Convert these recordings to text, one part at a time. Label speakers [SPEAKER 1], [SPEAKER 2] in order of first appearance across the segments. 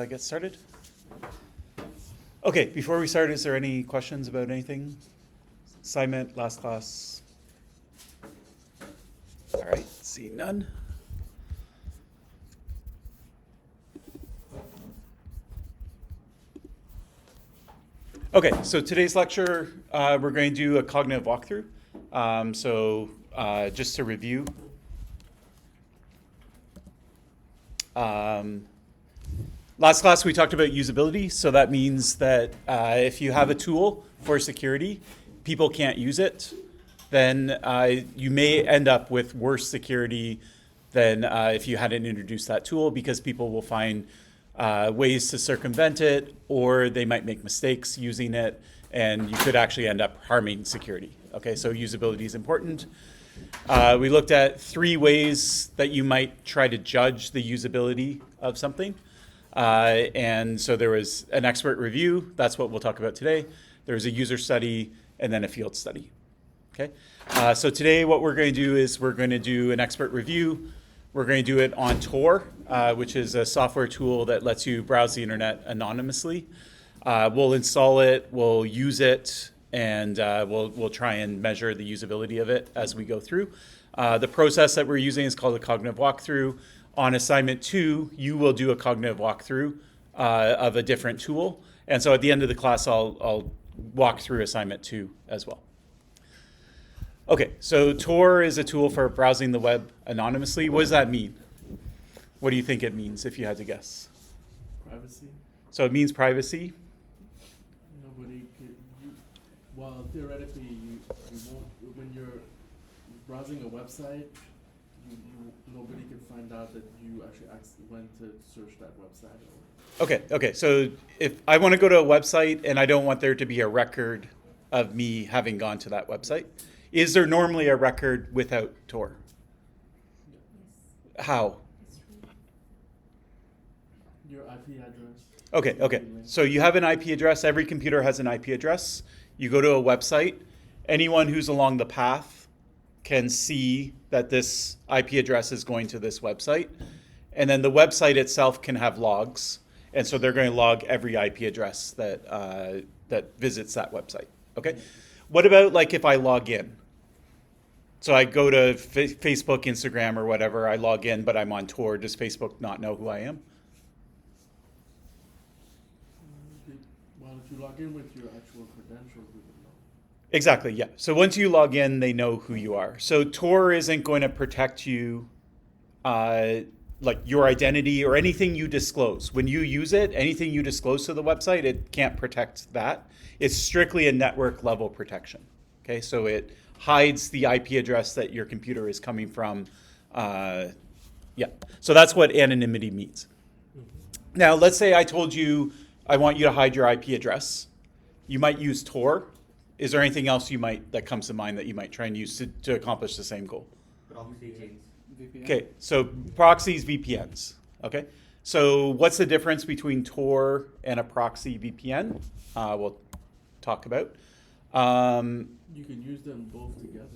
[SPEAKER 1] get started? Okay, before we start, is there any questions about anything? Assignment, last class? All right, see none. Okay, so today's lecture, we're going to do a cognitive walkthrough. Just to review. Last class we talked about usability, so that means that if you have a tool for security, people can't use it, then you may end up with worse security than if you hadn't introduced that tool, because people will find ways to circumvent it, or they might make mistakes using it, and you could actually end up harming security. Okay, so usability is important. We looked at 3 ways that you might try to judge the usability of something. And so there was an expert review, that's what we'll talk about today. There's a user study, and then a field study. Okay, so today what we're going to do is we're going to do an expert review. We're going to do it on Tor, which is a software tool that lets you browse the internet anonymously. We'll install it, we'll use it, and we'll try and measure the usability of it as we go through. The process that we're using is called a cognitive walkthrough. On assignment 2, you will do a cognitive walkthrough of a different tool. And so at the end of the class, I'll walk through assignment 2 as well. Okay, so Tor is a tool for browsing the web anonymously. What does that mean? What do you think it means, if you had to guess?
[SPEAKER 2] Privacy.
[SPEAKER 1] So it means privacy?
[SPEAKER 2] Nobody could, well, theoretically, you won't, when you're browsing a website, nobody can find out that you actually went to search that website.
[SPEAKER 1] Okay, so if I want to go to a website and I don't want there to be a record of me having gone to that website, is there normally a record without Tor?
[SPEAKER 2] Yes.
[SPEAKER 1] How?
[SPEAKER 2] Your IP address.
[SPEAKER 1] Okay. So you have an IP address. Every computer has an IP address. You go to a website. Anyone who's along the path can see that this IP address is going to this website. And then the website itself can have logs. And so they're going to log every IP address that visits that website. Okay. What about like if I log in? So I go to Facebook, Instagram, or whatever. I log in, but I'm on Tor. Does Facebook not know who I am?
[SPEAKER 2] Well, if you log in with your actual credentials, we would know.
[SPEAKER 1] Exactly, yeah. So once you log in, they know who you are. So Tor isn't going to protect you, like your identity or anything you disclose. When you use it, anything you disclose to the website, it can't protect that. It's strictly a network level protection. Okay, so it hides the IP address that your computer is coming from. Yeah, so that's what anonymity means. Mm-hmm. Now, let's say I told you I want you to hide your IP address. You might use Tor. Is there anything else that comes to mind that you might try and use to accomplish the same goal?
[SPEAKER 3] VPN.
[SPEAKER 1] Okay, so proxies, VPNs. Okay, so what's the difference between Tor and a proxy VPN? We'll talk about.
[SPEAKER 2] You can use them both together.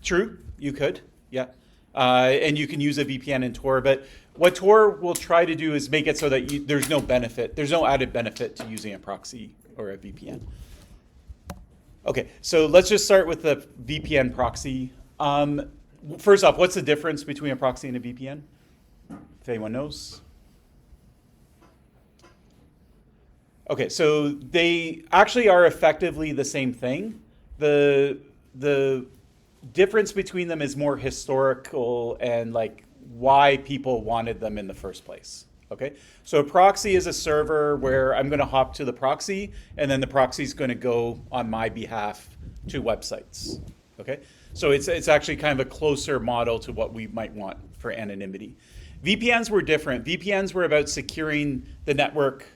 [SPEAKER 1] True, you could, yeah. And you can use a VPN in Tor, but what Tor will try to do is make it so that there's no added benefit to using a proxy or a VPN. Okay, so let's just start with the VPN proxy. First off, what's the difference between a proxy and a VPN? If anyone knows. Okay, so they actually are effectively the same thing. The difference between them is more historical and like why people wanted them in the first place. Okay, so a proxy is a server where I'm going to hop to the proxy, and then the proxy is going to go on my behalf to websites. Okay, so it's actually kind of a closer model to what we might want for anonymity. VPNs were different. VPNs were about securing the network,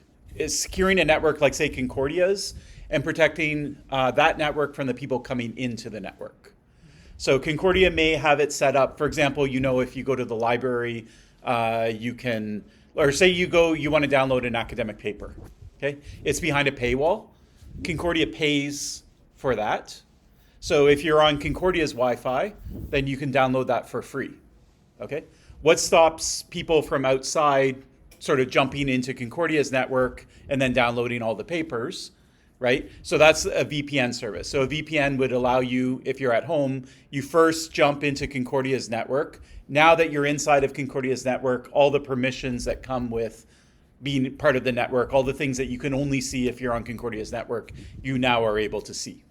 [SPEAKER 1] securing a network like say Concordia's, and protecting that network from the people coming into the network. So Concordia may have it set up, for example, if you go to the library, you can, or say you want to download an academic paper, okay? It's behind a paywall. Concordia pays for that. So if you're on Concordia's Wi-Fi, then you can download that for free, okay? What stops people from outside sort of jumping into Concordia's network and then downloading all the papers, right? So that's a VPN service. So a VPN would allow you, if you're at home, you first jump into Concordia's network. Now that you're inside of Concordia's network, all the permissions that come with being part of the network, all the things that you can only see if you're on Concordia's network, you now are able to see.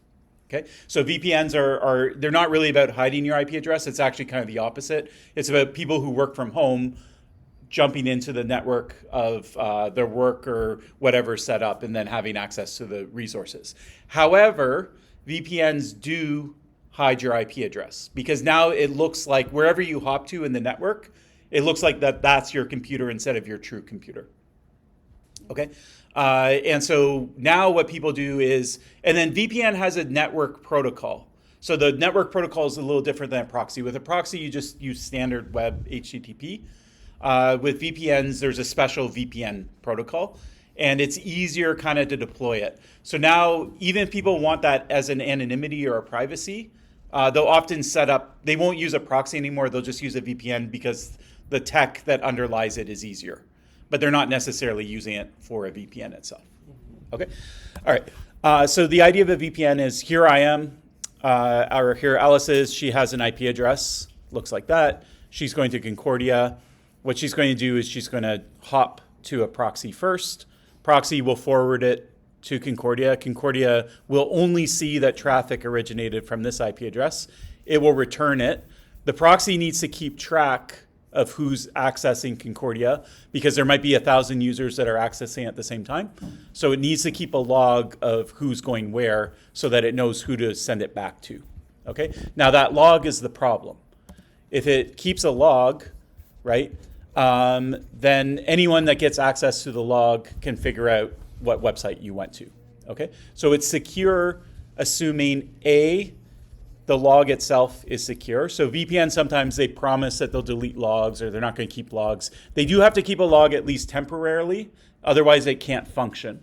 [SPEAKER 1] Okay, so VPNs they're not really about hiding your IP address. It's actually kind of the opposite. It's about people who work from home jumping into the network of their work or whatever set up and then having access to the resources. However, VPNs do hide your IP address because now it looks like wherever you hop to in the network, it looks like that's your computer instead of your true computer. Okay, and so now what people do is, and then VPN has a network protocol. So the network protocol is a little different than a proxy. With a proxy, you just use standard web HTTP. With VPNs, there's a special VPN protocol, and it's easier kind of to deploy it. So now, even if people want that as an anonymity or a privacy, they'll often set up, they won't use a proxy anymore, they'll just use a VPN because the tech that underlies it is easier. But they're not necessarily using it for a VPN itself. Okay? All right. So the idea of a VPN is here I am, or here Alice is, she has an IP address, looks like that. She's going to Concordia. What she's going to do is she's going to hop to a proxy first. Proxy will forward it to Concordia. Concordia will only see that traffic originated from this IP address. It will return it. The proxy needs to keep track of who's accessing Concordia because there might be 1,000 users that are accessing at the same time. So it needs to keep a log of who's going where so that it knows who to send it back to. Okay? Now that log is the problem. If it keeps a log, right, then anyone that gets access to the log can figure out what website you went to. Okay? So it's secure assuming the log itself is secure. So VPN, sometimes they promise that they'll delete logs or they're not going to keep logs. They do have to keep a log at least temporarily, otherwise it can't function.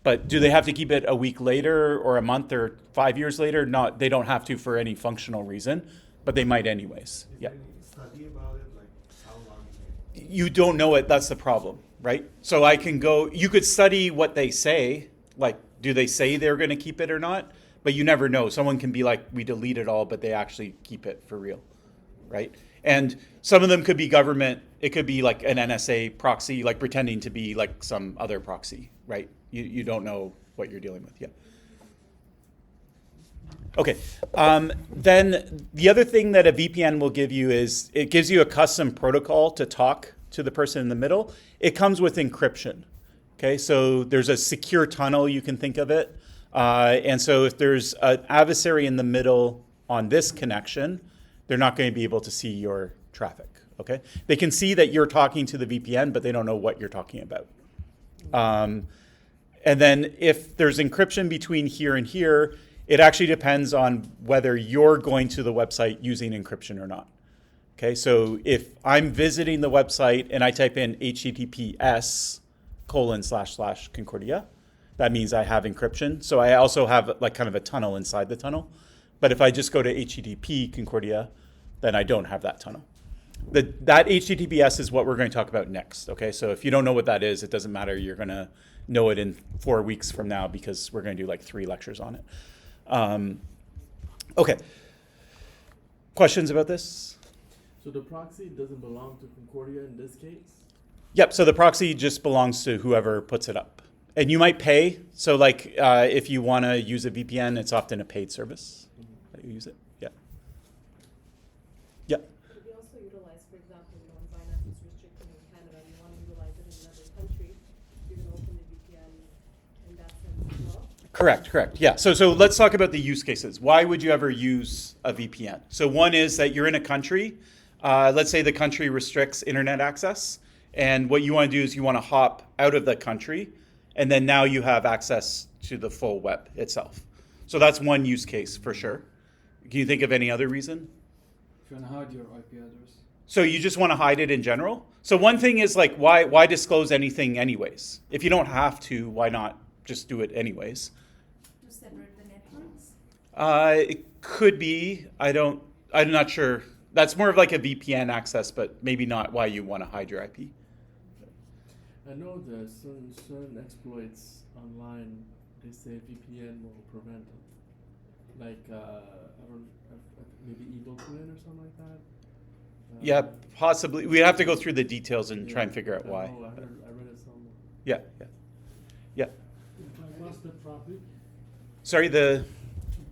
[SPEAKER 1] But do they have to keep it a week later or a month or 5 years later? Not, they don't have to for any functional reason, but they might anyways. Yeah.
[SPEAKER 3] Study about it, like how long?
[SPEAKER 1] You don't know it, that's the problem, right? So I can go, you could study what they say, like do they say they're going to keep it or not? But you never know. Someone can be like, we delete it all, but they actually keep it for real, right? And some of them could be government. It could be like an NSA proxy, like pretending to be like some other proxy, right? You don't know what you're dealing with. Yeah. Okay. Then the other thing that a VPN will give you is it gives you a custom protocol to talk to the person in the middle. It comes with encryption. Okay. So there's a secure tunnel, you can think of it. And so if there's an adversary in the middle on this connection, they're not going to be able to see your traffic, okay? They can see that you're talking to the VPN, but they don't know what you're talking about. And then if there's encryption between here and here, it actually depends on whether you're going to the website using encryption or not. Okay, so if I'm visiting the website and I type in https://Concordia, that means I have encryption. So I also have like kind of a tunnel inside the tunnel. But if I just go to HTTP Concordia, then I don't have that tunnel. That HTTPS is what we're going to talk about next. Okay, so if you don't know what that is, it doesn't matter. You're going to know it in 4 weeks from now because we're going to do like 3 lectures on it. Okay. Questions about this?
[SPEAKER 2] So the proxy doesn't belong to Concordia in this case?
[SPEAKER 1] Yep, so the proxy just belongs to whoever puts it up. And you might pay. So like if you want to use a VPN, it's often a paid service that you use it. Yeah. Yeah.
[SPEAKER 4] Could we also utilize, for example, when Binance is restricting in Canada and you want to utilize it in another country, you're going to open the VPN in that sense as well?
[SPEAKER 1] Correct. Yeah. So let's talk about the use cases. Why would you ever use a VPN? So one is that you're in a country. Let's say the country restricts internet access. And what you want to do is you want to hop out of the country. And then now you have access to the full web itself. So that's one use case for sure. Can you think of any other reason?
[SPEAKER 5] If you want to hide your IP address.
[SPEAKER 1] So you just want to hide it in general? So one thing is like, why disclose anything anyways? If you don't have to, why not just do it anyways?
[SPEAKER 4] To separate the networks?
[SPEAKER 1] It could be. I'm not sure. That's more of like a VPN access, but maybe not why you want to hide your IP.
[SPEAKER 2] I know there's certain exploits online. They say VPN will prevent it. Like maybe Evil Twin or something like that.
[SPEAKER 1] Yeah, possibly. We'd have to go through the details and try and figure out
[SPEAKER 2] I
[SPEAKER 1] why.
[SPEAKER 2] know, I read it somewhere.
[SPEAKER 1] Yeah, yeah, yeah.
[SPEAKER 6] Bypass the traffic,
[SPEAKER 1] Sorry, the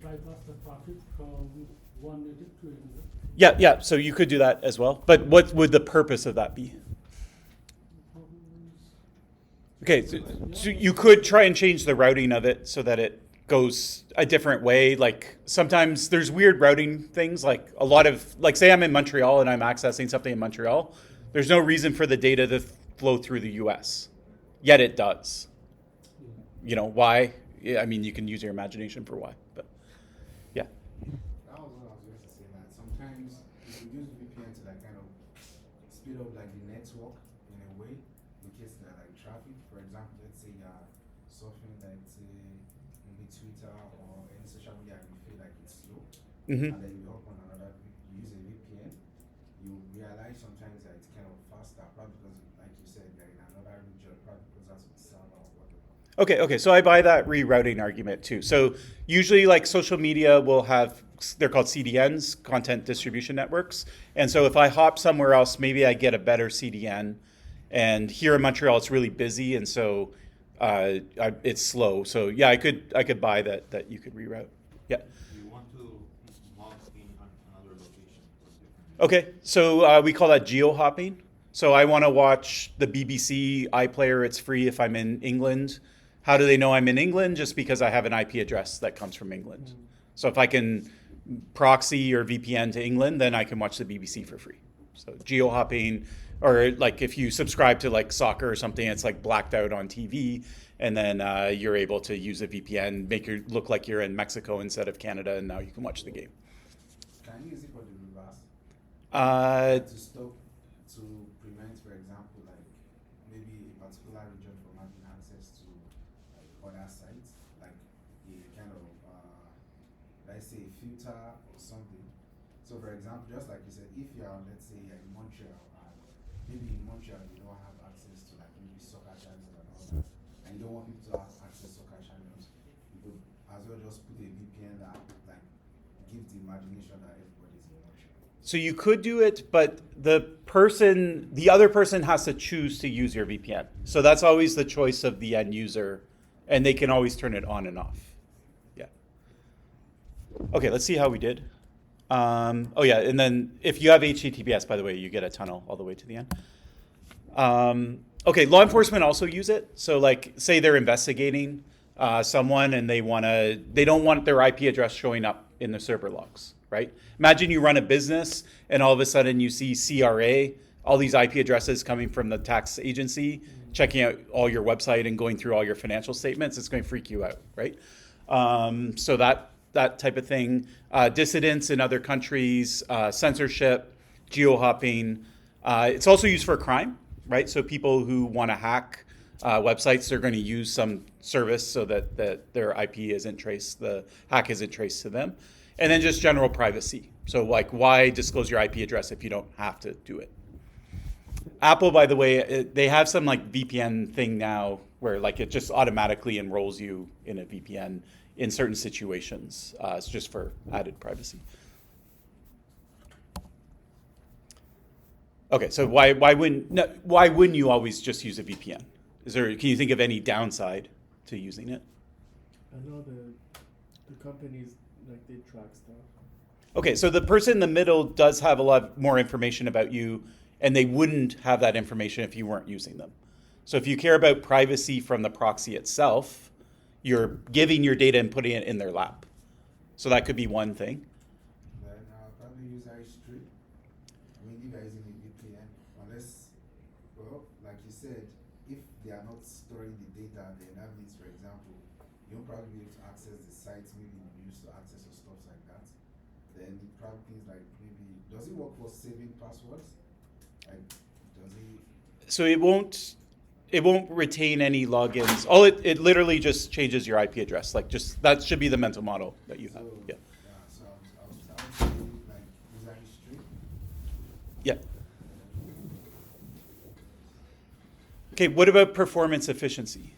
[SPEAKER 6] bypass the traffic from one native to another.
[SPEAKER 1] yeah, yeah. So you could do that as well. But what would the purpose of that be? Okay, so you could try and change the routing of it so that it goes a different way. Like sometimes there's weird routing things. Like a lot of, like say I'm in Montreal and I'm accessing something in Montreal. There's no reason for the data to flow through the U.S. Yet it does. You know why? Yeah, I mean, you can use your imagination for why. But yeah.
[SPEAKER 3] That was what I was going to say. That sometimes you could use VPN to like kind of speed up like the network in a way, in case there are like traffic. For example, let's say you're surfing like say maybe Twitter or any social media and you feel like it's slow,
[SPEAKER 1] Mm-hmm.
[SPEAKER 3] and then you open another, you use a VPN, you realize sometimes that it's kind of faster, probably because like you said, you're in another region, probably closer to the server or whatever.
[SPEAKER 1] Okay, so I buy that rerouting argument too. So usually like social media will have, they're called CDNs, content distribution networks. And so if I hop somewhere else, maybe I get a better CDN. And here in Montreal, it's really busy. And so it's slow. So yeah, I could buy that you could reroute. Yeah.
[SPEAKER 7] You want to log in on another location for different.
[SPEAKER 1] Okay, so we call that geo-hopping. So I want to watch the BBC iPlayer. It's free if I'm in England. How do they know I'm in England? Just because I have an IP address that comes from England. So if I can proxy or VPN to England, then I can watch the BBC for free. So geo-hopping, or like if you subscribe to like soccer or something, it's like blacked out on TV, and then you're able to use a VPN, make it look like you're in Mexico instead of Canada, and now you can watch the game.
[SPEAKER 3] Can you use it for the reverse? To stop, to prevent, for example, like maybe a particular region from having access to like other sites, like a kind of, let's say, filter or something. So, for example, just like you said, if you are, let's say, in Montreal, and maybe in Montreal you don't have access to like maybe soccer channels and all that, and you don't want people to have access to soccer channels, you could as well just put a VPN that like gives the imagination that everybody's in Montreal.
[SPEAKER 1] So you could do it, but the other person has to choose to use your VPN. So that's always the choice of the end user, and they can always turn it on and off. Yeah. Okay, let's see how we did. Oh yeah, and then if you have HTTPS, by the way, you get a tunnel all the way to the end. Okay, law enforcement also use it. So like, say they're investigating someone and they don't want their IP address showing up in the server logs, right? Imagine you run a business and all of a sudden you see CRA, all these IP addresses coming from the tax agency, checking out all your website and going through all your financial statements. It's going to freak you out, right? So that type of thing. Dissidents in other countries, censorship, geo-hopping. It's also used for crime, right? So people who want to hack websites, they're going to use some service so that their IP isn't traced, the hack isn't traced to them. And then just general privacy. So like, why disclose your IP address if you don't have to do it? Apple, by the way, they have some like VPN thing now where like it just automatically enrolls you in a VPN in certain situations. It's just for added privacy. Okay, so why wouldn't you always just use a VPN? Can you think of any downside to using it?
[SPEAKER 2] I know the companies like they track stuff.
[SPEAKER 1] Okay, so the person in the middle does have a lot more information about you, and they wouldn't have that information if you weren't using them. So if you care about privacy from the proxy itself, you're giving your data and putting it in their lap. So that could be one thing.
[SPEAKER 3] Then probably use history. I mean, you guys in the VPN, unless, well, like you said, if they are not storing the data, then that means, for example, you'll probably be able to access the sites maybe you used to access or stuff like that. Then probably things like maybe, does it work for saving passwords? Like, does it?
[SPEAKER 1] So it won't retain any logins. It literally just changes your IP address. Like just that should be the mental model that you have.
[SPEAKER 3] So,
[SPEAKER 1] Yeah.
[SPEAKER 3] so I would say like user history.
[SPEAKER 1] Yeah. Okay, what about performance efficiency?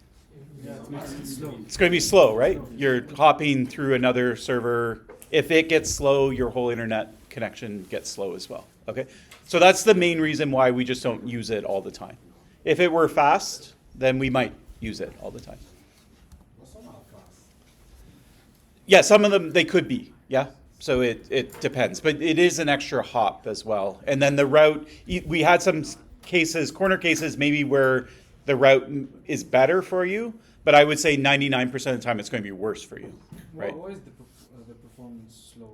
[SPEAKER 2] Yeah, it makes it slow.
[SPEAKER 1] It's going to be slow, right? You're hopping through another server. If it gets slow, your whole internet connection gets slow as well. Okay, so that's the main reason why we just don't use it all the time. If it were fast, then we might use it all the time.
[SPEAKER 3] But some are fast.
[SPEAKER 1] Yeah, some of them they could be. Yeah, so it depends, but it is an extra hop as well. And then the route, we had some cases, corner cases, maybe where the route is better for you, but I would say 99% of the time it's going to be worse for you, right?
[SPEAKER 5] Why is the performance slow?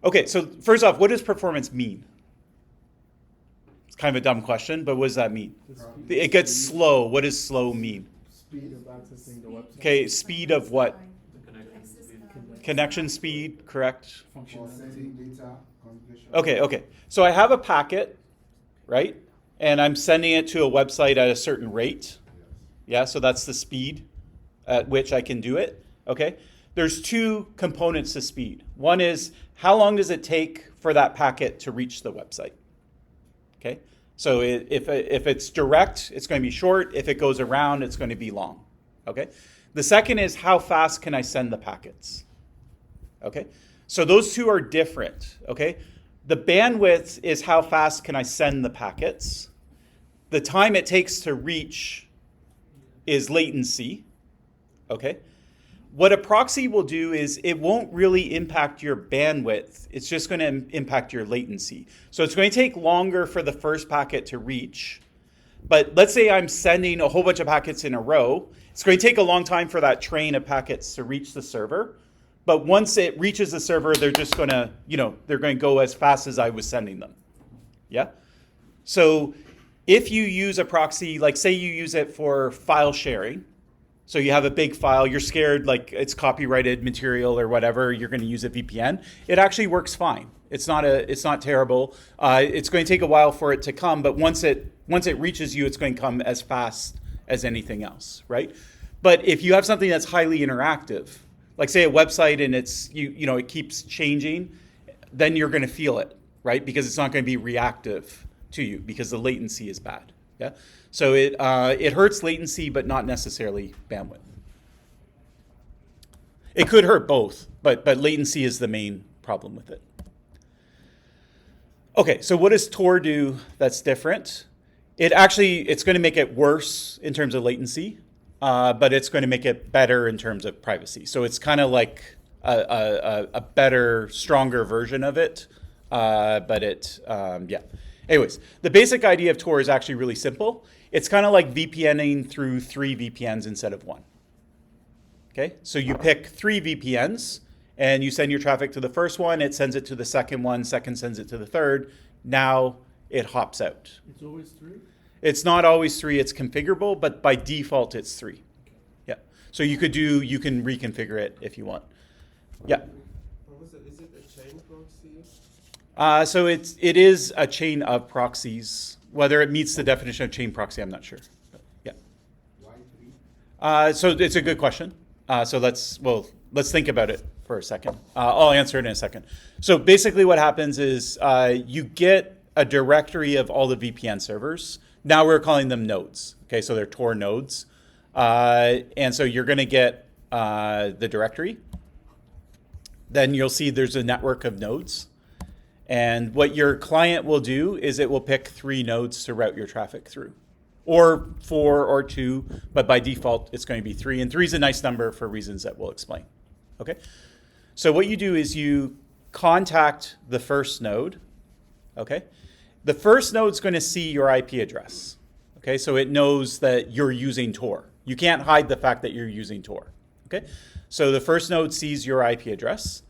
[SPEAKER 1] Okay, so first off, what does performance mean? It's kind of a dumb question, but what does that mean?
[SPEAKER 2] The speed-
[SPEAKER 1] It gets slow. What does slow mean?
[SPEAKER 2] Speed of accessing the website.
[SPEAKER 1] Okay, speed of what?
[SPEAKER 7] The connection speed.
[SPEAKER 1] Connection speed, correct?
[SPEAKER 3] For
[SPEAKER 5] Functionality.
[SPEAKER 3] sending data, communication.
[SPEAKER 1] Okay. So I have a packet, right? And I'm sending it to a website at a certain rate. Yeah, so that's the speed at which I can do it. Okay. There's two components to speed. One is how long does it take for that packet to reach the website? Okay. So if it's direct, it's going to be short. If it goes around, it's going to be long. Okay. The second is how fast can I send the packets? Okay. So those two are different. Okay. The bandwidth is how fast can I send the packets. The time it takes to reach is latency. Okay. What a proxy will do is it won't really impact your bandwidth. It's just going to impact your latency. So it's going to take longer for the first packet to reach. But let's say I'm sending a whole bunch of packets in a row. It's going to take a long time for that train of packets to reach the server. But once it reaches the server, they're just going to, they're going to go as fast as I was sending them. Yeah? So if you use a proxy, like say you use it for file sharing, so you have a big file, you're scared like it's copyrighted material or whatever, you're going to use a VPN, it actually works fine. It's not terrible. It's going to take a while for it to come, but once it reaches you, it's going to come as fast as anything else, right? But if you have something that's highly interactive, like say a website and it's it keeps changing, then you're going to feel it, right? Because it's not going to be reactive to you because the latency is bad. Yeah. So it hurts latency, but not necessarily bandwidth. It could hurt both, but latency is the main problem with it. Okay, so what does Tor do that's different? It's going to make it worse in terms of latency, but it's going to make it better in terms of privacy. So it's kind of like a better, stronger version of it, yeah. Anyways, the basic idea of Tor is actually really simple. It's kind of like VPNing through 3 VPNs instead of 1. Okay, so you pick 3 VPNs and you send your traffic to the first one, it sends it to the second one, second sends it to the third. Now it hops out.
[SPEAKER 2] It's always 3?
[SPEAKER 1] It's not always 3, it's configurable, but by default it's 3. Yeah. So you can reconfigure it if you want. Yeah.
[SPEAKER 8] Is it a chain proxy?
[SPEAKER 1] So it is a chain of proxies. Whether it meets the definition of chain proxy, I'm not sure. But yeah.
[SPEAKER 3] Why 3?
[SPEAKER 1] So it's a good question. So let's think about it for a second. I'll answer it in a second. So basically what happens is you get a directory of all the VPN servers. Now we're calling them nodes. Okay, so they're Tor nodes. And so you're going to get the directory. Then you'll see there's a network of nodes. And what your client will do is it will pick 3 nodes to route your traffic through. Or 4 or 2, but by default it's going to be 3. And 3 is a nice number for reasons that we'll explain. Okay? So what you do is you contact the first node. Okay? The first node is going to see your IP address. Okay? So it knows that you're using Tor. You can't hide the fact that you're using Tor. Okay? So the first node sees your IP address.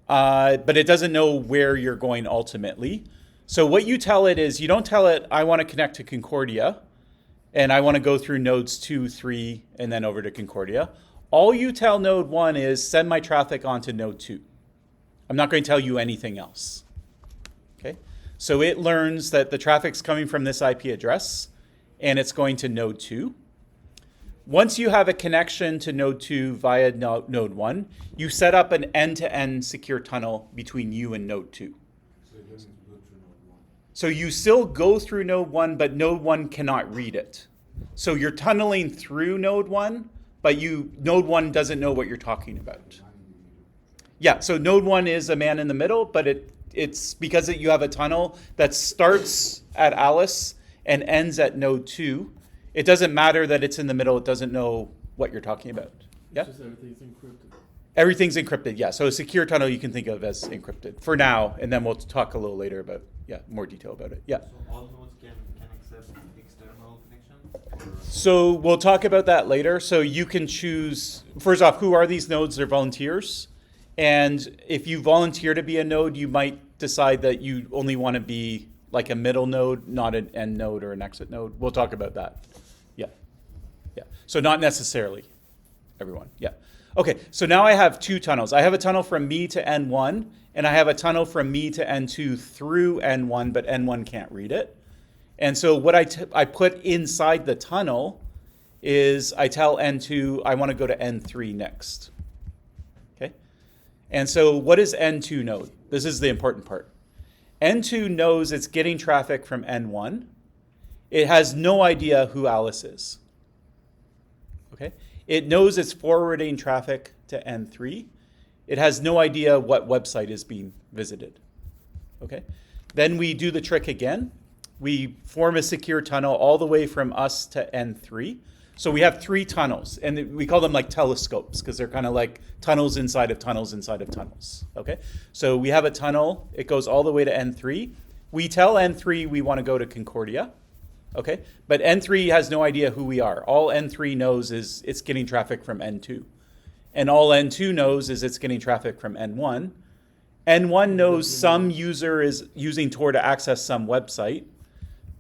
[SPEAKER 1] But it doesn't know where you're going ultimately. So what you tell it is, you don't tell it, I want to connect to Concordia, and I want to go through nodes 2, 3, and then over to Concordia. All you tell node 1 is, send my traffic onto node 2. I'm not going to tell you anything else. Okay? So it learns that the traffic's coming from this IP address, and it's going to node 2. Once you have a connection to node 2 via node 1, you set up an end-to-end secure tunnel between you and node 2.
[SPEAKER 3] So you don't need to go through node 1.
[SPEAKER 1] So you still go through node 1, but node 1 cannot read it. So you're tunneling through node 1, but node 1 doesn't know what you're talking about. Yeah, so node 1 is a man in the middle, but it's because you have a tunnel that starts at Alice and ends at node 2. It doesn't matter that it's in the middle. It doesn't know what you're talking about. Yeah?
[SPEAKER 2] It's just everything's encrypted.
[SPEAKER 1] Everything's encrypted, yeah. So a secure tunnel you can think of as encrypted for now, and then we'll talk a little later about, more detail about it. Yeah.
[SPEAKER 7] So all nodes can accept external connections?
[SPEAKER 1] So we'll talk about that later. So you can choose, first off, who are these nodes? They're volunteers. And if you volunteer to be a node, you might decide that you only want to be like a middle node, not an end node or an exit node. We'll talk about that. Yeah. Yeah. So not necessarily everyone. Yeah. Okay. So now I have two tunnels. I have a tunnel from me to N1, and I have a tunnel from me to N2 through N1, but N1 can't read it. And so what I put inside the tunnel is I tell N2 I want to go to N3 next. Okay? And so what is N2 node? This is the important part. N2 knows it's getting traffic from N1. It has no idea who Alice is. Okay? It knows it's forwarding traffic to N3. It has no idea what website is being visited. Okay? Then we do the trick again. We form a secure tunnel all the way from us to N3. So we have 3 tunnels, and we call them like telescopes because they're kind of like tunnels inside of tunnels inside of tunnels. Okay? So we have a tunnel. It goes all the way to N3. We tell N3 we want to go to Concordia. Okay? But N3 has no idea who we are. All N3 knows is it's getting traffic from N2. And all N2 knows is it's getting traffic from N1. N1 knows some user is using Tor to access some website.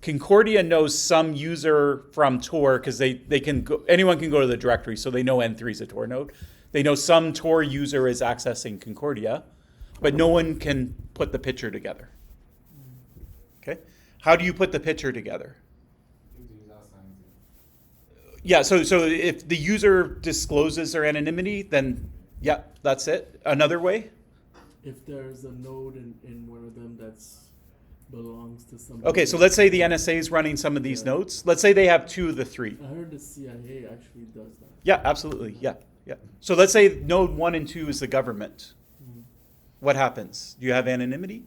[SPEAKER 1] Concordia knows some user from Tor because they can go, anyone can go to the directory, so they know N3 is a Tor node. They know some Tor user is accessing Concordia, but no one can put the picture together. Okay? How do you put the picture together? Yeah, so if the user discloses their anonymity, then yeah, that's it. Another way?
[SPEAKER 2] If there's a node in one of them that's belongs to somebody.
[SPEAKER 1] Okay, so let's say the NSA is running some of these nodes. Let's say they have 2 of the 3.
[SPEAKER 2] I heard the CIA actually does that.
[SPEAKER 1] Yeah, absolutely. Yeah, yeah. So let's say node 1 and 2 is the government.
[SPEAKER 2] Mhm.
[SPEAKER 1] What happens? Do you have anonymity?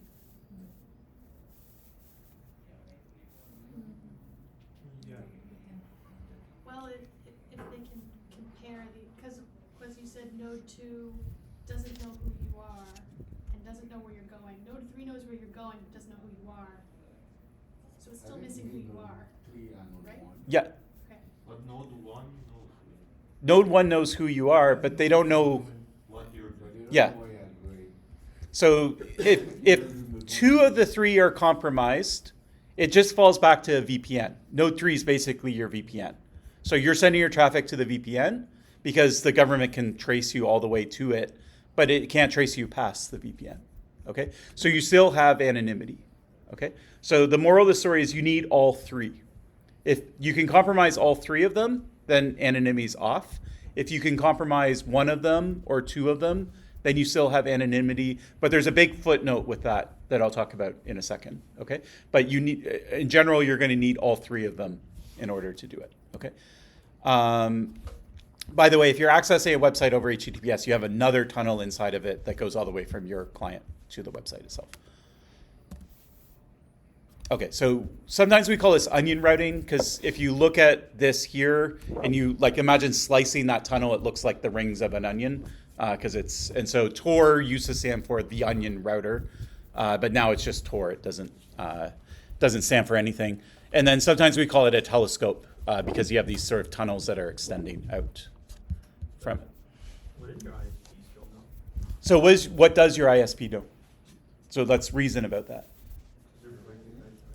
[SPEAKER 9] Well, if they can compare because you said node 2 doesn't know who you are and doesn't know where you're going. Node 3 knows where you're going but doesn't know who you are. So it's still missing who you are. Right?
[SPEAKER 1] Yeah.
[SPEAKER 9] Okay.
[SPEAKER 7] But node 1 knows
[SPEAKER 1] Node 1 knows who you are, but they don't know.
[SPEAKER 7] what you're doing.
[SPEAKER 1] Yeah. So if 2 of the 3 are compromised, it just falls back to a VPN. Node 3 is basically your VPN. So you're sending your traffic to the VPN because the government can trace you all the way to it, but it can't trace you past the VPN. Okay? So you still have anonymity. Okay? So the moral of the story is you need all 3. If you can compromise all 3 of them, then anonymity is off. If you can compromise 1 of them or 2 of them, then you still have anonymity. But there's a big footnote with that I'll talk about in a second. Okay? But you need, in general, you're going to need all 3 of them in order to do it. Okay? By the way, if you're accessing a website over HTTPS, you have another tunnel inside of it that goes all the way from your client to the website itself. Okay, so sometimes we call this onion routing because if you look at this here and you like imagine slicing that tunnel, it looks like the rings of an onion because and so Tor used to stand for the onion router, but now it's just Tor. It doesn't stand for anything. And then sometimes we call it a telescope because you have these sort of tunnels that are extending out from it.
[SPEAKER 7] What did your ISP still know?
[SPEAKER 1] So what does your ISP do? So let's reason about that.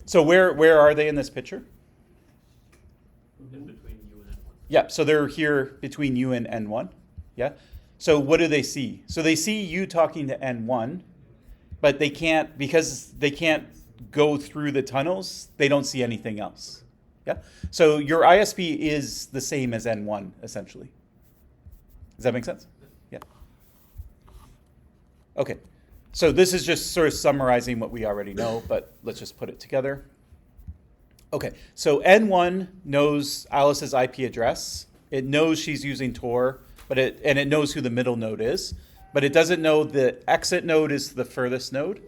[SPEAKER 1] So where are they in this picture?
[SPEAKER 7] In between you and N1.
[SPEAKER 1] Yeah, so they're here between you and N1. Yeah. So what do they see? So they see you talking to N1, but they can't, because they can't go through the tunnels, they don't see anything else. Yeah. So your ISP is the same as N1 essentially. Does that make sense? Yeah. Okay. So this is just sort of summarizing what we already know, but let's just put it together. Okay, so N1 knows Alice's IP address. It knows she's using Tor, and it knows who the middle node is, but it doesn't know the exit node is the furthest node,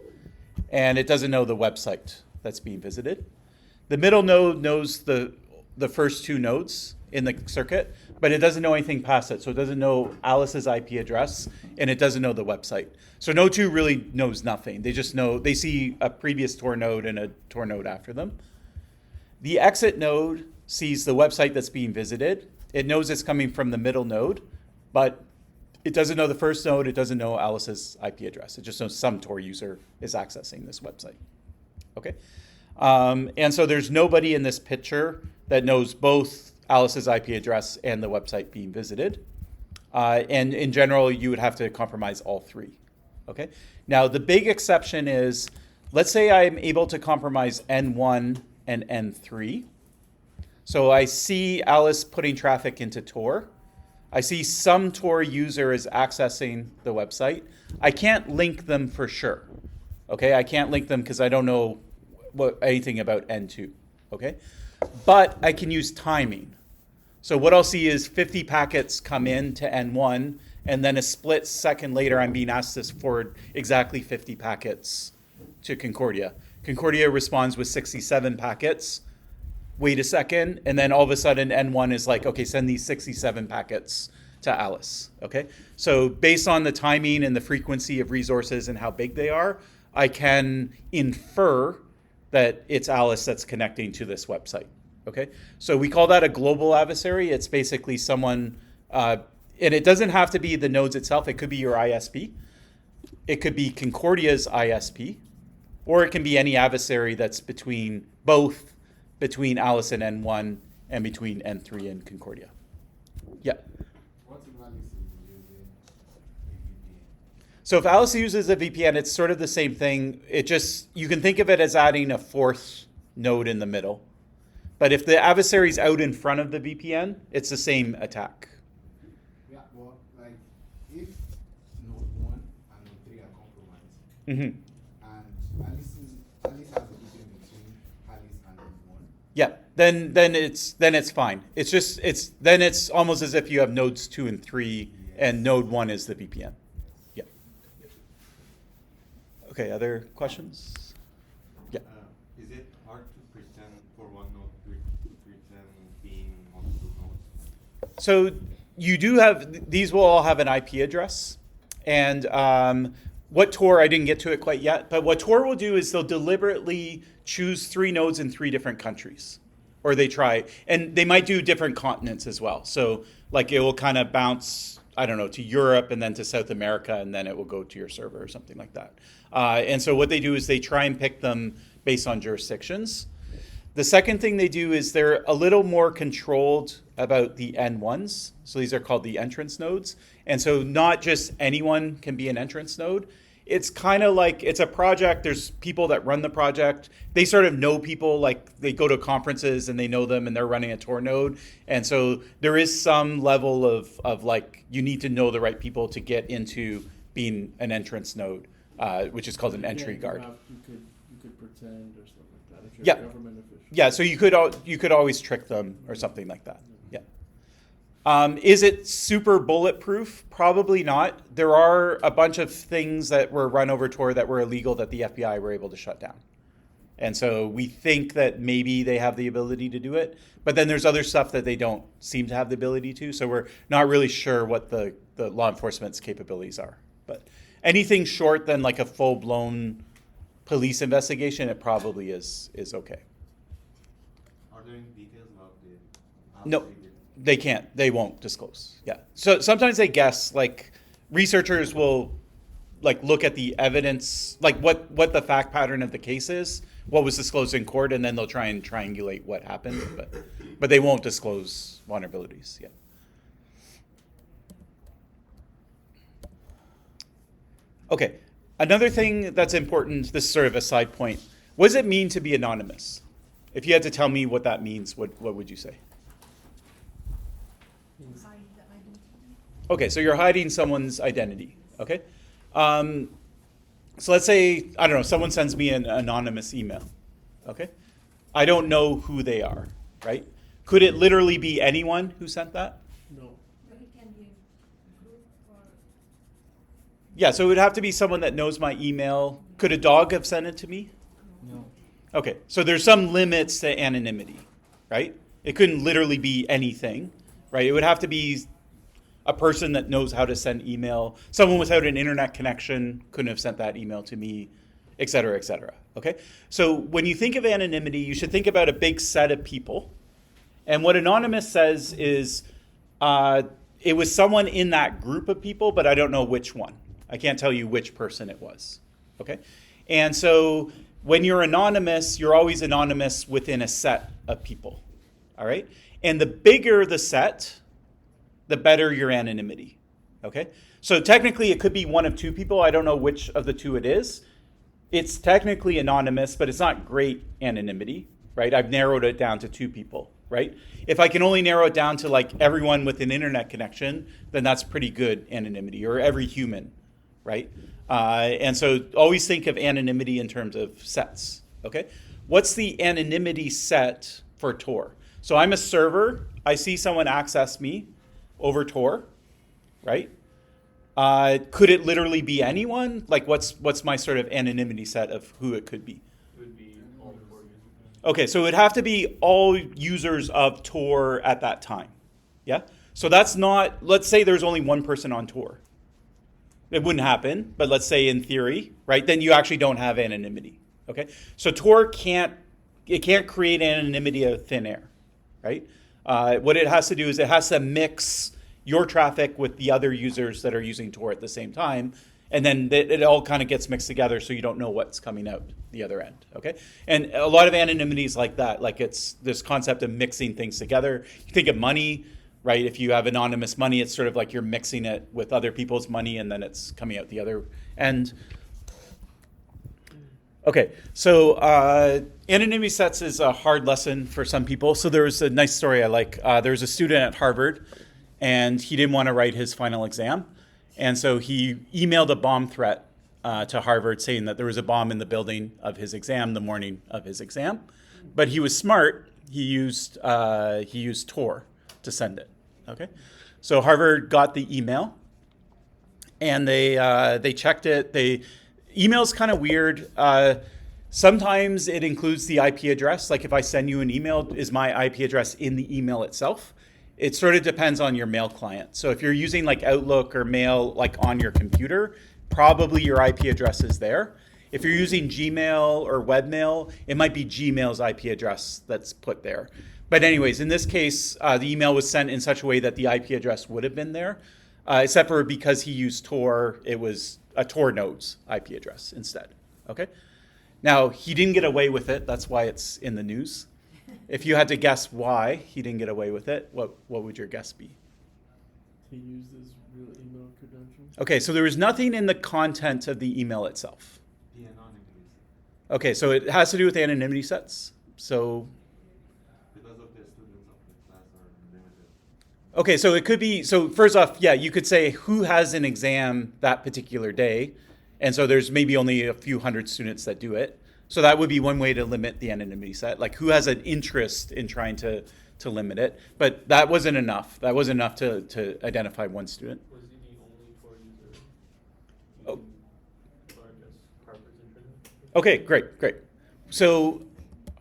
[SPEAKER 1] and it doesn't know the website that's being visited. The middle node knows the first two nodes in the circuit, but it doesn't know anything past it. So it doesn't know Alice's IP address, and it doesn't know the website. So node 2 really knows nothing. They just know, they see a previous Tor node and a Tor node after them. The exit node sees the website that's being visited. It knows it's coming from the middle node, but it doesn't know the first node. It doesn't know Alice's IP address. It just knows some Tor user is accessing this website. Okay? And so there's nobody in this picture that knows both Alice's IP address and the website being visited. And in general, you would have to compromise all three. Okay? Now, the big exception is, let's say I'm able to compromise N1 and N3. So I see Alice putting traffic into Tor. I see some Tor user is accessing the website. I can't link them for sure. Okay, I can't link them because I don't know anything about N2. Okay, but I can use timing. So what I'll see is 50 packets come in to N1, and then a split second later, I'm being asked to forward exactly 50 packets to Concordia. Concordia responds with 67 packets. Wait a second, and then all of a sudden N1 is like, okay, send these 67 packets to Alice, okay? So based on the timing and the frequency of resources and how big they are, I can infer that it's Alice that's connecting to this website, okay? So we call that a global adversary. It's basically someone, and it doesn't have to be the nodes itself. It could be your ISP. It could be Concordia's ISP, or it can be any adversary that's between Alice and N1 and between N3 and Concordia. Yeah.
[SPEAKER 3] What if Alice is using a VPN?
[SPEAKER 1] So if Alice uses a VPN, it's sort of the same thing. You can think of it as adding a fourth node in the middle. But if the adversary's out in front of the VPN, it's the same attack.
[SPEAKER 3] Yeah, well, like if node 1 and node 3 are compromised,
[SPEAKER 1] Mm-hmm.
[SPEAKER 3] and Alice has a VPN between Alice and node 1.
[SPEAKER 1] Yeah, then it's fine. Then it's almost as if you have nodes 2 and 3, and node 1 is the VPN. Yeah. Okay, other questions? Yeah.
[SPEAKER 7] Is it hard to pretend for one node pretend being multiple nodes?
[SPEAKER 1] So you do have, these will all have an IP address. And what Tor, I didn't get to it quite yet, but what Tor will do is they'll deliberately choose 3 nodes in 3 different countries. Or they try, and they might do different continents as well. So like it will kind of bounce, I don't know, to Europe and then to South America, and then it will go to your server or something like that. And so what they do is they try and pick them based on jurisdictions. The second thing they do is they're a little more controlled about the N1s. So these are called the entrance nodes. And so not just anyone can be an entrance node. It's kind of like, it's a project. There's people that run the project. They sort of know people, like they go to conferences and they know them and they're running a Tor node. And so there is some level of like, you need to know the right people to get into being an entrance node, which is called an entry guard.
[SPEAKER 2] You could pretend or something like that if you're
[SPEAKER 1] Yeah.
[SPEAKER 2] a government official.
[SPEAKER 1] Yeah, so you could always trick them or something like that. Yeah. Is it super bulletproof? Probably not. There are a bunch of things that were run over Tor that were illegal that the FBI were able to shut down. And so we think that maybe they have the ability to do it, but then there's other stuff that they don't seem to have the ability to. So we're not really sure what the law enforcement's capabilities are. But anything short than like a full-blown police investigation, it probably is okay.
[SPEAKER 7] Are there any details about the
[SPEAKER 1] No, they can't. They won't disclose. Yeah. So sometimes they guess. Like researchers will, like look at the evidence, like what the fact pattern of the case is, what was disclosed in court, and then they'll try and triangulate what happened. But they won't disclose vulnerabilities. Yeah. Okay. Another thing that's important. This is sort of a side point. What does it mean to be anonymous? If you had to tell me what that means, what would you say?
[SPEAKER 9] Hide the identity.
[SPEAKER 1] Okay, so you're hiding someone's identity, okay? So let's say, I don't know, someone sends me an anonymous email, okay? I don't know who they are, right? Could it literally be anyone who sent that?
[SPEAKER 2] No.
[SPEAKER 4] But it can be a group or.
[SPEAKER 1] Yeah, so it would have to be someone that knows my email. Could a dog have sent it to me?
[SPEAKER 5] No.
[SPEAKER 1] Okay, so there's some limits to anonymity, right? It couldn't literally be anything, right? It would have to be a person that knows how to send email. Someone without an internet connection couldn't have sent that email to me, et cetera, et cetera. Okay? So when you think of anonymity, you should think about a big set of people. And what anonymous says is it was someone in that group of people, but I don't know which one. I can't tell you which person it was. Okay? And so when you're anonymous, you're always anonymous within a set of people. All right? And the bigger the set, the better your anonymity. Okay? So technically it could be one of two people. I don't know which of the two it is. It's technically anonymous, but it's not great anonymity, right? I've narrowed it down to two people, right? If I can only narrow it down to like everyone with an internet connection, then that's pretty good anonymity, or every human, right? And so always think of anonymity in terms of sets, okay? What's the anonymity set for Tor? So I'm a server. I see someone access me over Tor, right? Could it literally be anyone? Like, what's my sort of anonymity set of who it could be?
[SPEAKER 7] It would be all four users.
[SPEAKER 1] Okay, so it would have to be all users of Tor at that time. Yeah? So that's not, let's say there's only one person on Tor. It wouldn't happen, but let's say in theory, right? Then you actually don't have anonymity. Okay? So Tor can't create anonymity out of thin air, right? What it has to do is it has to mix your traffic with the other users that are using Tor at the same time, and then it all kind of gets mixed together so you don't know what's coming out the other end, okay? And a lot of anonymity is like that, like it's this concept of mixing things together. You think of money, right? If you have anonymous money, it's sort of like you're mixing it with other people's money and then it's coming out the other end. Okay, so anonymity sets is a hard lesson for some people. So there was a nice story I like. There was a student at Harvard, and he didn't want to write his final exam. And so he emailed a bomb threat to Harvard saying that there was a bomb in the building of his exam the morning of his exam. But he was smart. He used Tor to send it. Okay, so Harvard got the email, and they checked it. Email's kind of weird. Sometimes it includes the IP address. Like if I send you an email, is my IP address in the email itself? It sort of depends on your mail client. So if you're using like Outlook or Mail like on your computer, probably your IP address is there. If you're using Gmail or webmail, it might be Gmail's IP address that's put there. But anyways, in this case, the email was sent in such a way that the IP address would have been there, except for because he used Tor, it was a Tor node's IP address instead. Okay. Now he didn't get away with it. That's why it's in the news. If you had to guess why he didn't get away with it, what would your guess be?
[SPEAKER 2] He used his real email credentials.
[SPEAKER 1] Okay, so there was nothing in the content of the email itself.
[SPEAKER 7] The anonymity.
[SPEAKER 1] Okay, so it has to do with anonymity sets. So,
[SPEAKER 7] Because of the students of the class are limited.
[SPEAKER 1] okay, so it could be, so first off, yeah, you could say who has an exam that particular day. And so there's maybe only a few hundred students that do it. So that would be one way to limit the anonymity set, like who has an interest in trying to limit it. But that wasn't enough. That wasn't enough to identify one student.
[SPEAKER 10] Was he the only Tor user
[SPEAKER 1] Oh.
[SPEAKER 10] for, I guess, Harvard's internet?
[SPEAKER 1] Okay, great. So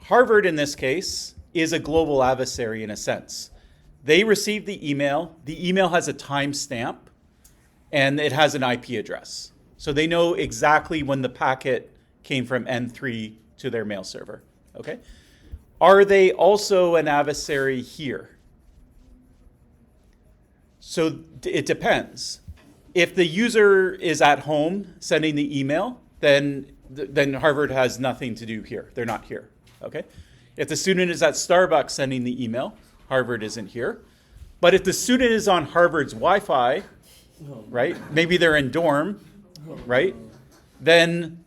[SPEAKER 1] Harvard in this case is a global adversary in a sense. They received the email. The email has a timestamp and it has an IP address. So they know exactly when the packet came from N3 to their mail server, okay? Are they also an adversary here? So it depends. If the user is at home sending the email, then Harvard has nothing to do here. They're not here, okay? If the student is at Starbucks sending the email, Harvard isn't here. But if the student is on Harvard's Wi-Fi, right? Maybe they're in dorm, right? Then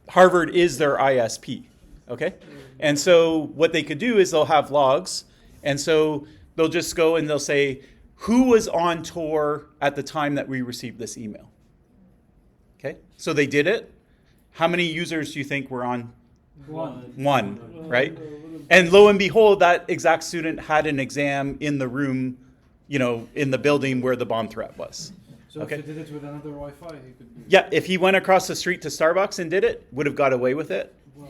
[SPEAKER 1] Harvard is their ISP, okay? And so what they could do is they'll have logs, and so they'll just go and they'll say, who was on Tor at the time that we received this email? Okay, so they did it. How many users do you think were on?
[SPEAKER 6] One.
[SPEAKER 1] One, right?
[SPEAKER 6] A little
[SPEAKER 1] And lo and behold, that exact student had an exam in the room, in the building where the bomb threat was.
[SPEAKER 5] So
[SPEAKER 1] Okay.
[SPEAKER 5] if he did it with another Wi-Fi, he could be...
[SPEAKER 1] Yeah, if he went across the street to Starbucks and did it, would have got away with it.
[SPEAKER 2] Wow.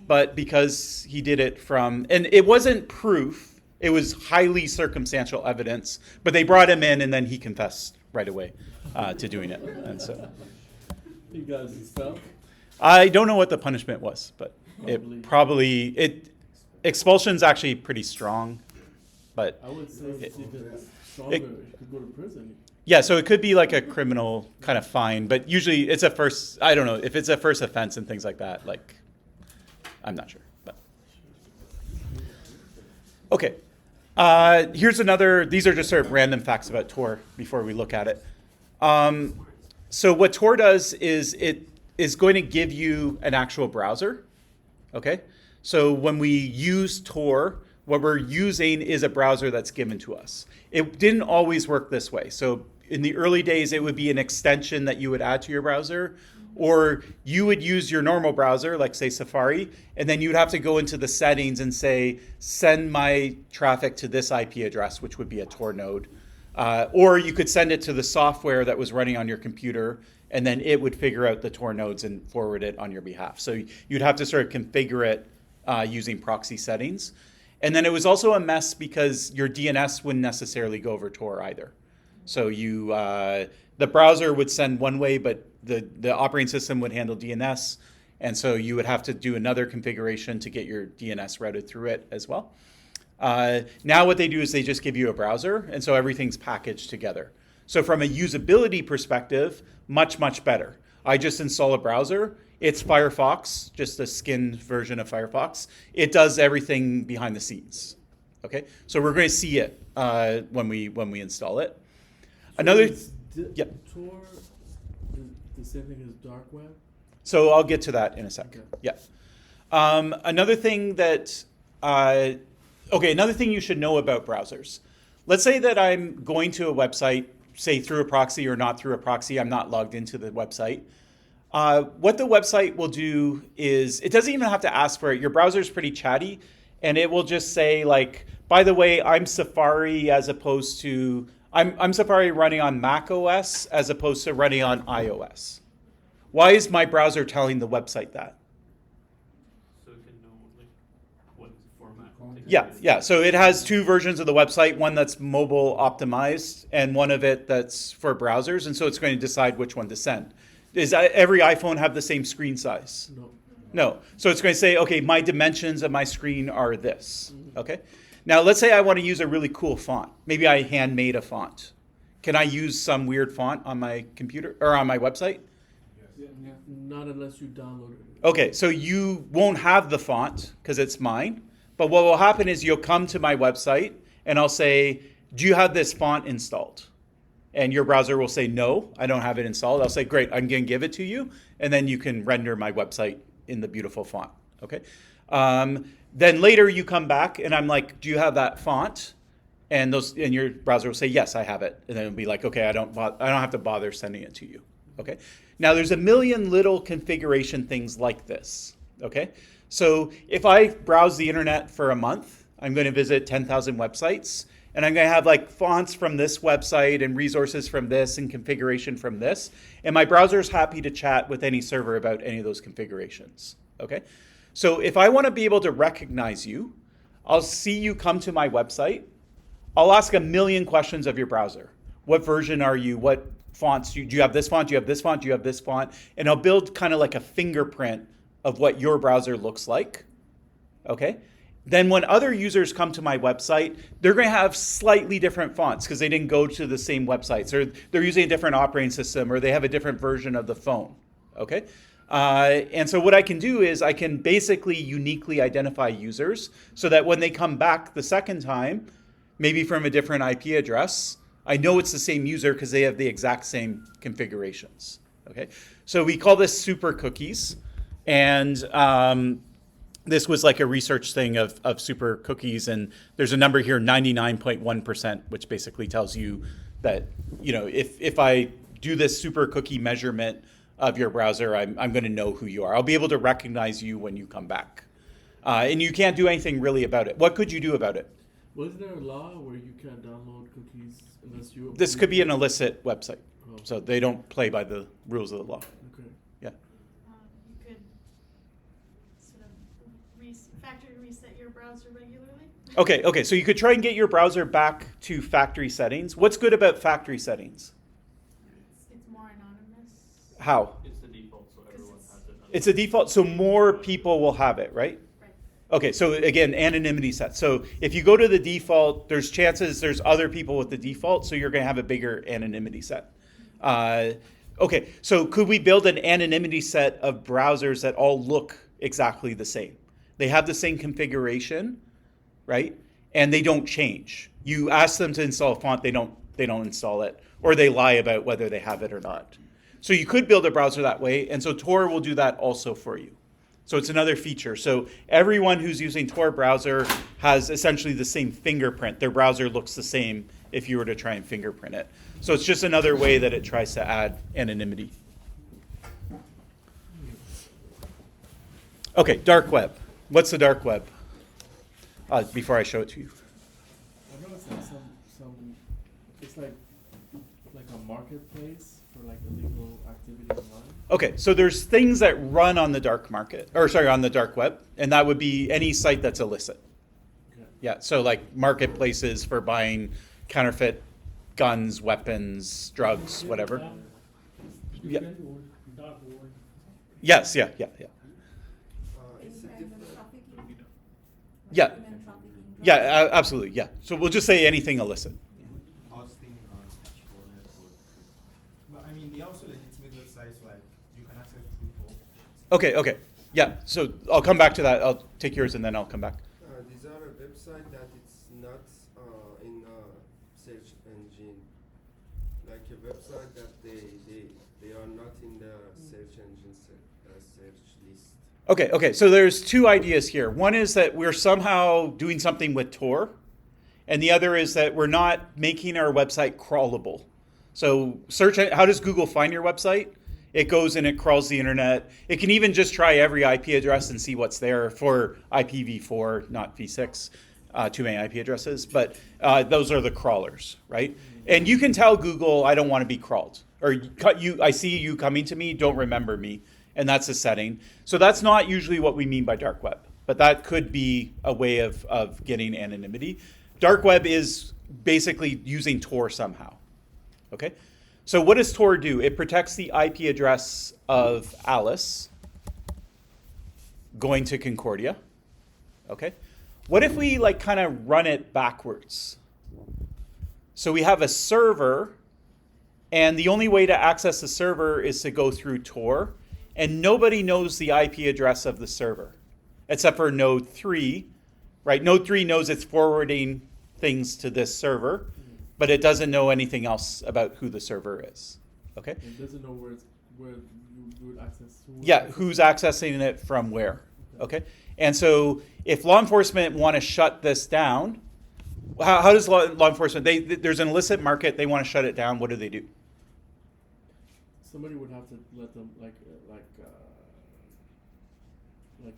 [SPEAKER 1] But because he did it and it wasn't proof, it was highly circumstantial evidence, but they brought him in and then he confessed right away to doing it. And so
[SPEAKER 2] You guys stuff.
[SPEAKER 1] I don't know what the punishment was, but
[SPEAKER 2] Probably.
[SPEAKER 1] expulsion's actually pretty strong, but
[SPEAKER 2] I would say it's even stronger. You could go to prison.
[SPEAKER 1] yeah, so it could be like a criminal kind of fine, but usually it's I don't know, if it's a first offense and things like that, like, I'm not sure, but. Okay, here's these are just sort of random facts about Tor before we look at it. So what Tor does is it is going to give you an actual browser, okay? So when we use Tor, what we're using is a browser that's given to us. It didn't always work this way. So in the early days, it would be an extension that you would add to your browser, or you would use your normal browser, like say Safari, and then you'd have to go into the settings and say, send my traffic to this IP address, which would be a Tor node. Or you could send it to the software that was running on your computer, and then it would figure out the Tor nodes and forward it on your behalf. So you'd have to sort of configure it using proxy settings. And then it was also a mess because your DNS wouldn't necessarily go over Tor either. So the browser would send one way, but the operating system would handle DNS. And so you would have to do another configuration to get your DNS routed through it as well. Now what they do is they just give you a browser, and so everything's packaged together. So from a usability perspective, much, much better. I just install a browser. It's Firefox, just a skinned version of Firefox. It does everything behind the scenes. Okay, so we're going to see it when we install it. Yeah.
[SPEAKER 2] Tor, the same thing as dark web.
[SPEAKER 1] So I'll get to that in a sec.
[SPEAKER 2] Okay.
[SPEAKER 1] Yeah. Another thing you should know about browsers. Let's say that I'm going to a website, say through a proxy or not through a proxy. I'm not logged into the website. What the website will do is, it doesn't even have to ask for it. Your browser is pretty chatty, and it will just say, like, by the way, I'm Safari as opposed to, I'm Safari running on Mac OS as opposed to running on iOS. Why is my browser telling the website that?
[SPEAKER 10] So it can know like what format.
[SPEAKER 1] Yeah. So it has two versions of the website, one that's mobile optimized and one of it that's for browsers. And so it's going to decide which one to send. Does every iPhone have the same screen size? No. So it's going to say, okay, my dimensions of my screen are this. Okay. Now let's say I want to use a really cool font. Maybe I handmade a font. Can I use some weird font on my computer or on my website?
[SPEAKER 5] Yeah.
[SPEAKER 2] Not unless you download it.
[SPEAKER 1] Okay, so you won't have the font because it's mine. But what will happen is you'll come to my website and I'll say, do you have this font installed? And your browser will say, no, I don't have it installed. I'll say, great, I'm going to give it to you. And then you can render my website in the beautiful font. Okay. Then later you come back and I'm like, do you have that font? And your browser will say, yes, I have it. And then it'll be like, okay, I don't have to bother sending it to you. Okay. Now there's a million little configuration things like this. Okay. So if I browse the internet for a month, I'm going to visit 10,000 websites, and I'm going to have like fonts from this website and resources from this and configuration from this. And my browser is happy to chat with any server about any of those configurations. Okay. So if I want to be able to recognize you, I'll see you come to my website. I'll ask a million questions of your browser. What version are you? What fonts? Do you have this font? Do you have this font? Do you have this font? And I'll build kind of like a fingerprint of what your browser looks like. Okay. Then when other users come to my website, they're going to have slightly different fonts because they didn't go to the same websites, or they're using a different operating system, or they have a different version of the phone. Okay. And so what I can do is I can basically uniquely identify users so that when they come back the second time, maybe from a different IP address, I know it's the same user because they have the exact same configurations. Okay, so we call this super cookies, and this was like a research thing of super cookies, and there's a number here, 99.1%, which basically tells you that, you know, if I do this super cookie measurement of your browser, I'm going to know who you are. I'll be able to recognize you when you come back. And you can't do anything really about it. What could you do about it?
[SPEAKER 2] Well, is there a law where you can't download cookies unless you?
[SPEAKER 1] This could be an illicit website,
[SPEAKER 2] Oh,
[SPEAKER 1] so they don't play by the rules of the law.
[SPEAKER 2] okay.
[SPEAKER 1] Yeah.
[SPEAKER 9] You could sort of factory reset your browser regularly.
[SPEAKER 1] Okay, so you could try and get your browser back to factory settings. What's good about factory settings?
[SPEAKER 9] It's more anonymous.
[SPEAKER 1] How?
[SPEAKER 10] It's the default, so everyone has it.
[SPEAKER 1] It's a default, so more people will have it, right?
[SPEAKER 9] Right.
[SPEAKER 1] Okay, so again, anonymity set. So if you go to the default, there's chances there's other people with the default, so you're going to have a bigger anonymity set. Okay, so could we build an anonymity set of browsers that all look exactly the same? They have the same configuration, right? And they don't change. You ask them to install a font, they don't install it, or they lie about whether they have it or not. So you could build a browser that way, and so Tor will do that also for you. So it's another feature. So everyone who's using Tor browser has essentially the same fingerprint. Their browser looks the same if you were to try and fingerprint it. So it's just another way that it tries to add anonymity. Okay, dark web. What's the dark web? Before I show it to you.
[SPEAKER 2] I noticed that some it's like a marketplace for like illegal activity online.
[SPEAKER 1] Okay, so there's things that run on the dark market, or sorry, on the dark web, and that would be any site that's illicit.
[SPEAKER 2] Okay.
[SPEAKER 1] Yeah, so like marketplaces for buying counterfeit guns, weapons, drugs, whatever. Yeah. Yes, yeah.
[SPEAKER 8] It's a different.
[SPEAKER 1] Yeah. Yeah, absolutely, yeah. So we'll just say anything illicit.
[SPEAKER 7] Hosting on Tor network.
[SPEAKER 3] But I mean, they also legitimate websites like you can access through Tor.
[SPEAKER 1] Okay. Yeah, so I'll come back to that. I'll take yours and then I'll come back.
[SPEAKER 8] These are a website that it's not in search engine, like a website that they are not in the search engine search list.
[SPEAKER 1] Okay, so there's two ideas here. One is that we're somehow doing something with Tor, and the other is that we're not making our website crawlable. So how does Google find your website? It goes and it crawls the internet. It can even just try every IP address and see what's there for IPv4, not v6, too many IP addresses. But those are the crawlers, right? And you can tell Google, I don't want to be crawled. Or I see you coming to me, don't remember me. And that's a setting. So that's not usually what we mean by dark web. But that could be a way of getting anonymity. Dark web is basically using Tor somehow. Okay? So what does Tor do? It protects the IP address of Alice going to Concordia. Okay? What if we kind of run it backwards? So we have a server, and the only way to access the server is to go through Tor, and nobody knows the IP address of the server, except for node 3, right? Node 3 knows it's forwarding things to this server, but it doesn't know anything else about who the server is. Okay?
[SPEAKER 2] It doesn't know where you would access.
[SPEAKER 1] Yeah, who's accessing it from where. Okay? And so if law enforcement want to shut this down, how does law enforcement, there's an illicit market, they want to shut it down, what do?
[SPEAKER 2] Somebody would have to let them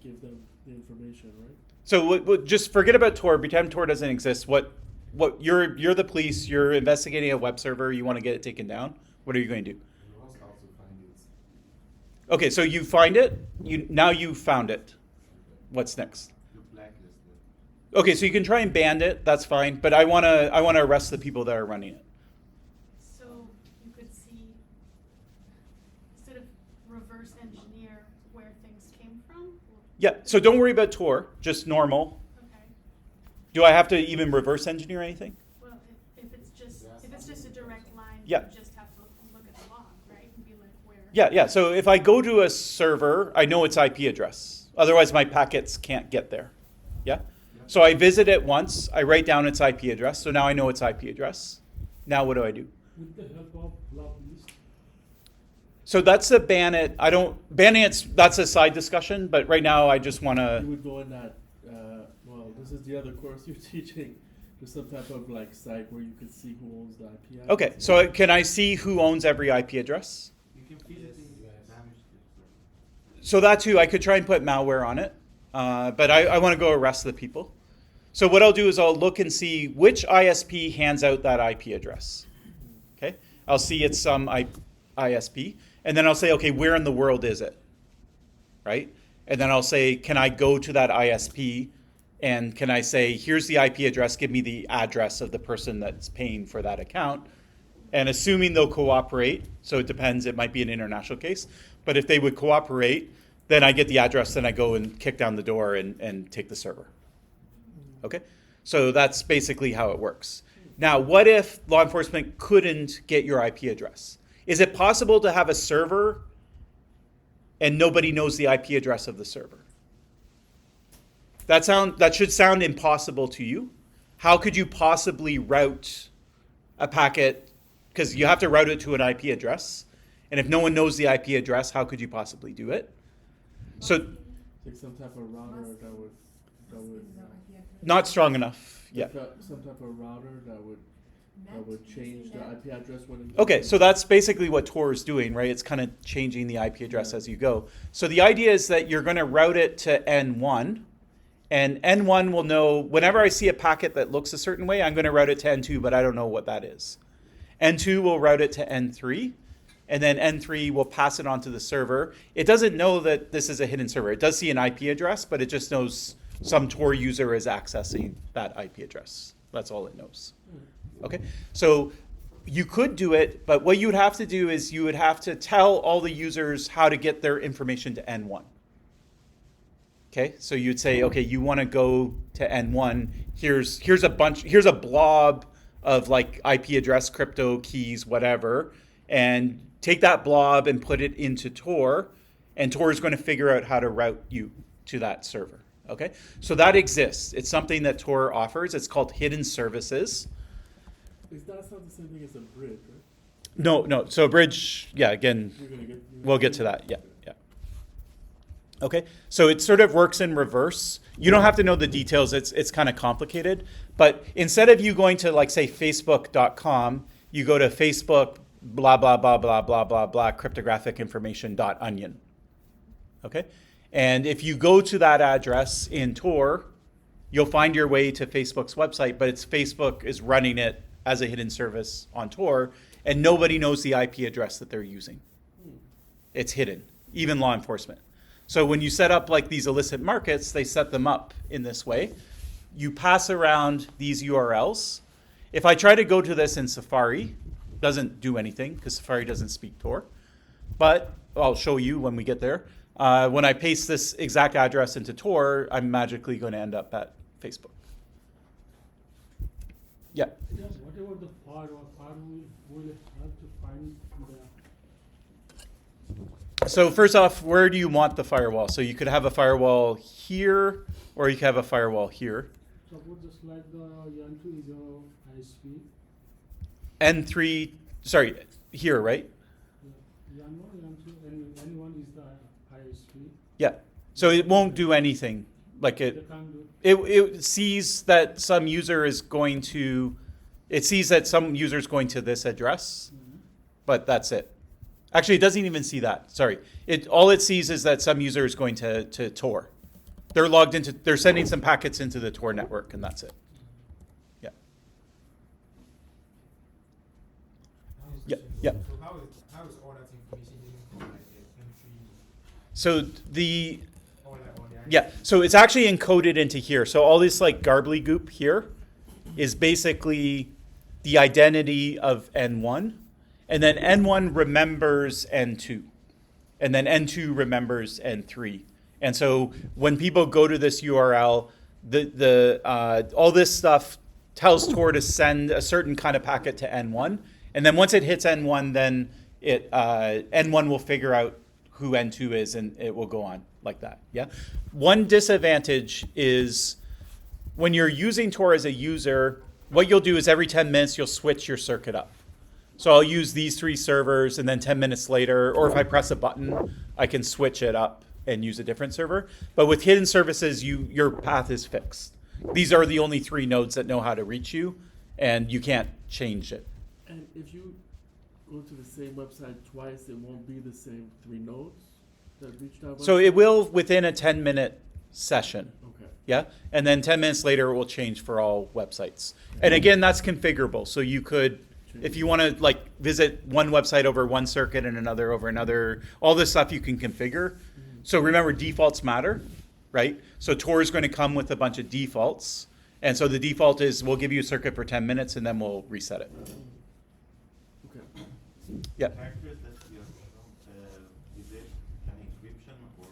[SPEAKER 2] give them the information, right?
[SPEAKER 1] So just forget about Tor, pretend Tor doesn't exist. What you're the police, you're investigating a web server, you want to get it taken down. What are you going to do?
[SPEAKER 3] You also have to find it.
[SPEAKER 1] Okay, so you find it. Now you found it. What's next?
[SPEAKER 7] You blacklist it.
[SPEAKER 1] Okay, so you can try and ban it. That's fine. But I wanna arrest the people that are running it.
[SPEAKER 9] So you could see, sort of reverse engineer where things came from?
[SPEAKER 1] Yeah. So don't worry about Tor. Just normal.
[SPEAKER 9] Okay.
[SPEAKER 1] Do I have to even reverse engineer anything?
[SPEAKER 9] Well, if it's just a direct line,
[SPEAKER 1] Yeah.
[SPEAKER 9] you just have to look at the log, right? And be like, where?
[SPEAKER 1] Yeah. So if I go to a server, I know its IP address. Otherwise, my packets can't get there. Yeah. So I visit it once. I write down its IP address. So now I know its IP address. Now what do I do?
[SPEAKER 6] With the help of block list.
[SPEAKER 1] So that's the ban it. Banning it's, that's a side discussion, but right now I just want
[SPEAKER 2] You
[SPEAKER 1] to,
[SPEAKER 2] would go in that. This is the other course you're teaching. There's some type of site where you can see who owns the IP address.
[SPEAKER 1] okay, so can I see who owns every IP address?
[SPEAKER 7] You can physically damage it.
[SPEAKER 1] So that too, I could try and put malware on it. but I want to go arrest the people. So what I'll do is I'll look and see which ISP hands out that IP address. Okay, I'll see it's some ISP, and then I'll say, okay, where in the world is it? Right? And then I'll say, can I go to that ISP, and can I say, here's the IP address, give me the address of the person that's paying for that account. And assuming they'll cooperate, so it depends, it might be an international case, but if they would cooperate, then I get the address, then I go and kick down the door and take the server. Okay? So that's basically how it works. Now, what if law enforcement couldn't get your IP address? Is it possible to have a server and nobody knows the IP address of the server? That should sound impossible to you. How could you possibly route a packet? Because you have to route it to an IP address. And if no one knows the IP address, how could you possibly do it? So,
[SPEAKER 2] Like some type of router that would
[SPEAKER 1] not strong enough yet.
[SPEAKER 2] some type of router that would change the IP address when it
[SPEAKER 1] Okay, so that's basically what Tor is doing, right? It's kind of changing the IP address as you go. So the idea is that you're going to route it to N1, and N1 will know, whenever I see a packet that looks a certain way, I'm going to route it to N2, but I don't know what that is. N2 will route it to N3, and then N3 will pass it on to the server. It doesn't know that this is a hidden server. It does see an IP address, but it just knows some Tor user is accessing that IP address. That's all it knows. Okay, so you could do it, but what you would have to do is you would have to tell all the users how to get their information to N1. Okay, so you'd say, okay, you want to go to N1. Here's a blob of like IP address, crypto keys, whatever, and take that blob and put it into Tor, and Tor is going to figure out how to route you to that server. Okay, so that exists. It's something that Tor offers. It's called hidden services.
[SPEAKER 2] Is that not the same thing as a bridge, right?
[SPEAKER 1] No. So a bridge, yeah, again, we'll get to that. Yeah. Okay, so it sort of works in reverse. You don't have to know the details. It's kind of complicated. But instead of you going to, like, say, facebook.com, you go to Facebook, blah, blah, blah, blah, blah, blah, blah, cryptographic information.onion. Okay? And if you go to that address in Tor, you'll find your way to Facebook's website, but Facebook is running it as a hidden service on Tor, and nobody knows the IP address that they're using. It's hidden, even law enforcement. So when you set up like these illicit markets, they set them up in this way. You pass around these URLs. If I try to go to this in Safari, it doesn't do anything because Safari doesn't speak Tor. But I'll show you when we get there. When I paste this exact address into Tor, I'm magically going to end up at Facebook. Yeah.
[SPEAKER 6] Whatever the firewall will have to find the.
[SPEAKER 1] So first off, where do you want the firewall? So you could have a firewall here, or you could have a firewall here.
[SPEAKER 6] Suppose just like the Yan2 is your ISP.
[SPEAKER 1] N3, sorry, here, right?
[SPEAKER 6] Yan1, Yan2, and N1 is the ISP.
[SPEAKER 1] Yeah. So it won't do anything. Like
[SPEAKER 6] They can't do.
[SPEAKER 1] it sees that some user is going to, it sees that some user is going to this address, but that's it. Actually, it doesn't even see that. Sorry. All it sees is that some user is going to Tor. They're sending some packets into the Tor network, and that's it. Yeah. Yeah. Yeah.
[SPEAKER 3] So how is all that information getting from like entry
[SPEAKER 1] So
[SPEAKER 3] or like on the
[SPEAKER 1] yeah, so it's actually encoded into here. So all this like gobbledygook here is basically the identity of N1. And then N1 remembers N2. And then N2 remembers N3. And so when people go to this URL, all this stuff tells Tor to send a certain kind of packet to N1. And then once it hits N1, then N1 will figure out who N2 is, and it will go on like that. Yeah. One disadvantage is when you're using Tor as a user, what you'll do is every 10 minutes you'll switch your circuit up. So I'll use these 3 servers, and then 10 minutes later, or if I press a button, I can switch it up and use a different server. But with hidden services, your path is fixed. These are the only 3 nodes that know how to reach you, and you can't change it.
[SPEAKER 2] And if you go to the same website twice, it won't be the same 3 nodes that reach that website?
[SPEAKER 1] So it will within a 10-minute session.
[SPEAKER 2] Okay.
[SPEAKER 1] Yeah, and then 10 minutes later it will change for all websites. And again, that's configurable. So you could, if you want to like visit one website over one circuit and another over another, all this stuff you can configure. So remember, defaults matter, right? So Tor is going to come with a bunch of defaults. And so the default is we'll give you a circuit for 10 minutes and then we'll reset it.
[SPEAKER 2] Okay.
[SPEAKER 1] Yeah.
[SPEAKER 7] Characters that you is it an encryption or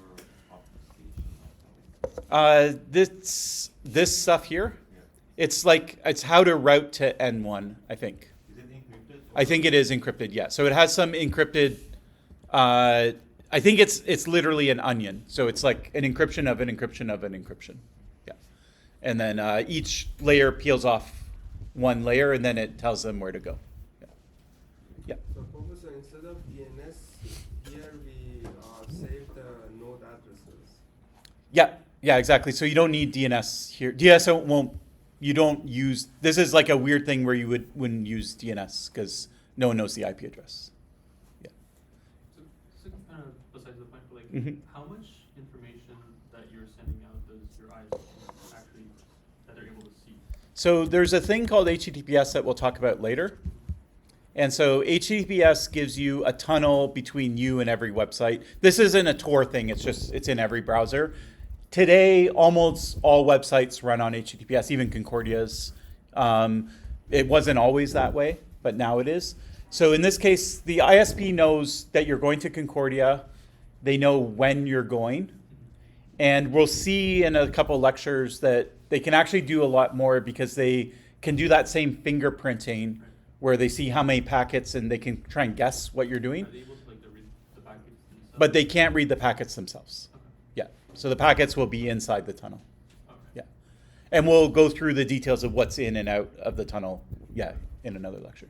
[SPEAKER 7] obfuscation?
[SPEAKER 1] This stuff here,
[SPEAKER 7] Yeah.
[SPEAKER 1] it's how to route to N1, I think.
[SPEAKER 7] Is it encrypted?
[SPEAKER 1] I think it is encrypted, yeah. So it has some encrypted, I think it's literally an onion. So it's like an encryption of an encryption of an encryption. Yeah. And then each layer peels off one layer and then it tells them where to go. Yeah. Yeah.
[SPEAKER 8] So Professor, instead of DNS, here we save the node addresses.
[SPEAKER 1] Yeah, yeah, exactly. So you don't need DNS here. DNS won't, you don't use, this is like a weird thing where you wouldn't use DNS because no one knows the IP address. Yeah.
[SPEAKER 10] So kind of besides the point, but like,
[SPEAKER 1] Mhm.
[SPEAKER 10] how much information that you're sending out does your ISP actually, that they're able to see?
[SPEAKER 1] So there's a thing called HTTPS that we'll talk about later. And so HTTPS gives you a tunnel between you and every website. This isn't a Tor thing, it's in every browser. Today, almost all websites run on HTTPS, even Concordia's. It wasn't always that way, but now it is. So in this case, the ISP knows that you're going to Concordia. They know when you're going. And we'll see in a couple lectures that they can actually do a lot more because they can do that same fingerprinting where they see how many packets and they can try and guess what you're doing.
[SPEAKER 10] Are they able to like read the packets themselves?
[SPEAKER 1] But they can't read the packets themselves.
[SPEAKER 10] Okay.
[SPEAKER 1] Yeah. So the packets will be inside the tunnel.
[SPEAKER 10] Okay.
[SPEAKER 1] Yeah. And we'll go through the details of what's in and out of the tunnel, yeah, in another lecture.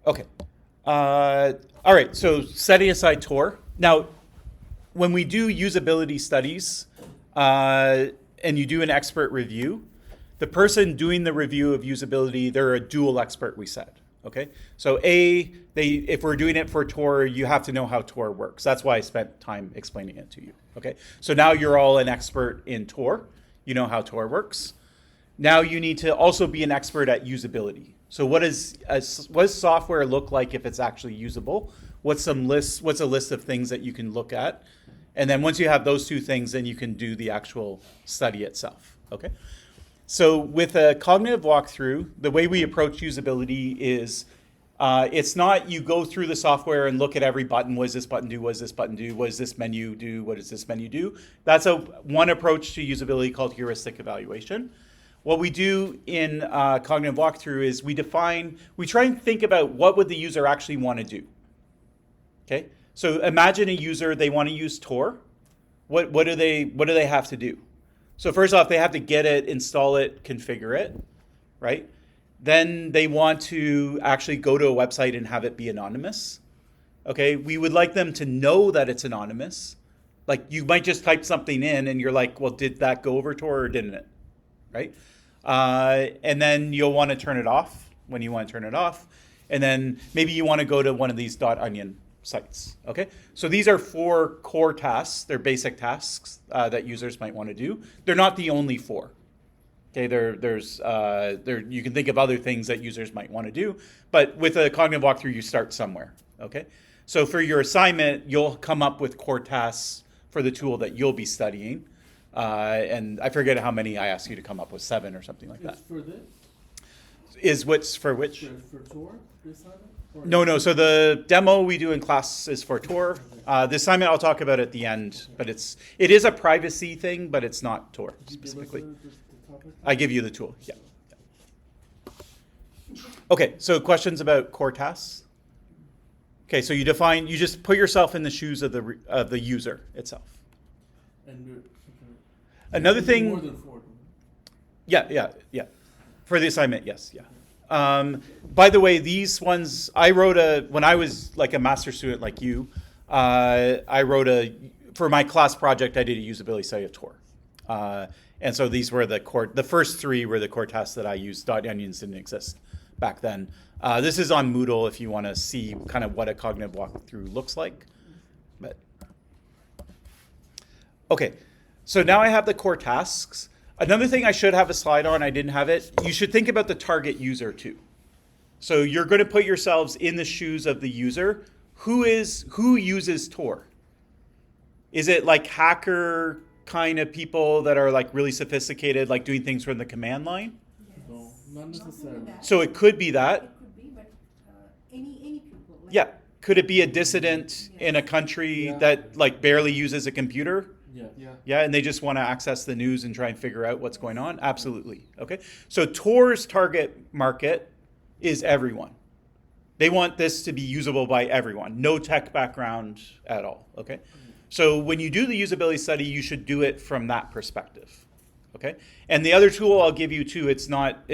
[SPEAKER 1] Okay. All right, so setting aside Tor. Now, when we do usability studies and you do an expert review, the person doing the review of usability, they're a dual expert, we said. Okay, so if we're doing it for Tor, you have to know how Tor works. That's why I spent time explaining it to you. Okay, so now you're all an expert in Tor. You know how Tor works. Now you need to also be an expert at usability. So what does software look like if it's actually usable? What's a list of things that you can look at? And then once you have those two things, then you can do the actual study itself. Okay. So with a cognitive walkthrough, the way we approach usability is it's not you go through the software and look at every button. What does this button do? What does this button do? What does this menu do? What does this menu do? That's one approach to usability called heuristic evaluation. What we do in cognitive walkthrough is we try and think about what would the user actually want to do. Okay, so imagine a user, they want to use Tor. What do they have to do? So first off, they have to get it, install it, configure it, right? Then they want to actually go to a website and have it be anonymous. Okay, we would like them to know that it's anonymous. Like you might just type something in and you're like, well, did that go over Tor or didn't it? Right? And then you'll want to turn it off when you want to turn it off. And then maybe you want to go to one of these .onion sites. Okay, so these are 4 core tasks. They're basic tasks that users might want to do. They're not the only 4. Okay, you can think of other things that users might want to do, but with a cognitive walkthrough, you start somewhere. Okay, so for your assignment, you'll come up with core tasks for the tool that you'll be studying. And I forget how many I asked you to come up with, 7 or something like that.
[SPEAKER 2] It's for this?
[SPEAKER 1] Is what's for which?
[SPEAKER 2] For Tor, this assignment? Or
[SPEAKER 1] No. So the demo we do in class is for Tor. The assignment I'll talk about at the end, but it is a privacy thing, but it's not Tor
[SPEAKER 2] Did you give us
[SPEAKER 1] specifically.
[SPEAKER 2] the topic?
[SPEAKER 1] I give you the tool. Yeah. Okay. So questions about core tasks? Okay. So you just put yourself in the shoes of the user itself.
[SPEAKER 2] And okay.
[SPEAKER 1] Another
[SPEAKER 2] More
[SPEAKER 1] thing.
[SPEAKER 2] than 4.
[SPEAKER 1] Yeah. For the assignment, yes, yeah. By the way, these ones, when I was like a master's student like you, for my class project, I did a usability study of Tor. And so these were the first 3 were the core tasks that I used. .onions didn't exist back then. This is on Moodle if you want to see kind of what a cognitive walkthrough looks like. But okay, so now I have the core tasks. Another thing I should have a slide on, I didn't have it, you should think about the target user too. So you're going to put yourselves in the shoes of the user. Who uses Tor? Is it like hacker kind of people that are like really sophisticated, like doing things from the command line?
[SPEAKER 2] No, not necessarily.
[SPEAKER 1] So it could be that.
[SPEAKER 11] It could be, but any people. Like,
[SPEAKER 1] Yeah. Could it be a dissident in a country
[SPEAKER 5] Yeah.
[SPEAKER 1] that like barely uses a computer?
[SPEAKER 2] Yeah.
[SPEAKER 5] Yeah.
[SPEAKER 1] Yeah, and they just want to access the news and try and figure out what's going on? Absolutely. Okay. So Tor's target market is everyone. They want this to be usable by everyone. No tech background at all. Okay. So when you do the usability study, you should do it from that perspective. Okay. And the other tool I'll give you too, it's not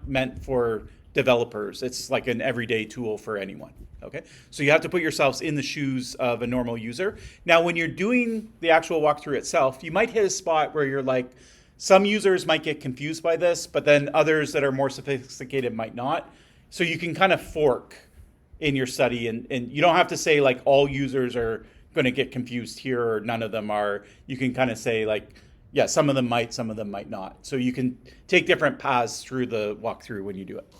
[SPEAKER 1] meant for developers. It's like an everyday tool for anyone. Okay. So you have to put yourselves in the shoes of a normal user. Now, when you're doing the actual walkthrough itself, you might hit a spot where you're like, some users might get confused by this, but then others that are more sophisticated might not. So you can kind of fork in your study, and you don't have to say like all users are going to get confused here or none of them are. You can kind of say like, yeah, some of them might not. So you can take different paths through the walkthrough when you do it.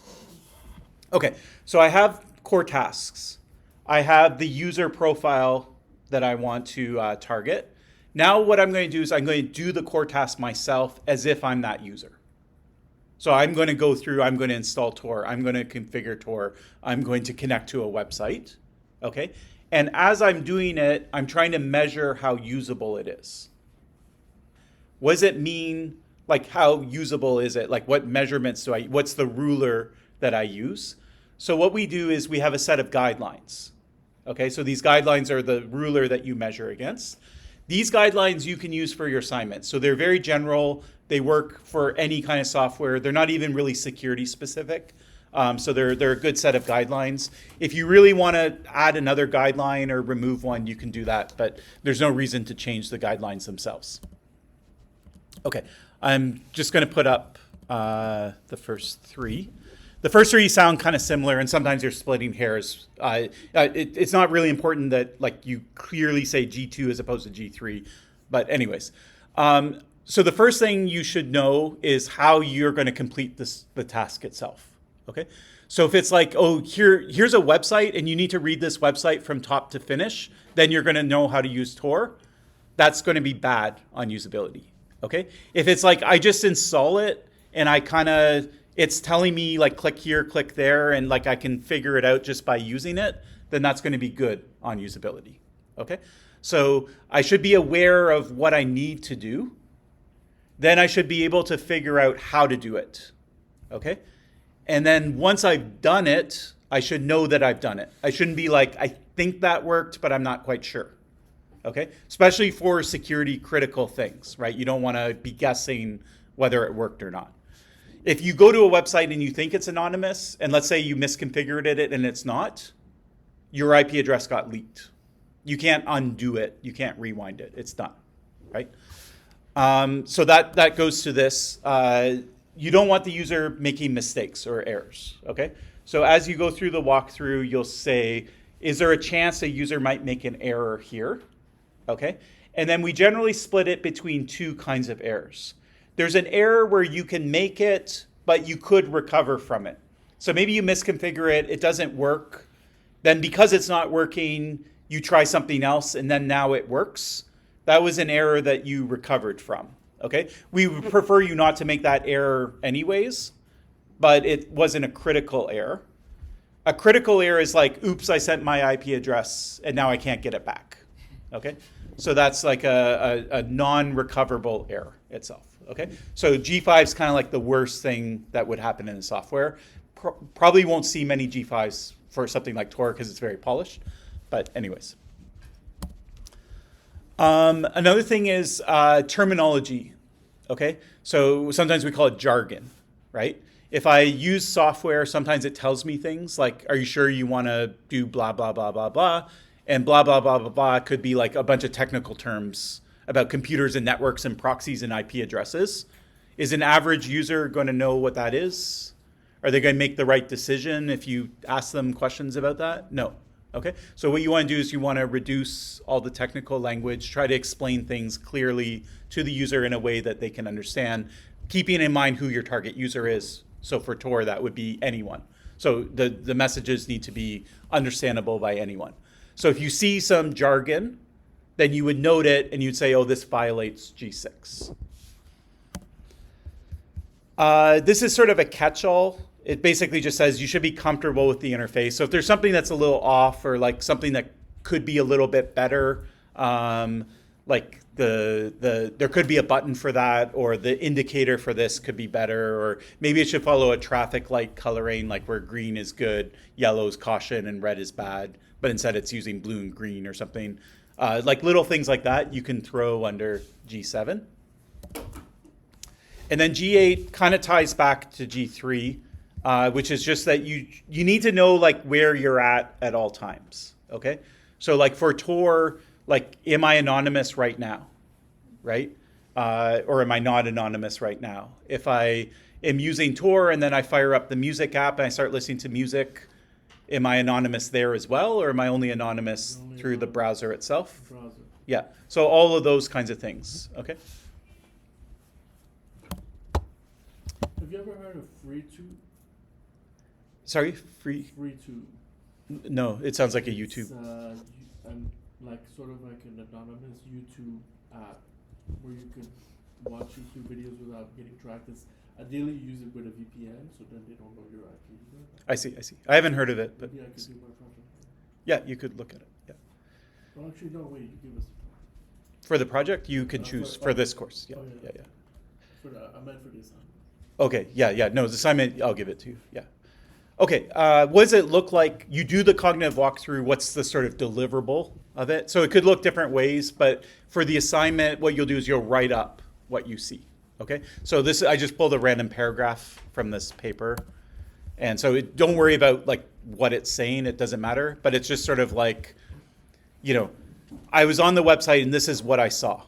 [SPEAKER 1] Okay, so I have core tasks. I have the user profile that I want to target. Now what I'm going to do is I'm going to do the core task myself as if I'm that user. So I'm going to go through, I'm going to install Tor, I'm going to configure Tor, I'm going to connect to a website, okay? And as I'm doing it, I'm trying to measure how usable it is. What does it mean? Like how usable is it? Like what measurements what's the ruler that I use? So what we do is we have a set of guidelines, okay? So these guidelines are the ruler that you measure against. These guidelines you can use for your assignments. So they're very general. They work for any kind of software. They're not even really security specific. So they're a good set of guidelines. If you really want to add another guideline or remove one, you can do that, but there's no reason to change the guidelines themselves. Okay, I'm just going to put up the first three. The first three sound kind of similar, and sometimes you're splitting hairs. It's not really important that like you clearly say G2 as opposed to G3, but anyways. So the first thing you should know is how you're going to complete the task itself. Okay, so if it's like, oh, here's a website, and you need to read this website from top to finish, then you're going to know how to use Tor. That's going to be bad on usability. Okay, if it's like I just install it and it's telling me like click here, click there, and like I can figure it out just by using it, then that's going to be good on usability. Okay, so I should be aware of what I need to do. Then I should be able to figure out how to do it. Okay, and then once I've done it, I should know that I've done it. I shouldn't be like, I think that worked, but I'm not quite sure. Okay, especially for security critical things, right? You don't want to be guessing whether it worked or not. If you go to a website and you think it's anonymous, and let's say you misconfigured it and it's not, your IP address got leaked. You can't undo it. You can't rewind it. It's done, right? So that goes to this. You don't want the user making mistakes or errors, okay? So as you go through the walkthrough, you'll say, is there a chance a user might make an error here? Okay, and then we generally split it between two kinds of errors. There's an error where you can make it, but you could recover from it. So maybe you misconfigure it, it doesn't work. Then because it's not working, you try something else, and then now it works. That was an error that you recovered from, okay? We would prefer you not to make that error anyways, but it wasn't a critical error. A critical error is like, oops, I sent my IP address, and now I can't get it back, okay? So that's like a non-recoverable error itself, okay? So G5 is kind of like the worst thing that would happen in the software. Probably won't see many G5s for something like Tor because it's very polished, but anyways. Another thing is terminology, okay? So sometimes we call it jargon, right? If I use software, sometimes it tells me things like, are you sure you want to do blah, blah, blah, blah, blah? And blah, blah, blah, blah, blah could be like a bunch of technical terms about computers and networks and proxies and IP addresses. Is an average user going to know what that is? Are they going to make the right decision if you ask them questions about that? No. Okay, so what you want to do is you want to reduce all the technical language, try to explain things clearly to the user in a way that they can understand, keeping in mind who your target user is. So for Tor, that would be anyone. So the messages need to be understandable by anyone. So if you see some jargon, then you would note it and you'd say, oh, this violates G6. This is sort of a catch-all. It basically just says you should be comfortable with the interface. So if there's something that's a little off or like something that could be a little bit better, like there could be a button for that, or the indicator for this could be better, or maybe it should follow a traffic light coloring, like where green is good, yellow is caution, and red is bad, but instead it's using blue and green or something. Like little things like that you can throw under G7. And then G8 kind of ties back to G3. Which is just that you need to know like where you're at all times, okay? So like for Tor, like am I anonymous right now, right? Or am I not anonymous right now? If I am using Tor and then I fire up the music app and I start listening to music, am I anonymous there as well, or am I only anonymous through the browser itself?
[SPEAKER 2] Browser.
[SPEAKER 1] Yeah, so all of those kinds of things, okay?
[SPEAKER 2] Have you ever heard of FreeTube?
[SPEAKER 1] Sorry, free?
[SPEAKER 2] FreeTube.
[SPEAKER 1] No, it sounds like a YouTube.
[SPEAKER 2] It's like sort of like an anonymous YouTube app where you can watch YouTube videos without getting tracked. It's ideally you use it with a VPN, so then they don't know you're actually using it.
[SPEAKER 1] I see. I haven't heard of it, but
[SPEAKER 2] Maybe I could do my project.
[SPEAKER 1] yeah, you could look at it. Yeah.
[SPEAKER 2] Oh, actually, no. Wait, you give us the
[SPEAKER 1] For the project, you can choose for this course. Yeah,
[SPEAKER 2] oh, yeah.
[SPEAKER 1] yeah.
[SPEAKER 2] I meant for the assignment.
[SPEAKER 1] Okay, yeah. No, the assignment, I'll give it to you. Yeah. Okay, what does it look like? You do the cognitive walkthrough. What's the sort of deliverable of it? So it could look different ways, but for the assignment, what you'll do is you'll write up what you see. Okay, so this I just pulled a random paragraph from this paper, and so don't worry about like what it's saying. It doesn't matter, but it's just sort of like, I was on the website and this is what I saw.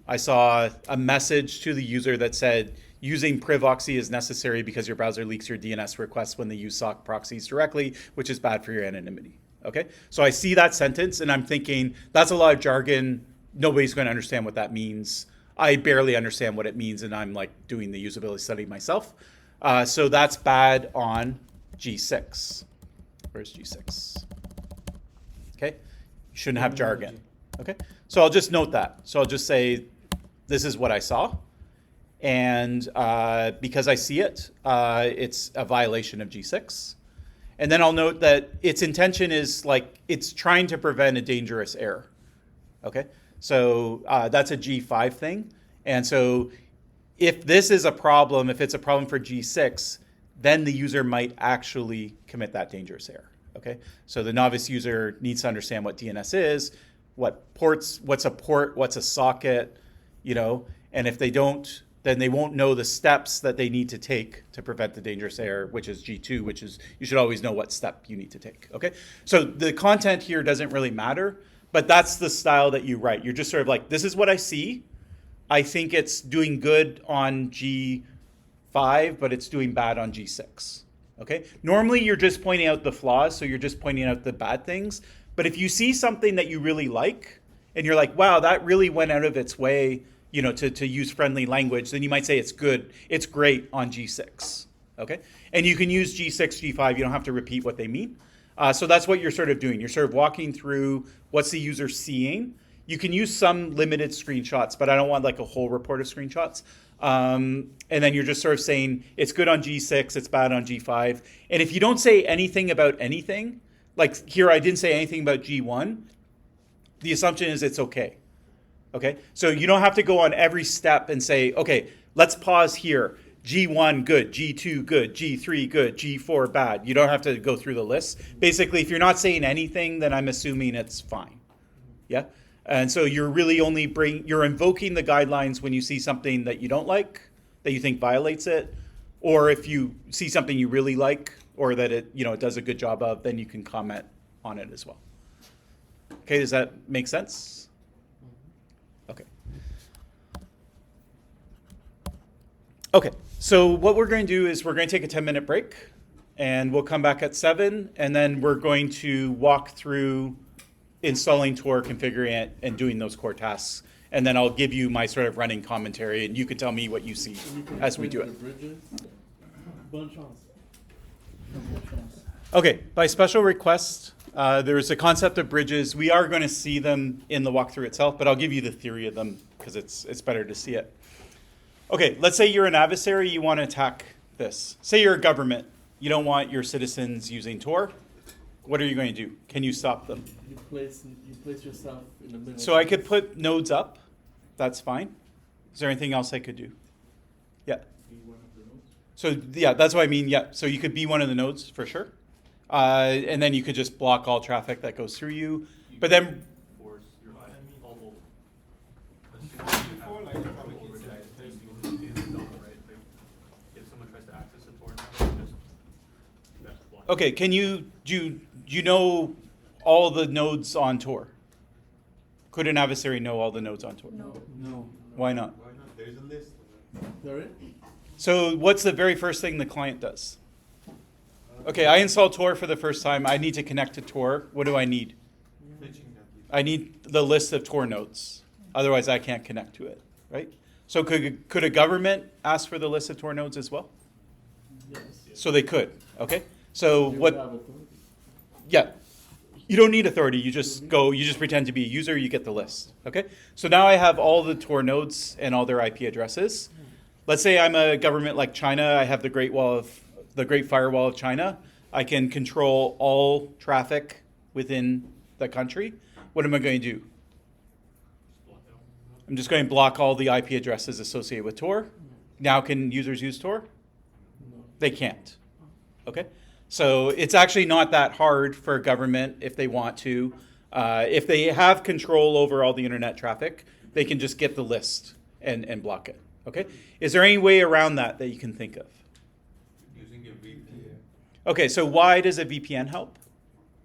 [SPEAKER 1] I saw a message to the user that said, using privoxy is necessary because your browser leaks your DNS requests when they use SOC proxies directly, which is bad for your anonymity. Okay, so I see that sentence and I'm thinking, that's a lot of jargon. Nobody's going to understand what that means. I barely understand what it means, and I'm like doing the usability study myself. So that's bad on G6. Where's G6? Okay, you shouldn't have jargon. Okay, so I'll just note that. So I'll just say, this is what I saw. And because I see it, it's a violation of G6. And then I'll note that its intention is like it's trying to prevent a dangerous error. Okay, so that's a G5 thing. And so if this is a problem, if it's a problem for G6, then the user might actually commit that dangerous error. Okay, so the novice user needs to understand what DNS is, what ports, what's a port, what's a socket, and if they don't, then they won't know the steps that they need to take to prevent the dangerous error, which is G2, which is you should always know what step you need to take, okay? So the content here doesn't really matter, but that's the style that you write. You're just sort of like, this is what I see. I think it's doing good on G5, but it's doing bad on G6, okay? Normally you're just pointing out the flaws, so you're just pointing out the bad things. But if you see something that you really like, and you're like, wow, that really went out of its way, to use friendly language, then you might say it's good, it's great on G6, okay? And you can use G6, G5, you don't have to repeat what they mean. So that's what you're sort of doing. You're sort of walking through what's the user seeing. You can use some limited screenshots, but I don't want like a whole report of screenshots. And then you're just sort of saying it's good on G6, it's bad on G5. And if you don't say anything about anything, like here I didn't say anything about G1, the assumption is it's okay. Okay, so you don't have to go on every step and say, okay, let's pause here. G1 good, G2 good, G3 good, G4 bad. You don't have to go through the list. Basically, if you're not saying anything, then I'm assuming it's fine. Yeah, and so you're really only you're invoking the guidelines when you see something that you don't like, that you think violates it, or if you see something you really like, or that it it does a good job of, then you can comment on it as well. Okay, does that make sense? Okay. Okay, so what we're going to do is we're going to take a 10-minute break. and we'll come back at 7, and then we're going to walk through installing Tor, configuring it, and doing those core tasks. And then I'll give you my sort of running commentary, and you can tell me what you see
[SPEAKER 2] And you can
[SPEAKER 1] as we do
[SPEAKER 2] explain
[SPEAKER 1] it.
[SPEAKER 2] the bridges. Bonne chance.
[SPEAKER 1] Okay, by special request, there's a concept of bridges. We are going to see them in the walkthrough itself, but I'll give you the theory of them because it's better to see it. Okay, let's say you're an adversary, you want to attack this. Say you're a government, you don't want your citizens using Tor. What are you going to do? Can you stop them?
[SPEAKER 2] You place yourself in the middle.
[SPEAKER 1] So I could put nodes up. That's fine. Is there anything else I could do? Yeah. So yeah, that's what I mean. Yeah. So you could be one of the nodes for sure. And then you could just block all traffic that goes through you. But then
[SPEAKER 10] Force your mobile.
[SPEAKER 7] Before, like, public
[SPEAKER 10] If someone tries to access the Tor, just that's blocked.
[SPEAKER 1] okay, do you know all the nodes on Tor? Could an adversary know all the nodes on Tor?
[SPEAKER 11] No.
[SPEAKER 5] No.
[SPEAKER 1] Why not?
[SPEAKER 7] Why not? There's a list of them.
[SPEAKER 2] There is?
[SPEAKER 1] So what's the very first thing the client does? Okay, I install Tor for the first time. I need to connect to Tor. What do I need?
[SPEAKER 7] Fetching that list.
[SPEAKER 1] I need the list of Tor nodes. Otherwise, I can't connect to it, right? So could a government ask for the list of Tor nodes as well?
[SPEAKER 2] Yes.
[SPEAKER 1] So they could, okay? So
[SPEAKER 2] They would
[SPEAKER 1] what,
[SPEAKER 2] have authority.
[SPEAKER 1] yeah. You don't need authority. You just pretend to be a user, you get the list, okay? So now I have all the Tor nodes and all their IP addresses. Let's say I'm a government like China. I have the Great Firewall of China. I can control all traffic within the country. What am I going to do? I'm just going to block all the IP addresses associated with Tor. Now can users use Tor?
[SPEAKER 2] No.
[SPEAKER 1] They can't. Okay? So it's actually not that hard for a government if they want to. If they have control over all the internet traffic, they can just get the list and block it. Okay? Is there any way around that you can think of?
[SPEAKER 7] Using a VPN.
[SPEAKER 1] Okay, so why does a VPN help?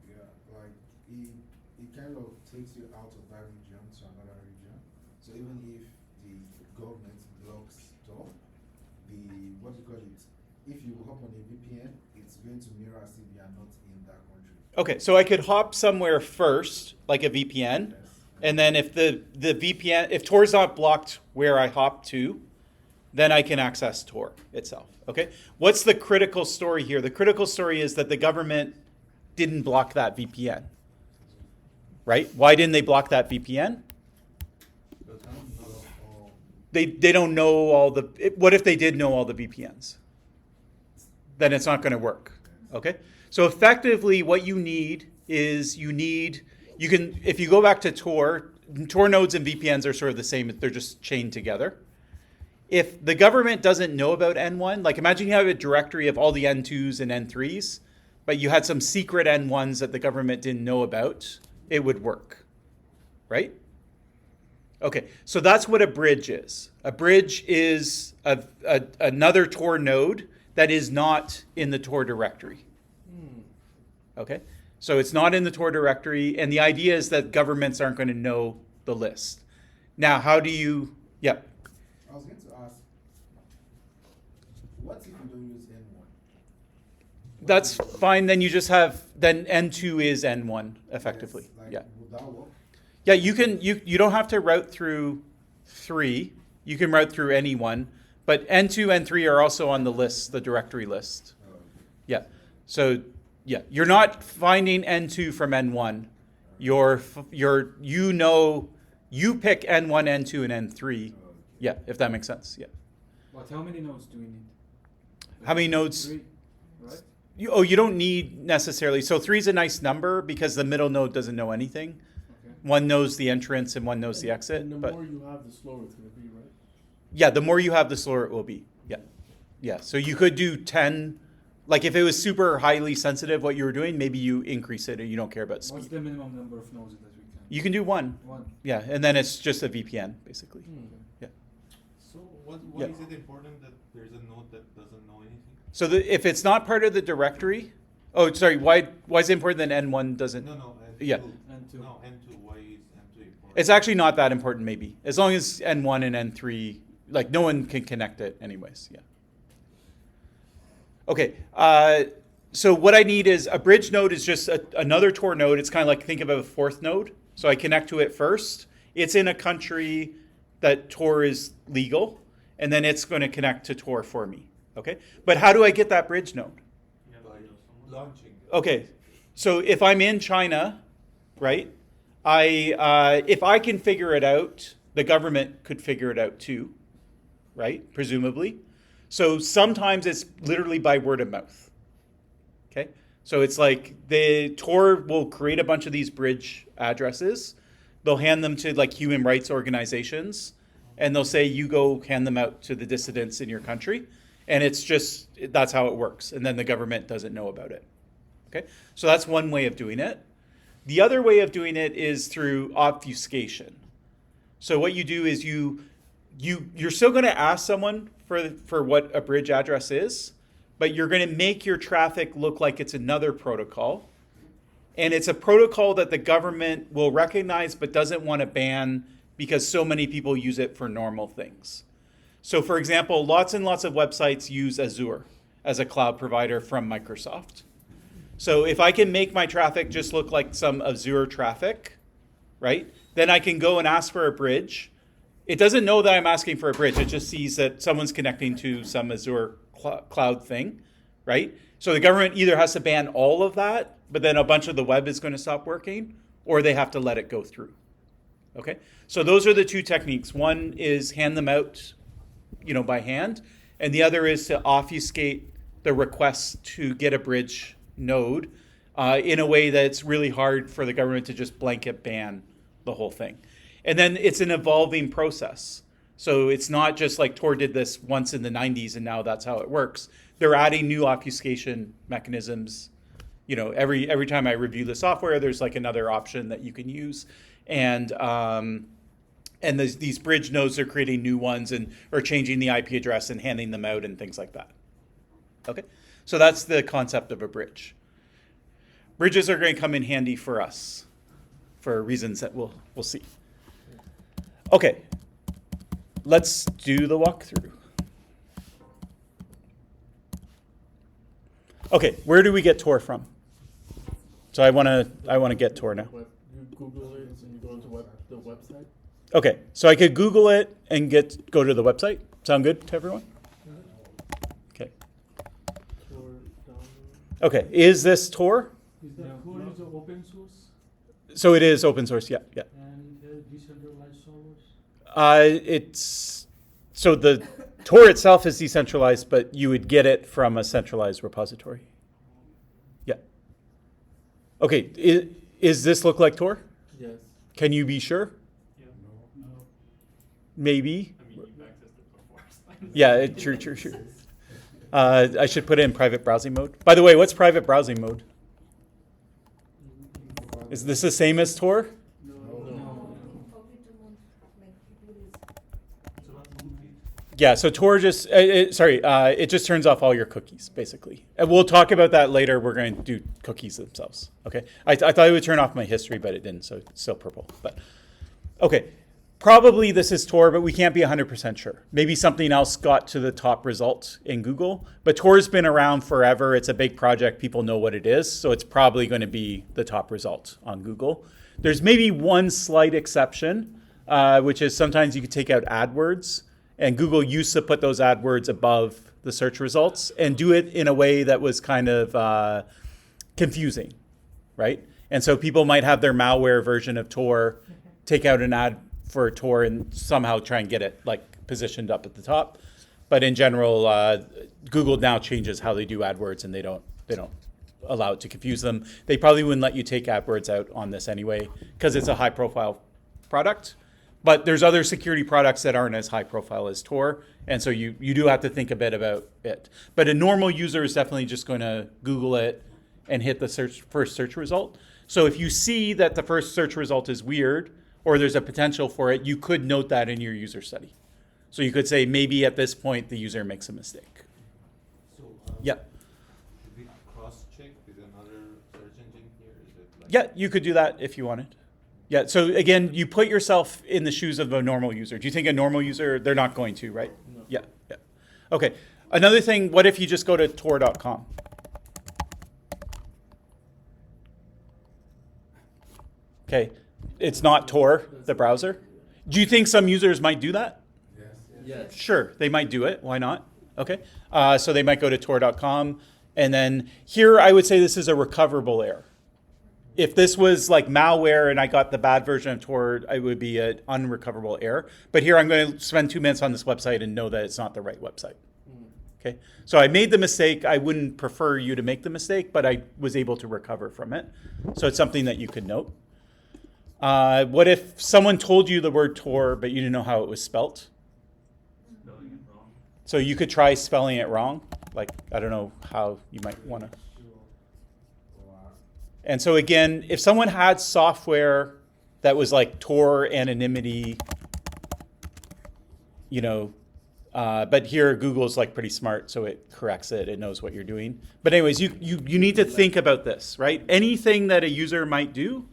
[SPEAKER 3] Yeah, like it kind of takes you out of that region to another region. So even if the government blocks Tor, what do you call it? If you hop on a VPN, it's going to mirror as if you are not in that country.
[SPEAKER 1] Okay, so I could hop somewhere first, like a VPN,
[SPEAKER 3] Yes.
[SPEAKER 1] and then if the VPN, if Tor's not blocked where I hop to, then I can access Tor itself. Okay? What's the critical story here? The critical story is that the government didn't block that VPN. Right? Why didn't they block that VPN? They don't know all the. What if they did know all the VPNs? Then it's not going to work. Okay? So effectively, what you need is you can, if you go back to Tor nodes and VPNs are sort of the same. They're just chained together. If the government doesn't know about N1, like imagine you have a directory of all the N2s and N3s, but you had some secret N1s that the government didn't know about, it would work, right? Okay, so that's what a bridge is. A bridge is another Tor node that is not in the Tor directory. Okay, so it's not in the Tor directory, and the idea is that governments aren't going to know the list. Now, how do you, yeah.
[SPEAKER 3] I was going to ask, what if you don't use N1?
[SPEAKER 1] That's fine. Then you just have then N2 is N1 effectively.
[SPEAKER 3] Yes, like,
[SPEAKER 1] Yeah.
[SPEAKER 3] would that work?
[SPEAKER 1] Yeah. You can you don't have to route through 3. You can route through any one, but N2 and 3 are also on the list, the directory list. Yeah. So yeah, you're not finding N2 from N1. You pick N1, N2, and N3. Yeah, if that makes sense. Yeah.
[SPEAKER 5] But how many nodes do we need?
[SPEAKER 1] How many nodes?
[SPEAKER 5] 3, right?
[SPEAKER 1] You don't need necessarily. So 3 is a nice number because the middle node doesn't know anything.
[SPEAKER 5] Okay.
[SPEAKER 1] One knows the entrance and one knows the exit.
[SPEAKER 2] And the
[SPEAKER 1] But
[SPEAKER 2] more you have, the slower it's going to be, right?
[SPEAKER 1] yeah, the more you have, the slower it will be. Yeah. Yeah. So you could do 10. Like if it was super highly sensitive what you were doing, maybe you increase it and you don't care about
[SPEAKER 5] What's
[SPEAKER 1] speed.
[SPEAKER 5] the minimum number of nodes that we can?
[SPEAKER 1] You can do 1.
[SPEAKER 5] 1.
[SPEAKER 1] Yeah. And then it's just a VPN basically. Yeah.
[SPEAKER 7] So why
[SPEAKER 1] Yeah.
[SPEAKER 7] is it important that there's a node that doesn't know anything?
[SPEAKER 1] So if it's not part of the directory, oh, sorry, why is it important that N1 doesn't?
[SPEAKER 7] No, N2.
[SPEAKER 1] Yeah.
[SPEAKER 5] N2.
[SPEAKER 7] No, N2. Why is N2 important?
[SPEAKER 1] It's actually not that important, maybe. As long as N1 and N3, like no one can connect it anyways, yeah. Okay, So what I need is a bridge node is just another Tor node. It's kind of like think of a fourth node. So I connect to it first. It's in a country that Tor is legal, and then it's going to connect to Tor for me. Okay. But how do I get that bridge node?
[SPEAKER 10] You have to know someone.
[SPEAKER 7] Launching.
[SPEAKER 1] Okay. So if I'm in China, right? If I can figure it out, the government could figure it out too, right? Presumably. So sometimes it's literally by word of mouth. Okay, so it's like the Tor will create a bunch of these bridge addresses. They'll hand them to like human rights organizations, and they'll say, you go hand them out to the dissidents in your country. And it's just, that's how it works. And then the government doesn't know about it. Okay, so that's one way of doing it. The other way of doing it is through obfuscation. So what you do is you're still going to ask someone for what a bridge address is, but you're going to make your traffic look like it's another protocol. And it's a protocol that the government will recognize but doesn't want to ban because so many people use it for normal things. So for example, lots and lots of websites use Azure as a cloud provider from Microsoft. So if I can make my traffic just look like some Azure traffic, right? Then I can go and ask for a bridge. It doesn't know that I'm asking for a bridge. It just sees that someone's connecting to some Azure cloud thing, right? So the government either has to ban all of that, but then a bunch of the web is going to stop working, or they have to let it go through. Okay? So those are the two techniques. One is hand them out, by hand, and the other is to obfuscate the request to get a bridge node in a way that's really hard for the government to just blanket ban the whole thing. And then it's an evolving process. So it's not just like Tor did this once in the 90s and now that's how it works. They're adding new obfuscation mechanisms. Every time I review the software, there's like another option that you can use. And these bridge nodes are creating new ones and or changing the IP address and handing them out and things like that. Okay, so that's the concept of a bridge. Bridges are going to come in handy for us for reasons that we'll see. Okay, let's do the walkthrough. Okay, where do we get Tor from? So I want to get Tor now.
[SPEAKER 2] You Google it and you go into the website.
[SPEAKER 1] Okay, so I could Google it and go to the website. Sound good to everyone? Okay.
[SPEAKER 2] Tor download.
[SPEAKER 1] Okay, is this Tor?
[SPEAKER 6] Is that Tor is open source
[SPEAKER 1] So it is open source, yeah.
[SPEAKER 6] and decentralized servers?
[SPEAKER 1] So the Tor itself is decentralized, but you would get it from a centralized repository. Yeah. Okay, is this look like Tor?
[SPEAKER 2] Yes.
[SPEAKER 1] Can you be sure?
[SPEAKER 10] Yeah.
[SPEAKER 6] No.
[SPEAKER 1] Maybe.
[SPEAKER 10] I mean, you've accessed it before.
[SPEAKER 1] Yeah, true. I should put it in private browsing mode. By the way, what's private browsing mode? Is this the same as Tor?
[SPEAKER 6] No.
[SPEAKER 1] Yeah, so Tor just, it just turns off all your cookies, basically. And we'll talk about that later. We're going to do cookies themselves, okay? I thought it would turn off my history, but it didn't, so it's still purple. But okay, probably this is Tor, but we can't be 100% sure. Maybe something else got to the top result in Google, but Tor's been around forever. It's a big project. People know what it is, so it's probably going to be the top result on Google. There's maybe one slight exception, which is sometimes you could take out AdWords. And Google used to put those AdWords above the search results and do it in a way that was kind of confusing, right? And so people might have their malware version of Tor, take out an ad for Tor and somehow try and get it like positioned up at the top. But in general, Google now changes how they do AdWords and they don't allow it to confuse them. They probably wouldn't let you take AdWords out on this anyway because it's a high profile product. But there's other security products that aren't as high profile as Tor, and so you do have to think a bit about it. But a normal user is definitely just going to Google it and hit the first search result. So if you see that the first search result is weird, or there's a potential for it, you could note that in your user study. So you could say maybe at this point the user makes a mistake.
[SPEAKER 7] So,
[SPEAKER 1] Yeah.
[SPEAKER 7] Could we cross-check with another search engine here? Is it like
[SPEAKER 1] Yeah, you could do that if you wanted. Yeah, so again, you put yourself in the shoes of a normal user. Do you think a normal user, they're not going to, right?
[SPEAKER 2] No.
[SPEAKER 1] Yeah. Okay, another thing, what if you just go to tor.com? Okay, it's not Tor, the browser. Do you think some users might do that?
[SPEAKER 3] Yes.
[SPEAKER 2] Yes.
[SPEAKER 1] Sure, they might do it. Why not? Okay, so they might go to tor.com, and then here I would say this is a recoverable error. If this was like malware and I got the bad version of Tor, it would be an unrecoverable error. But here I'm going to spend 2 minutes on this website and know that it's not the right website. Okay, so I made the mistake. I wouldn't prefer you to make the mistake, but I was able to recover from it. So it's something that you could note. What if someone told you the word Tor, but you didn't know how it was spelt?
[SPEAKER 10] Spelling it wrong.
[SPEAKER 1] So you could try spelling it wrong. Like, I don't know how you might want to. And so again, if someone had software that was like Tor anonymity, you know, but here Google's like pretty smart, so it corrects it. It knows what you're doing. But anyways, you need to think about this, right? Anything that a user might do,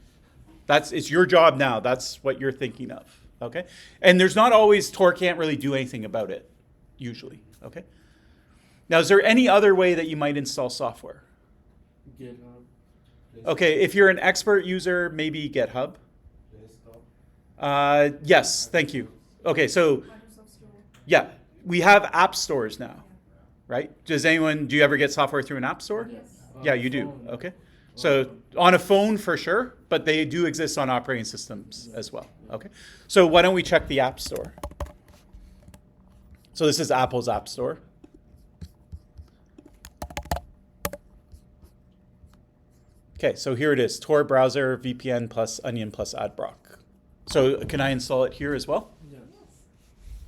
[SPEAKER 1] it's your job now. That's what you're thinking of, okay? And there's not always, Tor can't really do anything about it, usually, okay? Now, is there any other way that you might install software?
[SPEAKER 2] GitHub.
[SPEAKER 1] Okay, if you're an expert user, maybe GitHub. Yes, thank you. Okay, so
[SPEAKER 11] Microsoft Store.
[SPEAKER 1] yeah, we have app stores now, right? Do you ever get software through an app store?
[SPEAKER 11] Yes.
[SPEAKER 1] Yeah, you do. Okay. So on a phone for sure, but they do exist on operating systems as well. Okay. So why don't we check the App Store? So this is Apple's App Store. Okay, so here it is, Tor browser, VPN plus Onion plus Adblock. So can I install it here as well?
[SPEAKER 2] Yes.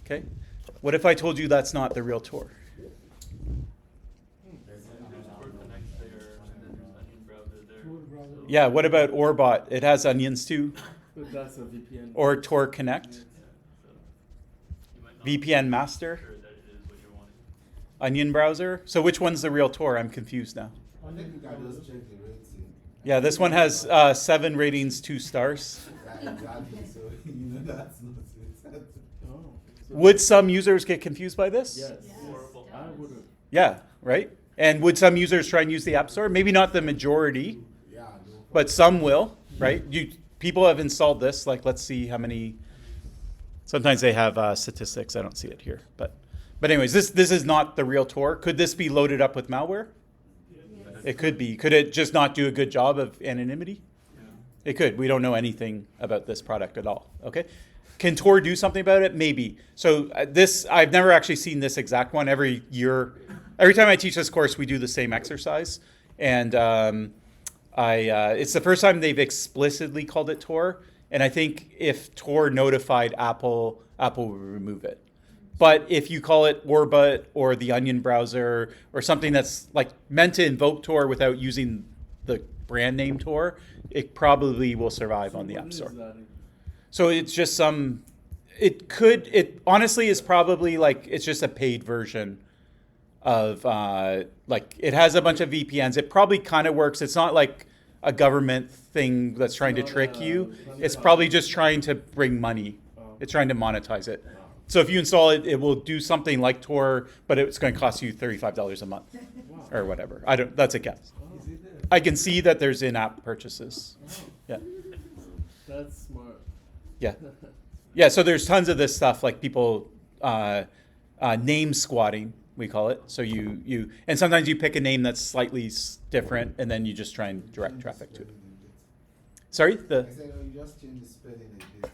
[SPEAKER 1] Okay. What if I told you that's not the real Tor?
[SPEAKER 10] There's Tor Connect there, and then there's Onion browser there.
[SPEAKER 6] Tor browser.
[SPEAKER 10] So-
[SPEAKER 1] Yeah, what about Orbot? It has onions too.
[SPEAKER 2] But that's a VPN.
[SPEAKER 1] Or Tor Connect,
[SPEAKER 10] So you might not
[SPEAKER 1] VPN Master,
[SPEAKER 10] be sure that it is what you're wanting.
[SPEAKER 1] Onion browser. So which one's the real Tor? I'm confused now.
[SPEAKER 3] I think we can just check the rating.
[SPEAKER 1] Yeah, this one has 7 ratings, 2 stars.
[SPEAKER 3] Yeah, exactly. So you know that's not it.
[SPEAKER 2] Oh. So
[SPEAKER 1] Would some users get confused by this?
[SPEAKER 2] Yes.
[SPEAKER 9] Yes,
[SPEAKER 10] Horrible.
[SPEAKER 2] I would have.
[SPEAKER 1] Yeah, right? And would some users try and use the App Store? Maybe not the majority,
[SPEAKER 3] Yeah, no.
[SPEAKER 1] but some will, right? People have installed this. Like, let's see how many. Sometimes they have statistics. I don't see it here, but anyways, this is not the real Tor. Could this be loaded up with malware? It could be. Could it just not do a good job of anonymity?
[SPEAKER 10] Yeah.
[SPEAKER 1] It could. We don't know anything about this product at all. Okay. Can Tor do something about it? Maybe. So I've never actually seen this exact one. Every time I teach this course, we do the same exercise, and it's the first time they've explicitly called it Tor. And I think if Tor notified Apple, Apple would remove it. But if you call it Orbot or the Onion browser or something that's like meant to invoke Tor without using the brand name Tor, it probably will survive on the
[SPEAKER 2] What
[SPEAKER 1] App
[SPEAKER 2] is
[SPEAKER 1] Store.
[SPEAKER 2] that?
[SPEAKER 1] So it's just it honestly is probably like, it's just a paid version of, like it has a bunch of VPNs. It probably kind of works. It's not like a government thing that's trying to
[SPEAKER 2] Not,
[SPEAKER 1] trick you.
[SPEAKER 2] not
[SPEAKER 1] It's
[SPEAKER 2] a-
[SPEAKER 1] probably just trying to bring money.
[SPEAKER 2] Oh.
[SPEAKER 1] It's trying to monetize it. So if you install it, it will do something like Tor, but it's going to cost you $35 a month
[SPEAKER 2] Wow.
[SPEAKER 1] or whatever. That's a guess.
[SPEAKER 2] Oh,
[SPEAKER 3] Is it there?
[SPEAKER 1] I can see that there's in-app purchases. Yeah.
[SPEAKER 2] that's smart.
[SPEAKER 1] Yeah. Yeah, so there's tons of this stuff, like people name squatting, we call it. So and sometimes you pick a name that's slightly different, and then you just try and direct traffic to it. Sorry?
[SPEAKER 3] I said, oh, you just change the spelling a bit.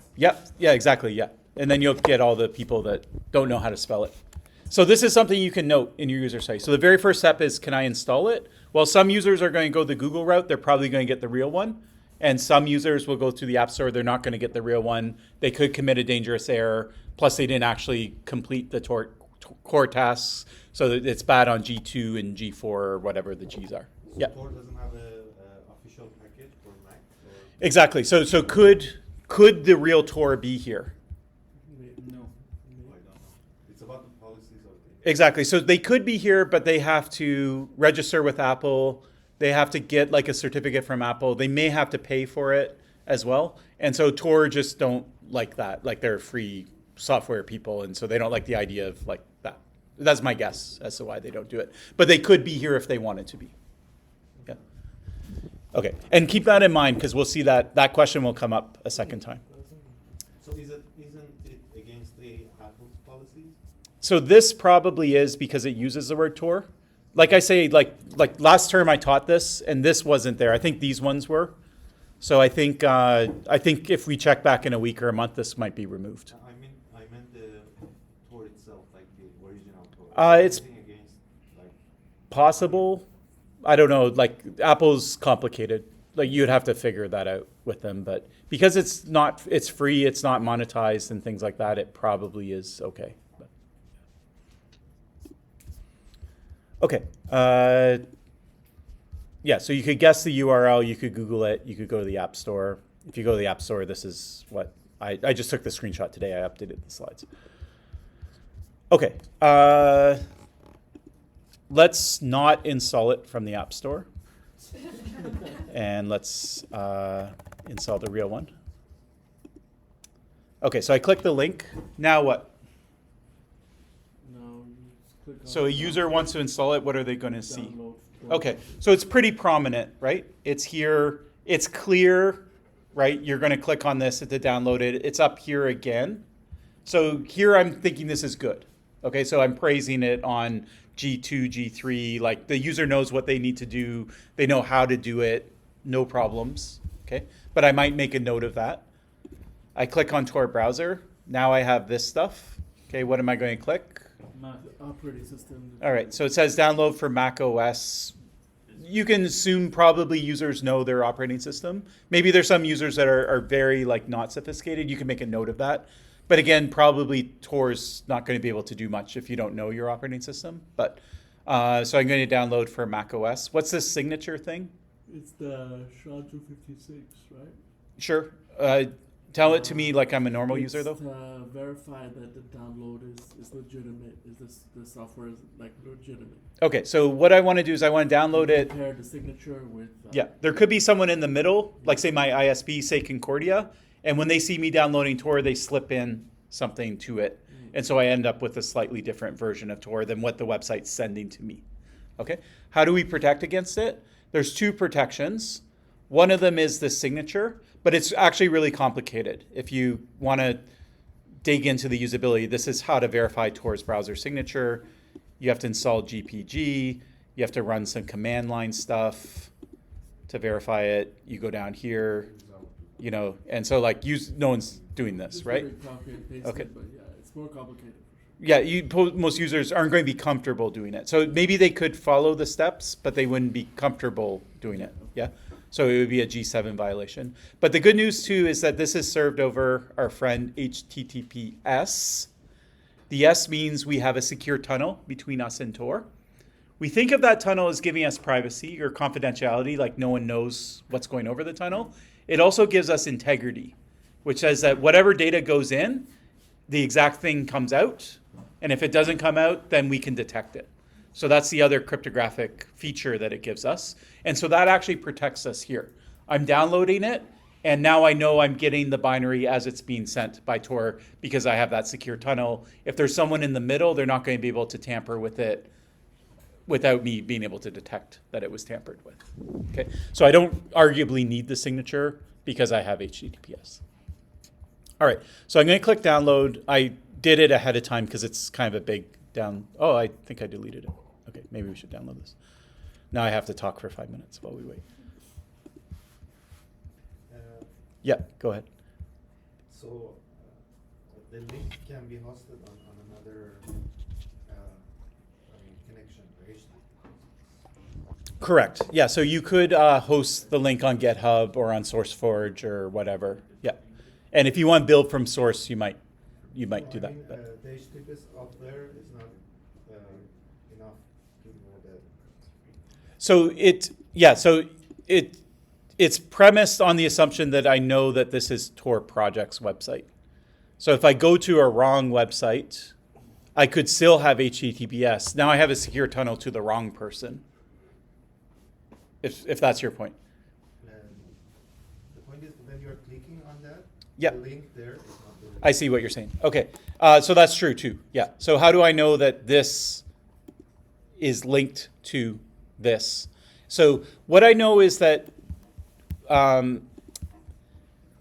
[SPEAKER 1] Yeah, exactly, yeah. And then you'll get all the people that don't know how to spell it. So this is something you can note in your user site. So the very first step is, can I install it? Well, some users are going to go the Google route. They're probably going to get the real one. And some users will go through the App Store. They're not going to get the real one. They could commit a dangerous error. Plus, they didn't actually complete the core tasks. So that it's bad on G2 and G4 or whatever the Gs are.
[SPEAKER 7] So
[SPEAKER 1] Yeah,
[SPEAKER 7] Tor doesn't have a official package for Mac? Or?
[SPEAKER 1] exactly. So could the real Tor be here?
[SPEAKER 5] No.
[SPEAKER 7] I don't know. It's about the policies of the.
[SPEAKER 1] Exactly. So they could be here, but they have to register with Apple. They have to get like a certificate from Apple. They may have to pay for it as well. And so Tor just don't like that. Like they're free software people, and so they don't like the idea of like that. That's my guess as to why they don't do it. But they could be here if they wanted to be. Yeah. Okay, and keep that in mind because we'll see that question will come up a second time.
[SPEAKER 7] So isn't it against the Apple's policies?
[SPEAKER 1] So this probably is because it uses the word Tor. Like I say, like last term I taught this and this wasn't there. I think these ones were. So I think if we check back in a week or a month, this might be removed.
[SPEAKER 7] I meant the Tor itself, like the original Tor.
[SPEAKER 1] It's
[SPEAKER 7] Anything against, like,
[SPEAKER 1] possible. I don't know. Like Apple's complicated. Like you'd have to figure that out with them. But because it's free, it's not monetized and things like that, it probably is okay. But, okay. Yeah, so you could guess the URL, you could Google it, you could go to the App Store. If you go to the App Store, this is what I just took the screenshot today. I updated the slides. Okay. Let's not install it from the App Store. And let's install the real one. Okay, so I click the link. Now what?
[SPEAKER 2] Now you just click on.
[SPEAKER 1] So a user wants to install it. What are they going to see?
[SPEAKER 2] Download.
[SPEAKER 1] Okay, so it's pretty prominent, right? It's here. It's clear, right? You're going to click on this to download it. It's up here again. So here I'm thinking this is good. Okay, so I'm praising it on G2, G3. Like the user knows what they need to do. They know how to do it. No problems. Okay, but I might make a note of that. I click on Tor browser. Now I have this stuff. Okay, what am I going to click?
[SPEAKER 2] The operating system.
[SPEAKER 1] All right, so it says download for Mac OS. You can assume probably users know their operating system. Maybe there's some users that are very like not sophisticated. You can make a note of that. But again, probably Tor's not going to be able to do much if you don't know your operating system. But so I'm going to download for Mac OS. What's this signature thing?
[SPEAKER 2] It's the SHA-256, right?
[SPEAKER 1] Sure. Tell it to me like I'm a normal user though.
[SPEAKER 2] It's to verify that the download is legitimate. Is the software is like legitimate?
[SPEAKER 1] Okay, so what I want to do is I want to download it.
[SPEAKER 2] Compare the signature with.
[SPEAKER 1] Yeah, there could be someone in the middle, like say my ISP, say Concordia, and when they see me downloading Tor, they slip in something to it. And so I end up with a slightly different version of Tor than what the website's sending to me. Okay, how do we protect against it? There's two protections. One of them is the signature, but it's actually really complicated. If you want to dig into the usability, this is how to verify Tor's browser signature. You have to install GPG. You have to run some command line stuff to verify it. You go down here, you know, and so like no one's doing this,
[SPEAKER 2] It's
[SPEAKER 1] right?
[SPEAKER 2] very copy and paste
[SPEAKER 1] Okay.
[SPEAKER 2] it, but yeah, it's more complicated.
[SPEAKER 1] Yeah, most users aren't going to be comfortable doing it. So maybe they could follow the steps, but they wouldn't be comfortable doing it. Yeah. So it would be a G7 violation. But the good news too is that this is served over our friend HTTPS. The S means we have a secure tunnel between us and Tor. We think of that tunnel as giving us privacy or confidentiality, like no one knows what's going over the tunnel. It also gives us integrity, which says that whatever data goes in, the exact thing comes out. And if it doesn't come out, then we can detect it. So that's the other cryptographic feature that it gives us. And so that actually protects us here. I'm downloading it, and now I know I'm getting the binary as it's being sent by Tor because I have that secure tunnel. If there's someone in the middle, they're not going to be able to tamper with it without me being able to detect that it was tampered with. Okay, so I don't arguably need the signature because I have HTTPS. All right, so I'm going to click download. I did it ahead of time because it's kind of a big down. Oh, I think I deleted it. Okay, maybe we should download this. Now I have to talk for 5 minutes while we wait. Yeah, go ahead.
[SPEAKER 3] So the link can be hosted on another connection, right?
[SPEAKER 1] Correct. Yeah, so you could host the link on GitHub or on SourceForge or whatever. Yeah, and if you want to build from source, you might do that.
[SPEAKER 3] I mean, the HTTPS up there is not enough to know that.
[SPEAKER 1] So it's premised on the assumption that I know that this is Tor Project's website. So if I go to a wrong website, I could still have HTTPS. Now I have a secure tunnel to the wrong person. If that's your point.
[SPEAKER 3] The point is when you're clicking on that,
[SPEAKER 1] Yeah.
[SPEAKER 3] the link there is not the link.
[SPEAKER 1] I see what you're saying. Okay, so that's true too. Yeah. So how do I know that this is linked to this? So what I know is that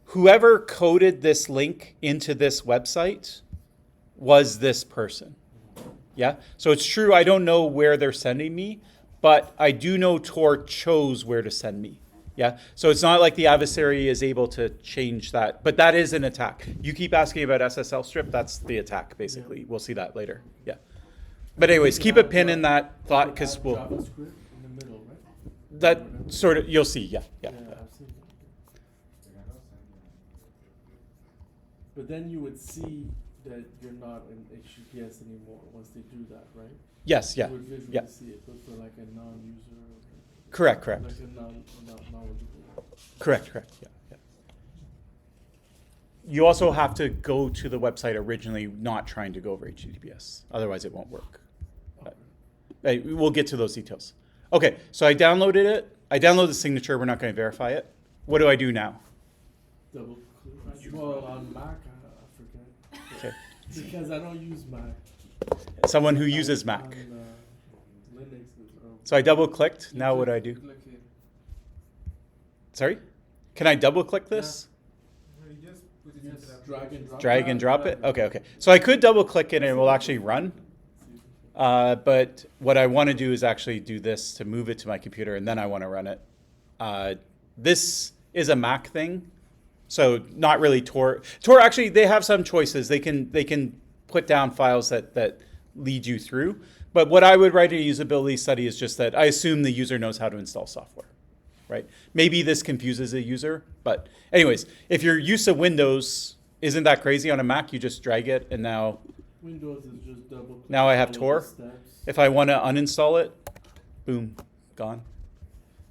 [SPEAKER 1] whoever coded this link into this website was this person. Yeah. So it's true. I don't know where they're sending me, but I do know Tor chose where to send me. Yeah. So it's not like the adversary is able to change that, but that is an attack. You keep asking about SSL strip. That's the attack, basically. We'll see that later. Yeah. But anyways, keep a pin in that thought because we'll.
[SPEAKER 2] JavaScript in the middle, right?
[SPEAKER 1] That sort of you'll see. Yeah. Yeah.
[SPEAKER 2] I've seen it. But then you would see that you're not in HTTPS anymore once they do that, right?
[SPEAKER 1] Yes. Yeah.
[SPEAKER 2] You would visually
[SPEAKER 1] Yeah.
[SPEAKER 2] see it, but for like a non-user.
[SPEAKER 1] Correct.
[SPEAKER 2] Like a knowledgeable.
[SPEAKER 1] Correct. Yeah. You also have to go to the website originally, not trying to go over HTTPS. Otherwise, it won't work. We'll get to those details. Okay, so I downloaded it. I downloaded the signature. We're not going to verify it. What do I do now?
[SPEAKER 2] Double click. Well, on Mac, I forget.
[SPEAKER 1] Okay.
[SPEAKER 2] Because I don't use Mac.
[SPEAKER 1] Someone who uses Mac.
[SPEAKER 2] On, Linux is,
[SPEAKER 1] So I double clicked. Now what do I do?
[SPEAKER 5] Click here.
[SPEAKER 1] Sorry? Can I double click this?
[SPEAKER 3] No, you just put it
[SPEAKER 2] Yes,
[SPEAKER 3] into that
[SPEAKER 2] drag and drop.
[SPEAKER 1] Drag and drop it? Okay. So I could double click it and it will actually run. But what I want to do is actually do this to move it to my computer and then I want to run it. This is a Mac thing. So not really Tor. Tor actually, they have some choices. They can put down files that lead you through. But what I would write in a usability study is just that I assume the user knows how to install software, right? Maybe this confuses a user, but anyways, if your use of Windows isn't that crazy on a Mac, you just drag it and now
[SPEAKER 2] Windows is just double click.
[SPEAKER 1] Now I have
[SPEAKER 2] follow the
[SPEAKER 1] Tor.
[SPEAKER 2] steps.
[SPEAKER 1] if I want to uninstall it, boom, gone.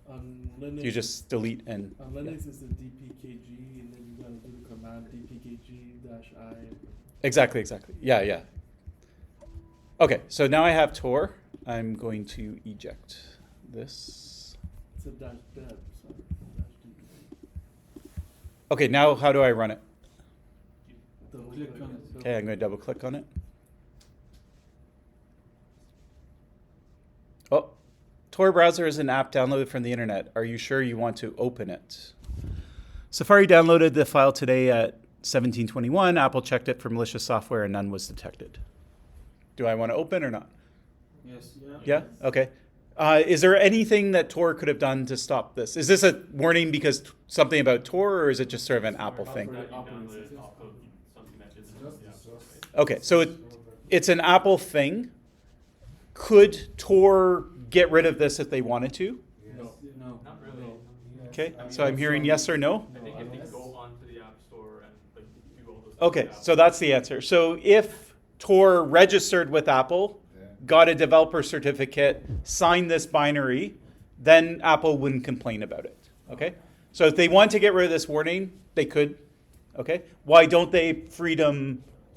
[SPEAKER 2] On Linux,
[SPEAKER 1] You just delete and
[SPEAKER 2] on Linux it's the dpkg, and then you gotta do the command dpkg-i.
[SPEAKER 1] exactly. Yeah. Okay, so now I have Tor. I'm going to eject this.
[SPEAKER 2] It's a dash dev, sorry. Dash D.
[SPEAKER 1] Okay, now how do I run it?
[SPEAKER 2] Double
[SPEAKER 5] Click
[SPEAKER 2] click
[SPEAKER 5] on
[SPEAKER 2] it.
[SPEAKER 1] Okay, I'm going to double click on it. Oh, Tor browser is an app downloaded from the internet. Are you sure you want to open it? Safari downloaded the file today at 1721. Apple checked it for malicious software and none was detected. Do I want to open or not?
[SPEAKER 5] Yes.
[SPEAKER 1] Yeah? Okay. Is there anything that Tor could have done to stop this? Is this a warning because something about Tor, or is it just sort of an Apple thing?
[SPEAKER 10] That you downloaded off of something that isn't
[SPEAKER 3] Just
[SPEAKER 10] the
[SPEAKER 3] the
[SPEAKER 10] app,
[SPEAKER 3] source.
[SPEAKER 10] right?
[SPEAKER 1] Okay, so it's an Apple thing. Could Tor get rid of this if they wanted to?
[SPEAKER 3] Yes.
[SPEAKER 2] No.
[SPEAKER 5] No.
[SPEAKER 10] Not really.
[SPEAKER 3] Yes.
[SPEAKER 1] Okay,
[SPEAKER 3] I mean,
[SPEAKER 1] so I'm hearing yes or no.
[SPEAKER 10] I think if they
[SPEAKER 3] Yes.
[SPEAKER 10] go onto the App Store and like do all those.
[SPEAKER 1] Okay,
[SPEAKER 10] things,
[SPEAKER 1] so that's the answer. So if Tor registered with Apple,
[SPEAKER 3] Yeah.
[SPEAKER 1] got a developer certificate, signed this binary, then Apple wouldn't complain about it. Okay? So if they want to get rid of this warning, they could. Okay? Why don't they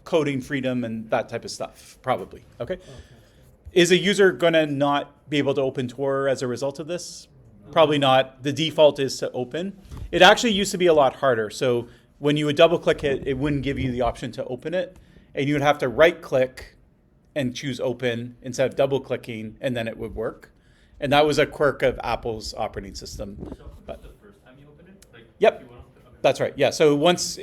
[SPEAKER 1] coding freedom and that type of stuff? Probably. Okay? Is a user going to not be able to open Tor as a result of this? Probably not. The default is to open. It actually used to be a lot harder. So when you would double click it, it wouldn't give you the option to open it. And you would have to right click and choose open instead of double clicking, and then it would work. And that was a quirk of Apple's operating system.
[SPEAKER 10] So
[SPEAKER 1] But
[SPEAKER 10] the first time you open it, like
[SPEAKER 1] Yep.
[SPEAKER 10] you want to, okay.
[SPEAKER 1] that's right. Yeah. So once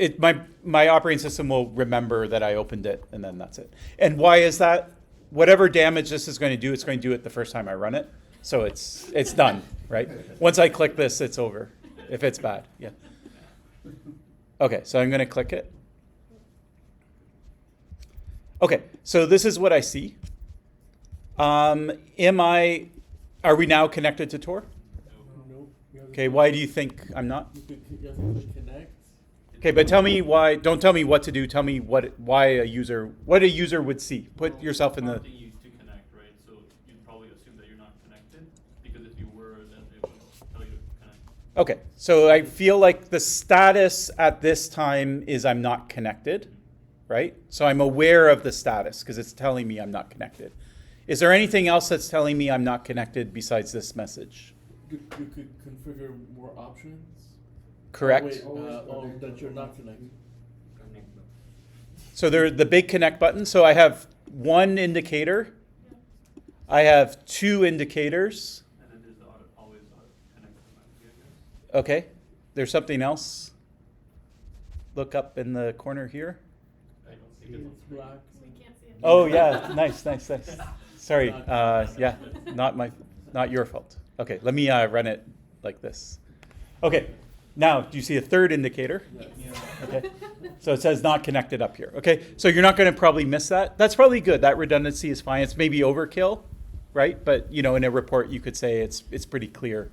[SPEAKER 1] my operating system will remember that I opened it, and then that's it. And why is that? Whatever damage this is going to do, it's going to do it the first time I run it. So it's done, right? Once I click this, it's over. If it's bad, yeah. Okay, so I'm going to click it. Okay, so this is what I see. Are we now connected to Tor?
[SPEAKER 2] Nope. You have to
[SPEAKER 1] Okay, why do you think I'm not?
[SPEAKER 2] you have to click connect.
[SPEAKER 1] Okay, but tell me why. Don't tell me what to do. Tell me what a user would see. Put
[SPEAKER 10] Well,
[SPEAKER 1] yourself in the.
[SPEAKER 10] prompting you to connect, right? So you'd probably assume that you're not connected because if you were, then it would tell you to connect.
[SPEAKER 1] Okay, so I feel like the status at this time is I'm not connected, right? So I'm aware of the status because it's telling me I'm not connected. Is there anything else that's telling me I'm not connected besides this message?
[SPEAKER 2] You could configure more options.
[SPEAKER 1] Correct?
[SPEAKER 2] Wait, that you're not connected.
[SPEAKER 1] So there's the big connect button. So I have one indicator. I have two indicators.
[SPEAKER 10] And then there's the always auto connect automatically, I guess.
[SPEAKER 1] Okay. there's something else. Look up in the corner here.
[SPEAKER 10] I don't think it's on
[SPEAKER 2] It's
[SPEAKER 10] screen.
[SPEAKER 2] black.
[SPEAKER 9] We can't see it.
[SPEAKER 1] Oh yeah, nice. Sorry, yeah, not your fault. Okay, let me run it like this. Okay, now do you see a third indicator? Okay, so it says not connected up here. Okay, so you're not going to probably miss that. That's probably good. That redundancy is fine. It's maybe overkill, right? But you know, in a report, you could say it's pretty clear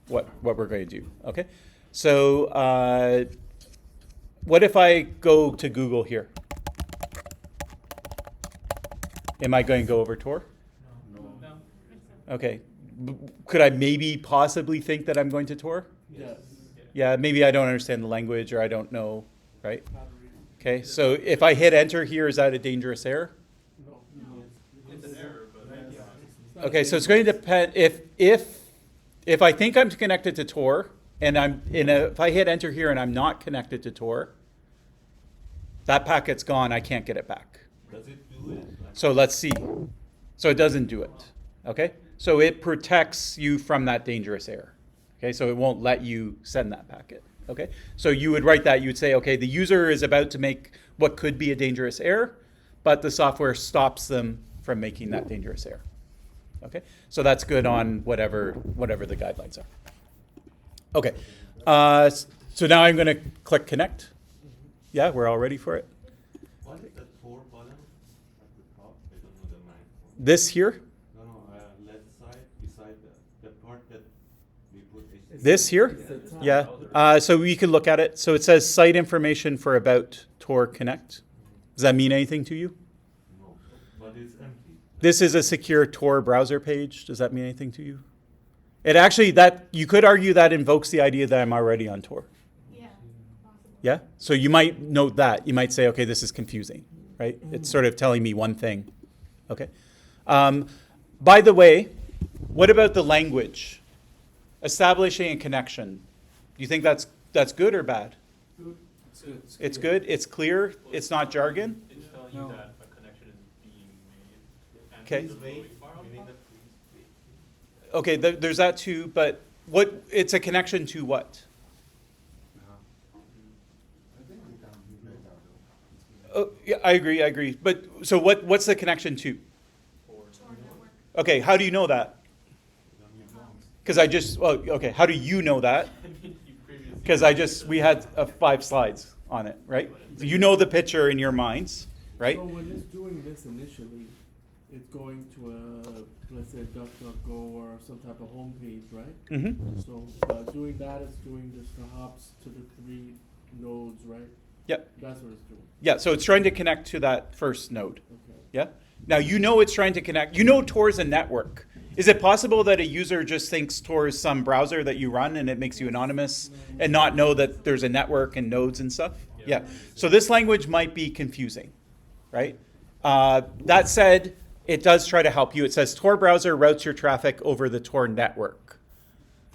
[SPEAKER 1] what we're going to do. Okay, so what if I go to Google here? Am I going to go over Tor?
[SPEAKER 10] No.
[SPEAKER 1] Okay. Could I maybe possibly think that I'm going to Tor?
[SPEAKER 2] Yes.
[SPEAKER 1] Yeah, maybe I don't understand the language or I don't know, right?
[SPEAKER 2] How to read it.
[SPEAKER 1] Okay, so if I hit enter here, is that a dangerous error?
[SPEAKER 2] No.
[SPEAKER 10] It's an error, but yeah.
[SPEAKER 1] Okay, so it's going to depend if I think I'm connected to Tor and if I hit enter here and I'm not connected to Tor, that packet's gone, I can't get it back.
[SPEAKER 7] Does it do it?
[SPEAKER 1] So let's see. So it doesn't do it. Okay? So it protects you from that dangerous error. Okay? So it won't let you send that packet. Okay? So you would write that, you would say, okay, the user is about to make what could be a dangerous error, but the software stops them from making that dangerous error. Okay? So that's good on whatever the guidelines are. Okay. So now I'm going to click connect. Yeah, we're all ready for it.
[SPEAKER 7] What is the Tor button at the top? I don't know the name.
[SPEAKER 1] This here,
[SPEAKER 7] No, left side, beside the part that we put.
[SPEAKER 1] this here. Yeah. So we can look at it. So it says site information for about Tor Connect. Does that mean anything to you?
[SPEAKER 7] No, but it's empty.
[SPEAKER 1] This is a secure Tor browser page. Does that mean anything to you? It actually, that you could argue that invokes the idea that I'm already on Tor.
[SPEAKER 9] Yeah, possible.
[SPEAKER 1] Yeah? So you might note that. You might say, okay, this is confusing, right? It's sort of telling me one thing. Okay. By the way, what about the language? Establishing a connection. Do you think that's good or bad?
[SPEAKER 5] It's good.
[SPEAKER 1] It's good. It's clear. It's not jargon.
[SPEAKER 10] It's telling you
[SPEAKER 5] No.
[SPEAKER 10] that a connection is being made. And
[SPEAKER 1] Okay.
[SPEAKER 10] it's loading file
[SPEAKER 7] Meaning
[SPEAKER 10] path.
[SPEAKER 7] the
[SPEAKER 1] Okay, there's that too, but it's a connection to what?
[SPEAKER 3] I think we can be better though.
[SPEAKER 1] Oh, yeah, I agree. But so what's the connection to?
[SPEAKER 9] Tor network.
[SPEAKER 1] Okay, how do you know that? Because okay, how do you know that?
[SPEAKER 10] You previously-
[SPEAKER 1] Because we had 5 slides on it, right? So you know the picture in your minds, right?
[SPEAKER 2] So when it's doing this initially, it's going to a, let's say, DuckDuckGo or some type of home page, right?
[SPEAKER 1] Mm-hmm.
[SPEAKER 2] So doing that, it's doing just the hops to the 3 nodes, right?
[SPEAKER 1] Yep.
[SPEAKER 2] That's what it's doing.
[SPEAKER 1] Yeah, so it's trying to connect to that first node.
[SPEAKER 2] Okay.
[SPEAKER 1] Yeah? Now you know it's trying to connect. You know Tor is a network. Is it possible that a user just thinks Tor is some browser that you run and it makes you anonymous and not know that there's a network and nodes and stuff? Yeah. So this language might be confusing, right? That said, it does try to help you. It says Tor browser routes your traffic over the Tor network.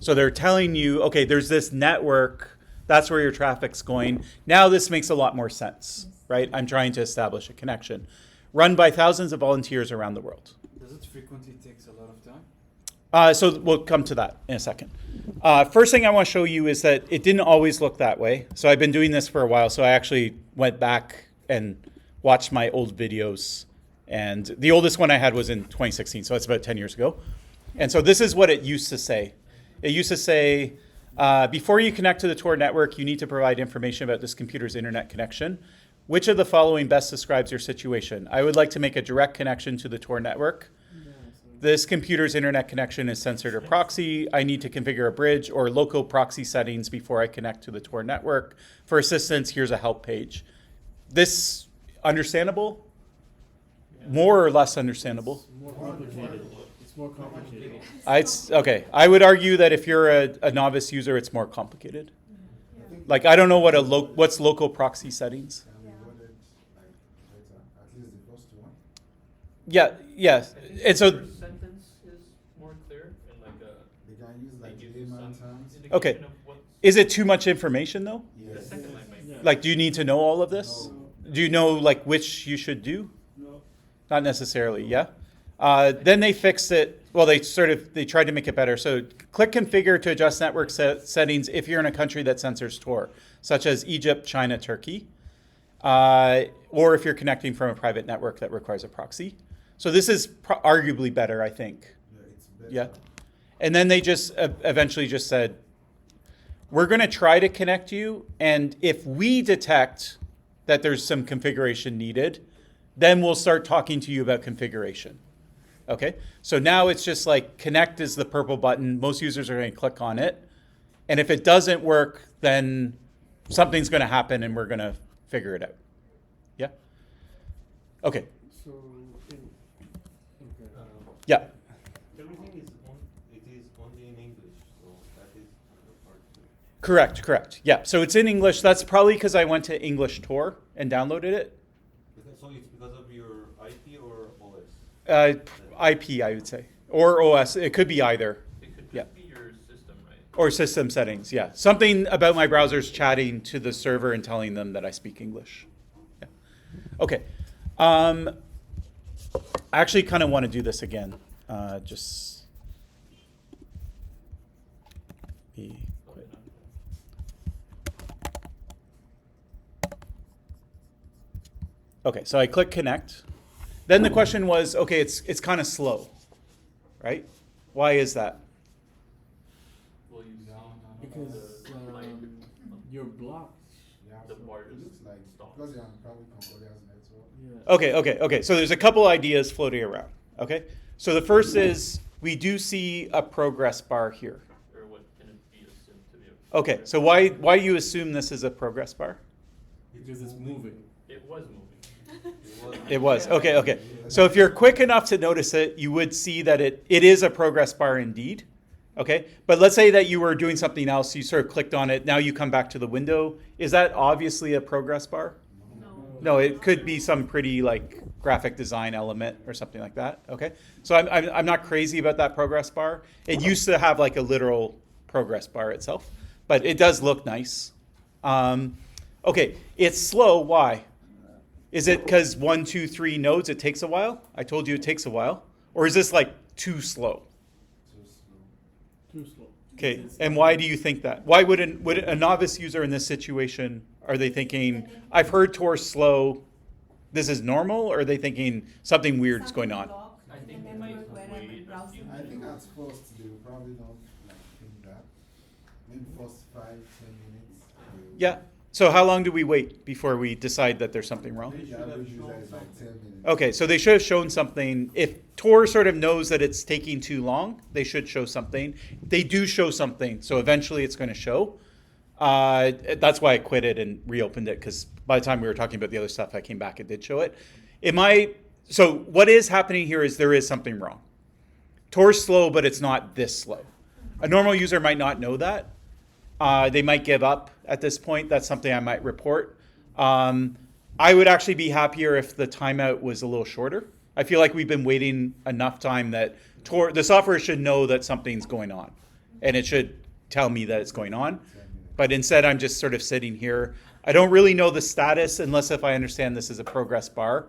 [SPEAKER 1] So they're telling you, okay, there's this network. That's where your traffic's going. Now this makes a lot more sense, right? I'm trying to establish a connection. Run by thousands of volunteers around the world.
[SPEAKER 5] Does it frequently takes a lot of time?
[SPEAKER 1] So we'll come to that in a second. First thing I want to show you is that it didn't always look that way. So I've been doing this for a while, so I actually went back and watched my old videos. And the oldest one I had was in 2016, so it's about 10 years ago. And so this is what it used to say. It used to say, before you connect to the Tor network, you need to provide information about this computer's internet connection. Which of the following best describes your situation? I would like to make a direct connection to the Tor network. This computer's internet connection is censored or proxy. I need to configure a bridge or local proxy settings before I connect to the Tor network. For assistance, here's a help page. This understandable? More or less understandable?
[SPEAKER 2] More complicated. It's more complicated.
[SPEAKER 1] Okay. I would argue that if you're a novice user, it's more complicated. Like I don't know what's local proxy settings.
[SPEAKER 3] Can we word it like better? At least the first one.
[SPEAKER 1] Yeah. And so
[SPEAKER 10] First sentence is more clear and like
[SPEAKER 3] They can use like
[SPEAKER 10] it gives you
[SPEAKER 3] layman
[SPEAKER 10] some
[SPEAKER 3] terms.
[SPEAKER 10] indication
[SPEAKER 1] Okay.
[SPEAKER 10] of what's
[SPEAKER 1] is it too much information though?
[SPEAKER 10] the
[SPEAKER 3] Yes.
[SPEAKER 10] second line might be.
[SPEAKER 2] Yeah.
[SPEAKER 1] Like do you need to know all of this? Do you know like which you should do?
[SPEAKER 6] No.
[SPEAKER 1] Not necessarily, yeah. Then they fixed it well, they tried to make it better. So click configure to adjust network settings if you're in a country that censors Tor, such as Egypt, China, Turkey, or if you're connecting from a private network that requires a proxy. So this is arguably better, I think.
[SPEAKER 3] Yeah, it's better.
[SPEAKER 1] Yeah. And then they just eventually just said, we're going to try to connect you, and if we detect that there's some configuration needed, then we'll start talking to you about configuration. Okay? So now it's just like connect is the purple button. Most users are going to click on it. And if it doesn't work, then something's going to happen and we're going to figure it out. Yeah? Okay.
[SPEAKER 2] So, okay.
[SPEAKER 1] Yeah.
[SPEAKER 7] Everything is only in English, so that is another part too.
[SPEAKER 1] Correct. Yeah. So it's in English. That's probably because I went to English Tor and downloaded it.
[SPEAKER 7] So it's because of your IP or OS?
[SPEAKER 1] IP, I would say. Or OS. It could be either.
[SPEAKER 10] It could
[SPEAKER 1] Yeah.
[SPEAKER 10] just be your system, right?
[SPEAKER 1] Or system settings, yeah. Something about my browsers chatting to the server and telling them that I speak English. Yeah. Okay. I actually kind of want to do this again. Just be quick. Okay, so I click connect. Then the question was, okay, it's kind of slow, right? Why is that?
[SPEAKER 10] Will you see
[SPEAKER 2] Because
[SPEAKER 10] the light?
[SPEAKER 2] you're blocked.
[SPEAKER 3] Yeah,
[SPEAKER 10] The
[SPEAKER 3] so
[SPEAKER 10] bar
[SPEAKER 3] it
[SPEAKER 10] just
[SPEAKER 3] looks like
[SPEAKER 10] stops.
[SPEAKER 3] because you're on probably Concordia's network.
[SPEAKER 2] Yeah.
[SPEAKER 1] Okay. So there's a couple ideas floating around. Okay. So the first is we do see a progress bar here.
[SPEAKER 10] Or what can it be assumed to be?
[SPEAKER 1] Okay. So why you assume this is a progress bar?
[SPEAKER 2] Because it's moving.
[SPEAKER 10] It was moving.
[SPEAKER 1] It was. Okay. So if you're quick enough to notice it, you would see that it is a progress bar indeed. Okay. But let's say that you were doing something else, you sort of clicked on it, now you come back to the window. Is that obviously a progress bar? No, it could be some pretty like graphic design element or something like that. Okay, so I'm not crazy about that progress bar. It used to have like a literal progress bar itself, but it does look nice. Okay, it's slow. Why? Is it because 1, 2, 3 nodes? It takes a while. I told you it takes a while. Or is this like too slow?
[SPEAKER 2] Too slow.
[SPEAKER 1] Okay, and why do you think that? Why would a novice user in this situation, are they thinking, I've heard Tor's slow, this is normal, or are they thinking something weird's going on?
[SPEAKER 10] I think they might wait a few
[SPEAKER 3] I think at first they will probably not like think that. Maybe first 5, 10 minutes.
[SPEAKER 1] Yeah, so how long do we wait before we decide that there's something wrong?
[SPEAKER 3] The average user is like 10 minutes.
[SPEAKER 1] Okay, so they should have shown something. If Tor sort of knows that it's taking too long, they should show something. They do show something, so eventually it's going to show. That's why I quit it and reopened it, because by the time we were talking about the other stuff, I came back, it did show it. So what is happening here is there is something wrong. Tor's slow, but it's not this slow. A normal user might not know that. They might give up at this point. That's something I might report. I would actually be happier if the timeout was a little shorter. I feel like we've been waiting enough time that the software should know that something's going on, and it should tell me that it's going on. But instead, I'm just sort of sitting here. I don't really know the status unless if I understand this is a progress bar.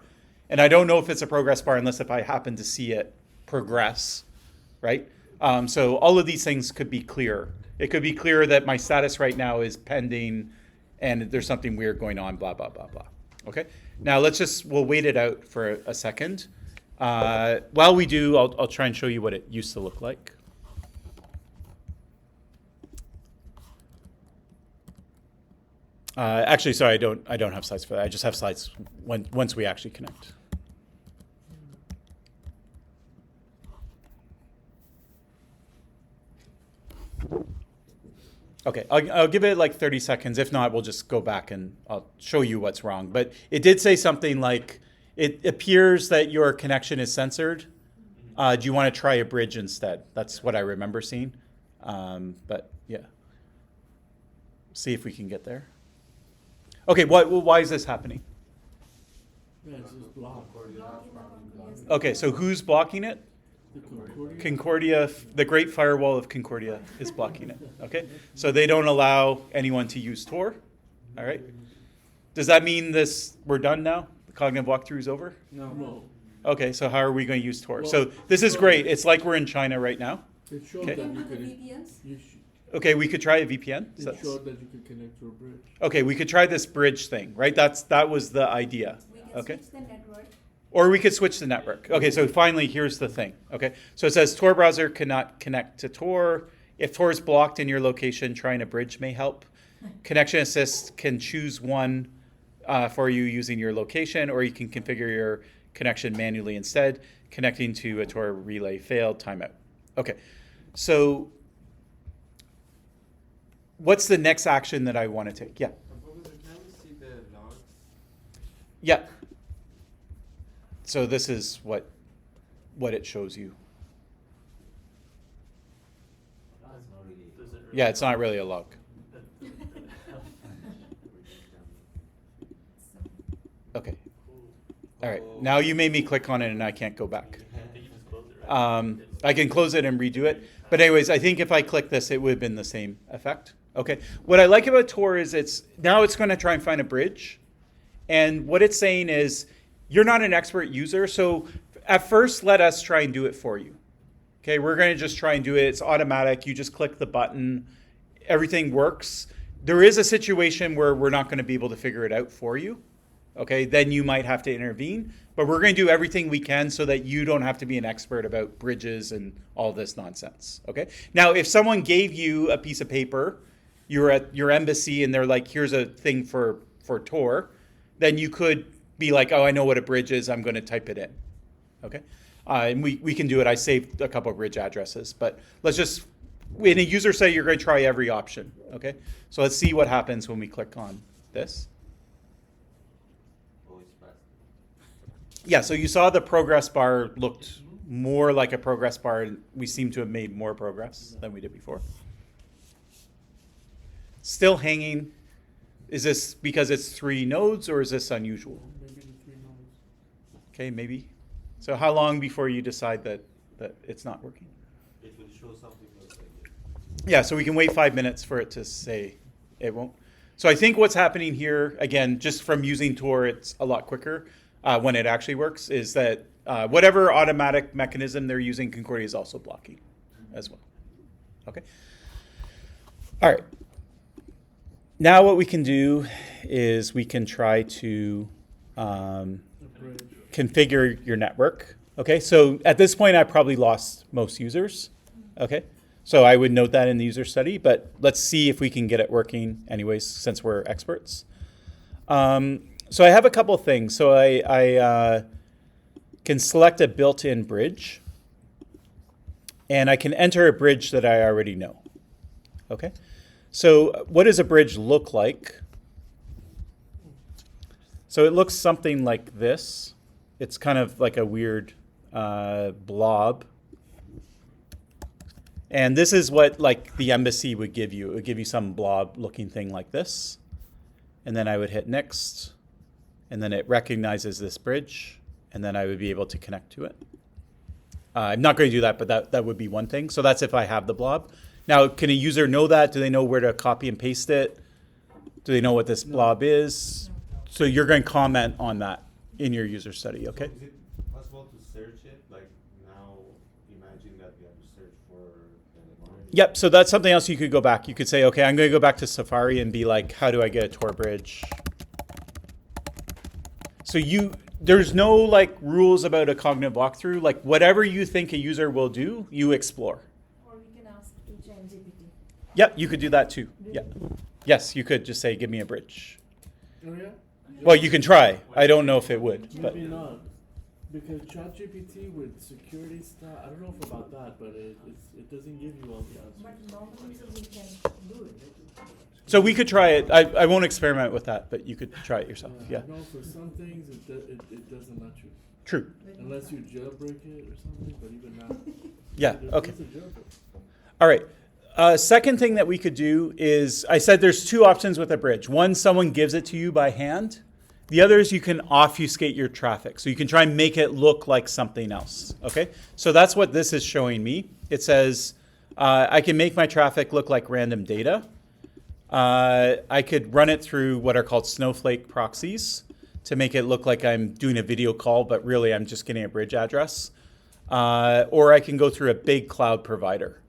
[SPEAKER 1] And I don't know if it's a progress bar unless if I happen to see it progress, right? So all of these things could be clear. It could be clear that my status right now is pending and there's something weird going on, blah, blah, blah, blah. Okay? Now we'll wait it out for a second. While we do, I'll try and show you what it used to look like. Actually, sorry, I don't have slides for that. I just have slides once we actually connect. Okay, I'll give it like 30 seconds. If not, we'll just go back and I'll show you what's wrong. But it did say something like, it appears that your connection is censored. Do you want to try a bridge instead? That's what I remember seeing. But yeah, see if we can get there. Okay, why is this happening?
[SPEAKER 2] Yeah, it's just blocked.
[SPEAKER 1] Okay, so who's blocking it?
[SPEAKER 2] The Concordia.
[SPEAKER 1] Concordia, the Great Firewall of Concordia is blocking it. Okay, so they don't allow anyone to use Tor. All right. Does that mean we're done now? The cognitive walkthrough is over?
[SPEAKER 5] No.
[SPEAKER 2] No.
[SPEAKER 1] Okay, so how are we going to use Tor?
[SPEAKER 2] Well,
[SPEAKER 1] So this is great. It's like we're in China right now.
[SPEAKER 2] It showed
[SPEAKER 1] Okay.
[SPEAKER 2] that
[SPEAKER 11] Can
[SPEAKER 2] you
[SPEAKER 11] do the
[SPEAKER 2] could.
[SPEAKER 11] VPNs?
[SPEAKER 2] You
[SPEAKER 1] Okay, we could try a VPN. So
[SPEAKER 2] it
[SPEAKER 1] that's-
[SPEAKER 2] showed that you could connect to a bridge.
[SPEAKER 1] okay, we could try this bridge thing, right? That was the idea.
[SPEAKER 11] We can
[SPEAKER 1] Okay.
[SPEAKER 11] switch the network.
[SPEAKER 1] Or we could switch the network. Okay, so finally, here's the thing. Okay, so it says Tor browser cannot connect to Tor. If Tor is blocked in your location, trying a bridge may help. Connection Assist can choose one for you using your location, or you can configure your connection manually instead. Connecting to a Tor relay failed, timeout. Okay, so what's the next action that I want to take? Yeah,
[SPEAKER 8] Can we see the logs?
[SPEAKER 1] yeah. So this is what it shows you.
[SPEAKER 3] That's not really.
[SPEAKER 10] Does it really
[SPEAKER 1] Yeah, it's not really a log. Okay. All right. Now you made me click on it and I can't go back.
[SPEAKER 10] I think you just close it, right?
[SPEAKER 1] I can close it and redo it. But anyways, I think if I click this, it would have been the same effect. Okay. What I like about Tor is it's going to try and find a bridge. And what it's saying is you're not an expert user. So at first, let us try and do it for you. Okay. We're going to just try and do it. It's automatic. You just click the button. Everything works. There is a situation where we're not going to be able to figure it out for you. Okay, then you might have to intervene. But we're going to do everything we can so that you don't have to be an expert about bridges and all this nonsense. Okay. Now, if someone gave you a piece of paper, you're at your embassy and they're like, here's a thing for Tor, then you could be like, oh, I know what a bridge is. I'm going to type it in. Okay. And we can do it. I saved a couple of bridge addresses. But let's just, in a user set, you're going to try every option. Okay. So let's see what happens when we click on this. Yeah, so you saw the progress bar looked more like a progress bar, and we seem to have made more progress than we did before. Still hanging. Is this because it's 3 nodes, or is this unusual?
[SPEAKER 2] Maybe the 3 nodes.
[SPEAKER 1] Okay, maybe. So how long before you decide that it's not working?
[SPEAKER 7] It will show something else.
[SPEAKER 1] Yeah, so we can wait 5 minutes for it to say it won't. So I think what's happening here, again, just from using Tor, it's a lot quicker. When it actually works, is that whatever automatic mechanism they're using, Concordia is also blocking as well. Okay. All right. Now what we can do is we can try to configure your network. Okay. So at this point, I probably lost most users. Okay. So I would note that in the user study, but let's see if we can get it working anyways, since we're experts. So I have a couple things. So I can select a built-in bridge, and I can enter a bridge that I already know. Okay. So what does a bridge look like? So it looks something like this. It's kind of like a weird blob. And this is what like the embassy would give you. It would give you some blob-looking thing like this. And then I would hit next. And then it recognizes this bridge, and then I would be able to connect to it. I'm not going to do that, but that would be one thing. So that's if I have the blob. Now, can a user know that? Do they know where to copy and paste it? Do they know what this blob is? So you're going to comment on that in your user study, okay?
[SPEAKER 7] Is it possible to search it? Like now, imagine that we have to search for the environment.
[SPEAKER 1] Yep, so that's something else you could go back. You could say, okay, I'm going to go back to Safari and be like, how do I get a Tor bridge? So there's no like rules about a cognitive walkthrough. Like whatever you think a user will do, you explore.
[SPEAKER 11] Or we can ask to ChatGPT.
[SPEAKER 1] Yep, you could do that too. Yeah. Yes, you could just say, give me a bridge.
[SPEAKER 2] Oh yeah?
[SPEAKER 1] Well, you can try. I don't know if it would, but
[SPEAKER 2] Maybe not. Because ChatGPT with security stuff, I don't know about that, but it doesn't give you all the answers.
[SPEAKER 11] But normally so we can do it.
[SPEAKER 1] so we could try it. I won't experiment with that, but you could try it yourself. Yeah.
[SPEAKER 2] No, for some things it doesn't let you.
[SPEAKER 1] True.
[SPEAKER 2] Unless you jailbreak it or something, but even that.
[SPEAKER 1] Yeah.
[SPEAKER 2] There
[SPEAKER 1] Okay.
[SPEAKER 2] is a jailbreak.
[SPEAKER 1] All right. Second thing that we could do is, I said there's 2 options with a bridge. One, someone gives it to you by hand. The other is you can obfuscate your traffic. So you can try and make it look like something else. Okay. So that's what this is showing me. It says I can make my traffic look like random data. I could run it through what are called snowflake proxies. to make it look like I'm doing a video call, but really I'm just getting a bridge address. Or I can go through a big cloud provider.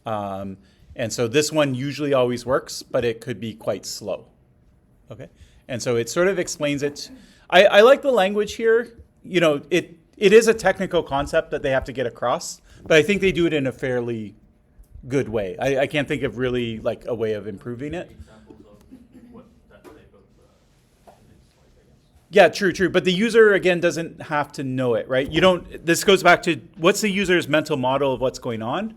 [SPEAKER 1] And so this one usually always works, but it could be quite slow. Okay, and so it sort of explains it. I like the language here. You know, it is a technical concept that they have to get across, but I think they do it in a fairly good way. I can't think of really like a way of improving it.
[SPEAKER 10] Examples of what that type of is like, I guess.
[SPEAKER 1] Yeah, true. But the user, again, doesn't have to know it, right? You don't, this goes back to what's the user's mental model of what's going on?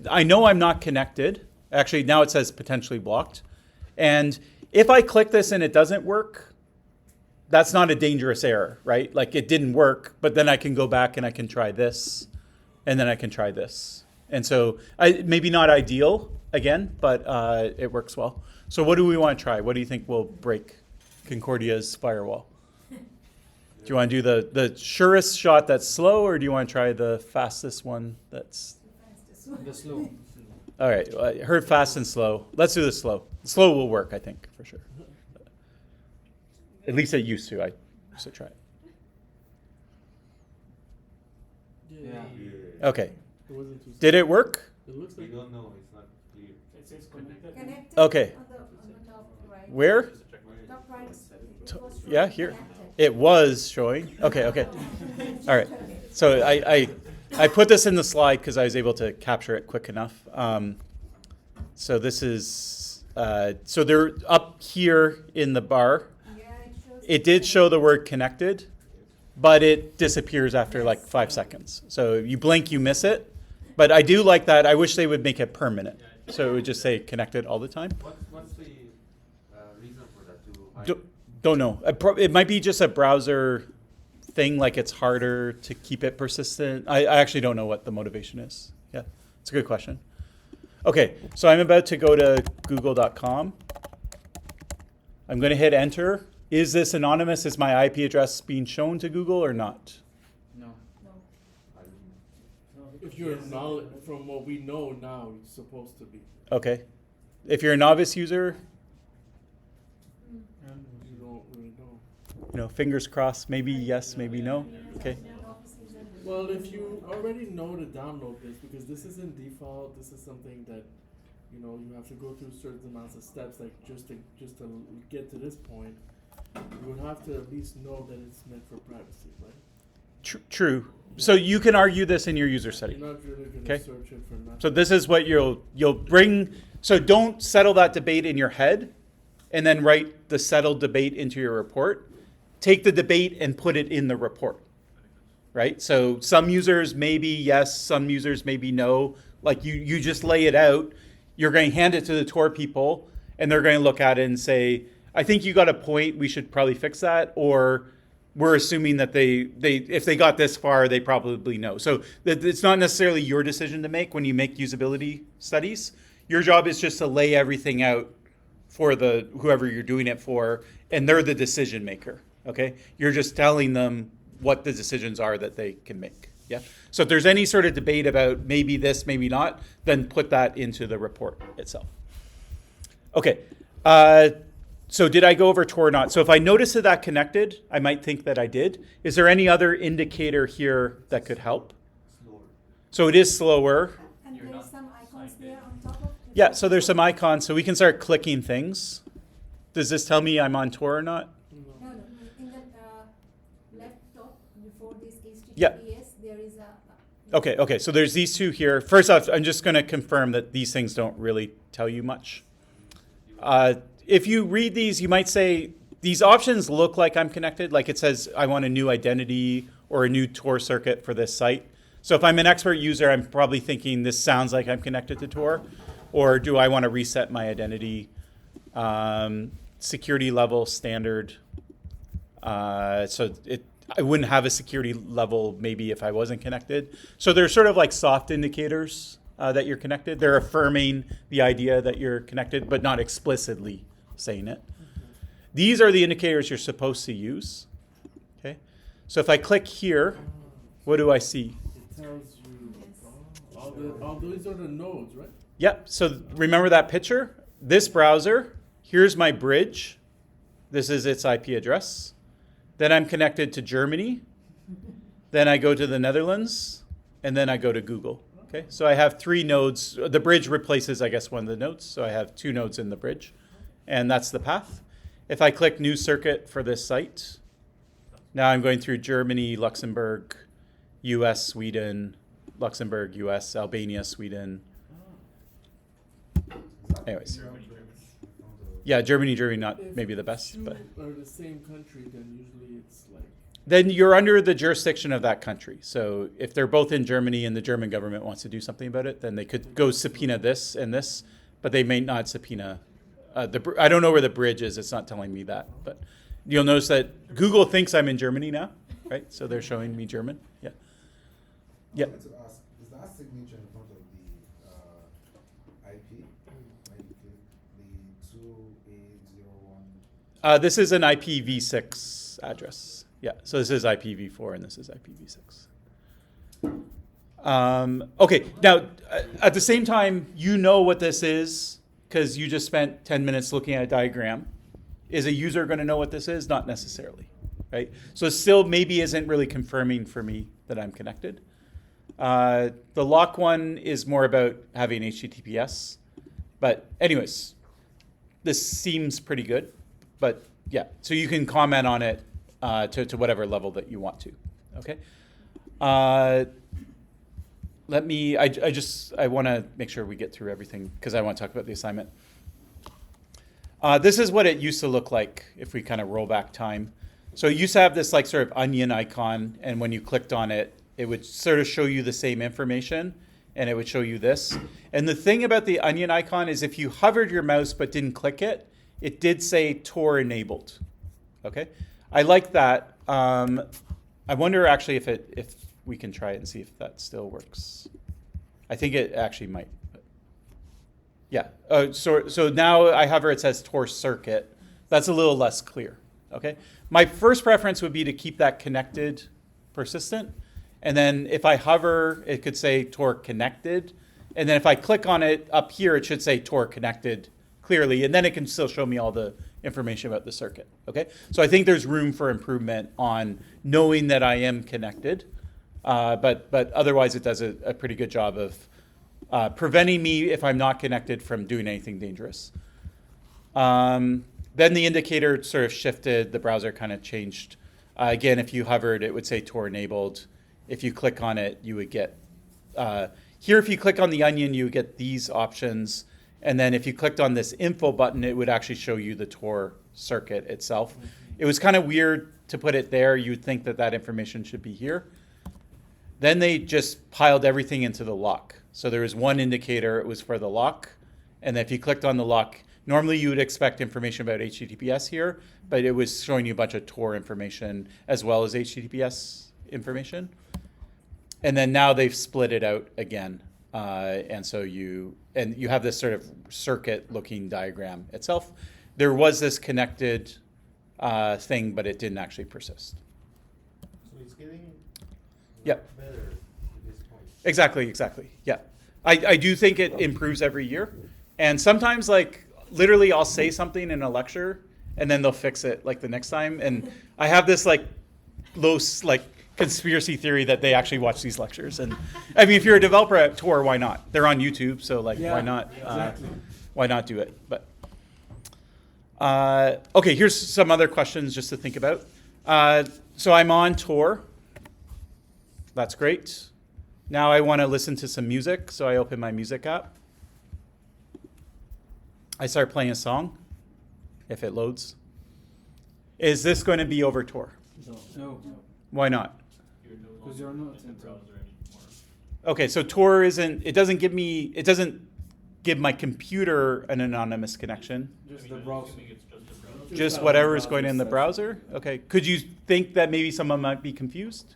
[SPEAKER 1] I know I'm not connected. Actually, now it says potentially blocked. And if I click this and it doesn't work, that's not a dangerous error, right? Like it didn't work, but then I can go back and I can try this, and then I can try this. And so maybe not ideal, again, but it works well. So what do we want to try? What do you think will break Concordia's firewall? Do you want to do the surest shot that's slow, or do you want to try the fastest one that's...
[SPEAKER 5] The slow.
[SPEAKER 1] All right, I heard fast and slow. Let's do the slow. Slow will work, I think, for sure. At least it used to. I used to try it.
[SPEAKER 5] Yeah.
[SPEAKER 1] Okay.
[SPEAKER 2] It wasn't too.
[SPEAKER 1] Did it work?
[SPEAKER 2] It looks
[SPEAKER 7] We
[SPEAKER 2] like.
[SPEAKER 7] don't know, it's not clear.
[SPEAKER 6] It says connected.
[SPEAKER 11] Connected
[SPEAKER 1] Okay.
[SPEAKER 11] on the top right.
[SPEAKER 1] Where?
[SPEAKER 7] Where
[SPEAKER 11] Top right.
[SPEAKER 7] is it?
[SPEAKER 11] It was showing
[SPEAKER 1] Yeah, here.
[SPEAKER 11] connected.
[SPEAKER 1] It was showing. Okay. All right. So I put this in the slide because I was able to capture it quick enough. So this is, so they're up here in the bar.
[SPEAKER 11] Yeah, it shows.
[SPEAKER 1] It did show the word connected, but it disappears after like 5 seconds. So you blink, you miss it. But I do like that. I wish they would make it permanent. So it would just say connected all the time.
[SPEAKER 7] What's the reason for that to hide?
[SPEAKER 1] Don't know. It might be just a browser thing, like it's harder to keep it persistent. I actually don't know what the motivation is. Yeah, it's a good question. Okay, so I'm about to go to google.com. I'm going to hit enter. Is this anonymous? Is my IP address being shown to Google or not?
[SPEAKER 5] No.
[SPEAKER 7] I don't know.
[SPEAKER 2] If you're knowledge, from what we know now, it's supposed to be.
[SPEAKER 1] Okay. If you're a novice user,
[SPEAKER 6] And
[SPEAKER 2] You don't really know.
[SPEAKER 1] you know, fingers crossed, maybe yes, maybe no. Okay.
[SPEAKER 2] Well, if you already know to download this, because this isn't default, this is something that, you know, you have to go through certain amounts of steps, like just to get to this point, you would have to at least know that it's meant for privacy, right?
[SPEAKER 1] True. So you can argue this in your user setting.
[SPEAKER 2] You're not really gonna
[SPEAKER 1] Okay.
[SPEAKER 2] search it for nothing.
[SPEAKER 1] So this is what you'll bring. So don't settle that debate in your head and then write the settled debate into your report. Take the debate and put it in the report. Right? So some users maybe yes, some users maybe no. Like you just lay it out. You're going to hand it to the Tor people and they're going to look at it and say, I think you got a point, we should probably fix that. Or we're assuming that they if they got this far, they probably know. So it's not necessarily your decision to make when you make usability studies. Your job is just to lay everything out for the whoever you're doing it for, and they're the decision maker. Okay? You're just telling them what the decisions are that they can make. Yeah. So if there's any sort of debate about maybe this, maybe not, then put that into the report itself. Okay. So did I go over Tor or not? So if I notice that connected, I might think that I did. Is there any other indicator here that could help?
[SPEAKER 7] Slower.
[SPEAKER 1] So it is slower.
[SPEAKER 11] And
[SPEAKER 10] You're
[SPEAKER 11] there's
[SPEAKER 10] not
[SPEAKER 11] some icons
[SPEAKER 10] signed
[SPEAKER 11] there
[SPEAKER 10] in.
[SPEAKER 11] on top of.
[SPEAKER 1] Yeah, so there's some icons, so we can start clicking things. Does this tell me I'm on Tor or not?
[SPEAKER 11] No, in the left top before this HTTPS,
[SPEAKER 1] Yeah.
[SPEAKER 11] there is a.
[SPEAKER 1] Okay, so there's these two here. First off, I'm just going to confirm that these things don't really tell you much. If you read these, you might say, these options look like I'm connected, like it says I want a new identity or a new Tor circuit for this site. So if I'm an expert user, I'm probably thinking this sounds like I'm connected to Tor, or do I want to reset my identity? Security level standard. So I wouldn't have a security level maybe if I wasn't connected. So they're sort of like soft indicators that you're connected. They're affirming the idea that you're connected, but not explicitly saying it. These are the indicators you're supposed to use. Okay. So if I click here, what do I see?
[SPEAKER 2] It tells you all these are the nodes, right?
[SPEAKER 1] Yep. So remember that picture? This browser, here's my bridge. This is its IP address. Then I'm connected to Germany. Then I go to the Netherlands, and then I go to Google. Okay, so I have 3 nodes. The bridge replaces, I guess, one of the nodes. So I have 2 nodes in the bridge, and that's the path. If I click New Circuit for this site, now I'm going through Germany, Luxembourg, US, Sweden, Luxembourg, US, Albania, Sweden. Anyways. Yeah, Germany, not
[SPEAKER 2] If
[SPEAKER 1] maybe the best,
[SPEAKER 2] two
[SPEAKER 1] but
[SPEAKER 2] are the same country, then usually it's like.
[SPEAKER 1] then you're under the jurisdiction of that country. So if they're both in Germany and the German government wants to do something about it, then they could go subpoena this and this, but they may not subpoena. I don't know where the bridge is. It's not telling me that, but you'll notice that Google thinks I'm in Germany now, right? So they're showing me German. Yeah. Yeah.
[SPEAKER 3] I wanted to ask, is that signature in front of the IP? Like the 2801?
[SPEAKER 1] This is an IPv6 address. Yeah, so this is IPv4 and this is IPv6. Okay, now at the same time, you know what this is because you just spent 10 minutes looking at a diagram. Is a user going to know what this is? Not necessarily, right? So it still maybe isn't really confirming for me that I'm connected. The lock one is more about having HTTPS. But anyways, this seems pretty good. But yeah, so you can comment on it to whatever level that you want to, okay? I want to make sure we get through everything because I want to talk about the assignment. This is what it used to look like if we kind of roll back time. So it used to have this like sort of onion icon, and when you clicked on it, it would sort of show you the same information, and it would show you this. And the thing about the onion icon is if you hovered your mouse but didn't click it, it did say Tor enabled, okay? I like that. I wonder actually if we can try it and see if that still works. I think it actually might. But yeah. So now I hover, it says Tor circuit. That's a little less clear. Okay. My first preference would be to keep that connected persistent. And then if I hover, it could say Tor connected. And then if I click on it up here, it should say Tor connected clearly. And then it can still show me all the information about the circuit. Okay. So I think there's room for improvement on knowing that I am connected. But otherwise, it does a pretty good job of preventing me, if I'm not connected, from doing anything dangerous. Then the indicator sort of shifted. The browser kind of changed. Again, if you hovered, it would say Tor enabled. If you click on it, you would get here. If you click on the onion, you would get these options. And then if you clicked on this info button, it would actually show you the Tor circuit itself. Mm-hmm. It was kind of weird to put it there. You'd think that that information should be here. Then they just piled everything into the lock. So there was one indicator, it was for the lock. And if you clicked on the lock, normally you would expect information about HTTPS here, but it was showing you a bunch of Tor information as well as HTTPS information. And then now they've split it out again. And so you have this sort of circuit looking diagram itself. There was this connected thing, but it didn't actually persist.
[SPEAKER 7] So it's getting
[SPEAKER 1] Yep.
[SPEAKER 7] better at this point.
[SPEAKER 1] Exactly. Yeah. I do think it improves every year. And sometimes, like, literally I'll say something in a lecture and then they'll fix it, like, the next time. And I have this, like, low, like, conspiracy theory that they actually watch these lectures. And, I mean, if you're a developer at Tor, why not? They're on YouTube, so, like, why not?
[SPEAKER 2] Exactly.
[SPEAKER 1] Why not do it? But okay, here's some other questions just to think about. So I'm on Tor. That's great. Now I want to listen to some music, so I open my music app. I start playing a song, if it loads. Is this going to be over Tor?
[SPEAKER 5] No,
[SPEAKER 1] Why not?
[SPEAKER 5] because you're not in Tor.
[SPEAKER 1] Okay, so Tor it doesn't give my computer an anonymous connection.
[SPEAKER 5] Just the browser.
[SPEAKER 1] Just whatever is going in the browser? Okay. Could you think that maybe someone might be confused?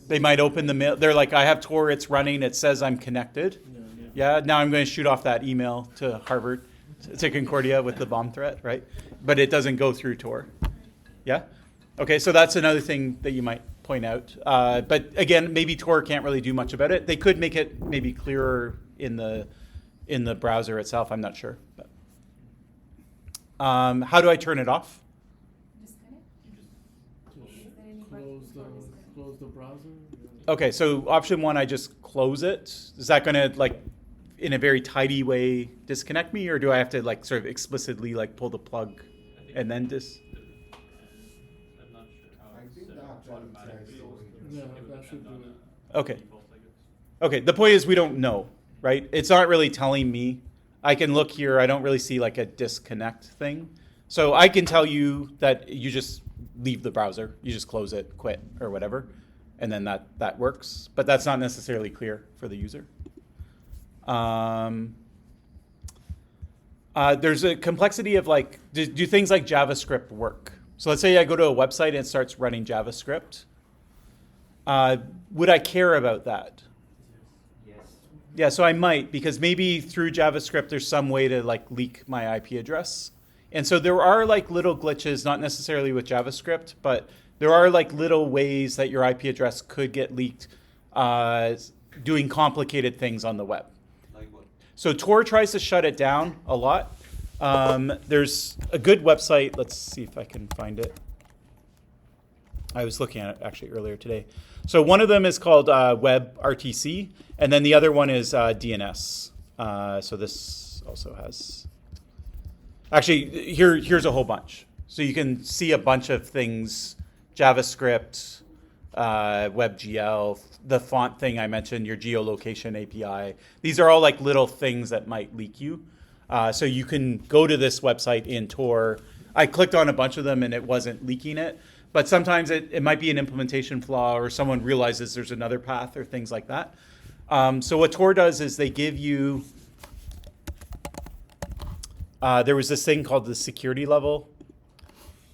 [SPEAKER 1] They might open the mail. They're like, I have Tor, it's running, it says I'm connected. Yeah, now I'm going to shoot off that email to Harvard, to Concordia with the bomb threat, right? But it doesn't go through Tor. Yeah? Okay, so that's another thing that you might point out. But again, maybe Tor can't really do much about it. They could make it maybe clearer in the browser itself, I'm not sure. But how do I turn it off? Okay, so option one, I just close it. Is that gonna like, in a very tidy way, disconnect me, or do I have to like sort of explicitly like pull the plug
[SPEAKER 10] I think
[SPEAKER 1] and then
[SPEAKER 10] I'm not sure how
[SPEAKER 3] I
[SPEAKER 10] it's
[SPEAKER 3] think
[SPEAKER 10] set
[SPEAKER 3] that
[SPEAKER 10] up
[SPEAKER 3] actually
[SPEAKER 10] automatically.
[SPEAKER 3] takes away
[SPEAKER 2] Yeah,
[SPEAKER 10] It would
[SPEAKER 2] that should
[SPEAKER 10] depend
[SPEAKER 2] do
[SPEAKER 10] on
[SPEAKER 2] it.
[SPEAKER 1] Okay.
[SPEAKER 10] defaults, I guess.
[SPEAKER 1] Okay, the point is we don't know, right? It's not really telling me. I can look here, I don't really see like a disconnect thing. So I can tell you that you just leave the browser, you just close it, quit, or whatever, and then that works. But that's not necessarily clear for the user. There's a complexity of like, do things like JavaScript work? So let's say I go to a website and it starts running JavaScript. Would I care about that? Yeah, so I might, because maybe through JavaScript there's some way to like leak my IP address. And so there are like little glitches, not necessarily with JavaScript, but there are like little ways that your IP address could get leaked doing complicated things on the web.
[SPEAKER 7] Like what?
[SPEAKER 1] So Tor tries to shut it down a lot. There's a good website. Let's see if I can find it. I was looking at it actually earlier today. So one of them is called WebRTC, and then the other one is DNS. So this also has... Actually, here's a whole bunch. So you can see a bunch of things, JavaScript, WebGL, the font thing I mentioned, your geolocation API. These are all like little things that might leak you. So you can go to this website in Tor. I clicked on a bunch of them and it wasn't leaking it. But sometimes it might be an implementation flaw or someone realizes there's another path or things like that. So what Tor does is they give you, there was this thing called the security level.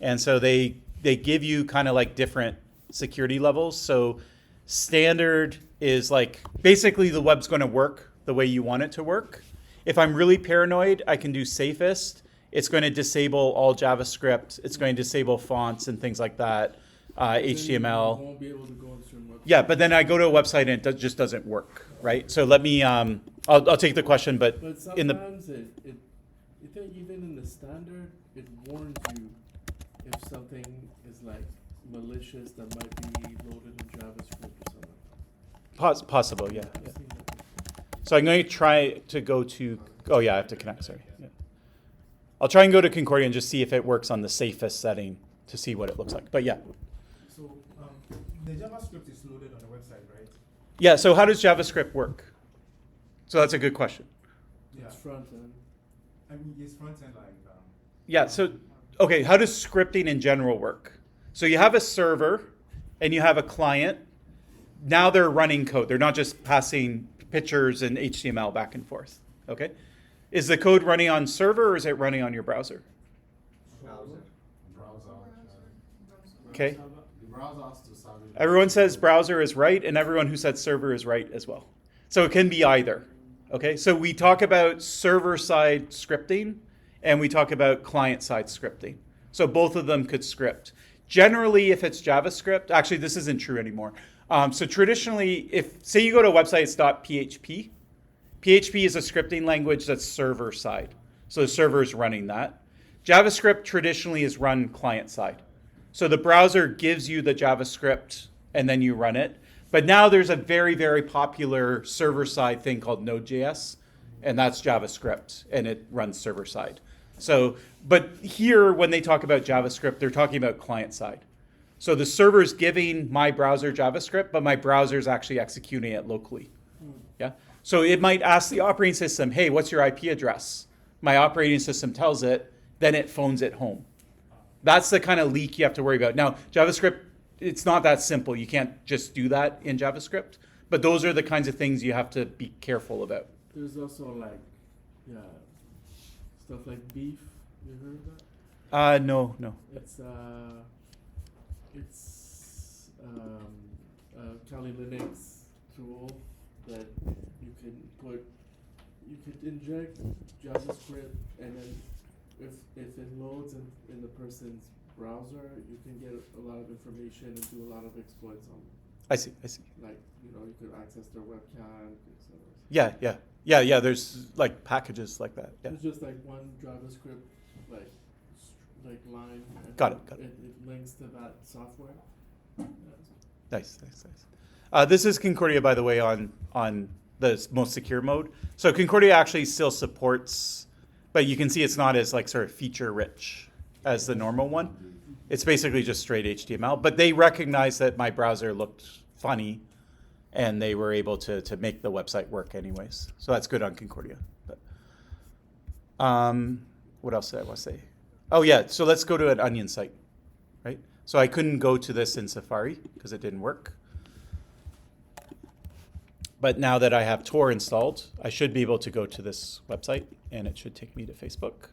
[SPEAKER 1] And so they give you kind of like different security levels. So standard is like, basically the web's going to work the way you want it to work. If I'm really paranoid, I can do safest. It's going to disable all JavaScript. It's going to disable fonts and things like that,
[SPEAKER 2] Then you
[SPEAKER 1] HTML.
[SPEAKER 2] won't be able to go on certain websites.
[SPEAKER 1] Yeah, but then I go to a website and it just doesn't work, right? So let me, I'll take the question, but
[SPEAKER 2] But
[SPEAKER 1] in the,
[SPEAKER 2] sometimes I think even in the standard, it warns you if something is like malicious that might be loaded in JavaScript or something.
[SPEAKER 1] possible, yeah.
[SPEAKER 2] I've
[SPEAKER 1] Yeah.
[SPEAKER 2] seen that.
[SPEAKER 1] So I'm going to try to go to, oh yeah, I have to connect, sorry. Yeah. I'll try and go to Concordia and just see if it works on the safest setting to see what it looks like. But yeah.
[SPEAKER 3] So the JavaScript is loaded on the website, right?
[SPEAKER 1] Yeah, so how does JavaScript work? So that's a good question.
[SPEAKER 3] Yeah.
[SPEAKER 2] It's front end.
[SPEAKER 3] I mean, it's front end like.
[SPEAKER 1] Yeah, so, okay, how does scripting in general work? So you have a server and you have a client. Now they're running code. They're not just passing pictures and HTML back and forth, okay? Is the code running on server or is it running on your browser?
[SPEAKER 3] Browser.
[SPEAKER 1] Okay.
[SPEAKER 3] The browser has to serve it.
[SPEAKER 1] Everyone says browser is right and everyone who said server is right as well. So it can be either, okay? So we talk about server-side scripting and we talk about client-side scripting. So both of them could script. Generally, if it's JavaScript, actually this isn't true anymore. So traditionally, if say you go to a website, it's .php. PHP is a scripting language that's server side. So the server is running that. JavaScript traditionally is run client side. So the browser gives you the JavaScript and then you run it. But now there's a very, very popular server side thing called Node.js, and that's JavaScript and it runs server side. So, but here when they talk about JavaScript, they're talking about client side. So the server is giving my browser JavaScript, but my browser is actually executing it locally. Yeah. So it might ask the operating system, hey, what's your IP address? My operating system tells it, then it phones it home. That's the kind of leak you have to worry about. Now, JavaScript, it's not that simple. You can't just do that in JavaScript, but those are the kinds of things you have to be careful about.
[SPEAKER 2] There's also like, yeah, stuff like beef. You heard of that?
[SPEAKER 1] No.
[SPEAKER 2] It's a Kali Linux tool that you could inject JavaScript, and then if it loads in the person's browser, you can get a lot of information and do a lot of exploits on.
[SPEAKER 1] I see.
[SPEAKER 2] Like, you could access their webcam, etc.
[SPEAKER 1] Yeah. There's like packages like that. Yeah.
[SPEAKER 2] It's just like one JavaScript like line. And
[SPEAKER 1] Got it.
[SPEAKER 2] It links to that software.
[SPEAKER 1] Nice. This is Concordia, by the way, on the most secure mode. So Concordia actually still supports, but you can see it's not as like sort of feature rich as the normal one. It's basically just straight HTML, but they recognized that my browser looked funny and they were able to make the website work anyways. So that's good on Concordia. But, what else did I want to say? Oh yeah, so let's go to an Onion site, right? So I couldn't go to this in Safari because it didn't work. But now that I have Tor installed, I should be able to go to this website and it should take me to Facebook.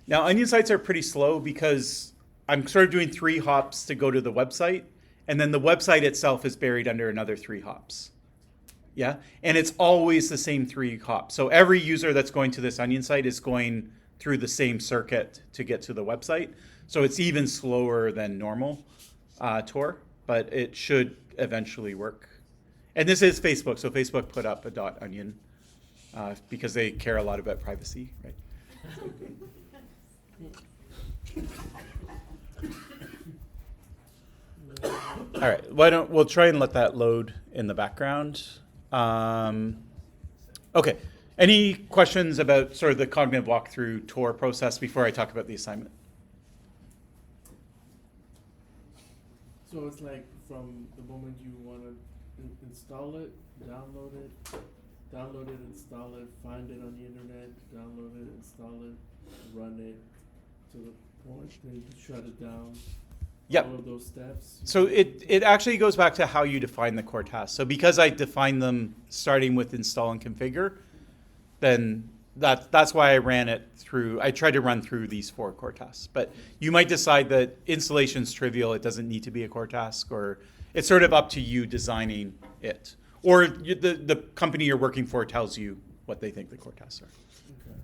[SPEAKER 1] Now, Onion sites are pretty slow because I'm sort of doing 3 hops to go to the website, and then the website itself is buried under another 3 hops. Yeah, and it's always the same 3 hops. So every user that's going to this Onion site is going through the same circuit to get to the website. So it's even slower than normal Tor, but it should eventually work. And this is Facebook, so Facebook put up a .onion because they care a lot about privacy, right? All right, we'll try and let that load in the background. Okay, any questions about sort of the cognitive walkthrough Tor process before I talk about the assignment?
[SPEAKER 2] So it's like from the moment you want to install it, download it, install it, find it on the internet, download it, install it, run it to the point, then you shut it down.
[SPEAKER 1] Yep.
[SPEAKER 2] All of those steps.
[SPEAKER 1] So it actually goes back to how you define the core tasks. So because I define them starting with install and configure, then that's why I ran it through. I tried to run through these 4 core tasks. But you might decide that installation's trivial, it doesn't need to be a core task, or it's sort of up to you designing it. Or the company you're working for tells you what they think the core tasks are.
[SPEAKER 2] Okay.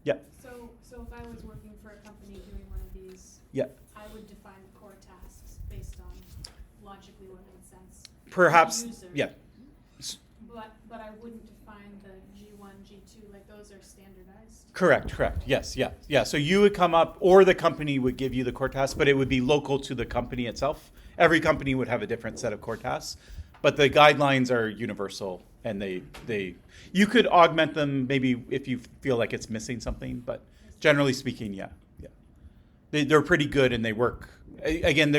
[SPEAKER 1] Yeah.
[SPEAKER 9] So if I was working for a company doing one of these,
[SPEAKER 1] Yeah.
[SPEAKER 9] I would define the core tasks based on logically what made sense.
[SPEAKER 1] Perhaps.
[SPEAKER 9] to the user.
[SPEAKER 1] Yeah.
[SPEAKER 9] But I wouldn't define the G1, G2, like those are standardized.
[SPEAKER 1] Correct. Yes, yeah. So you would come up, or the company would give you the core tasks, but it would be local to the company itself. Every company would have a different set of core tasks, but the guidelines are universal, and you could augment them maybe if you feel like it's missing something, but generally speaking, yeah. They're pretty good and they work. Again,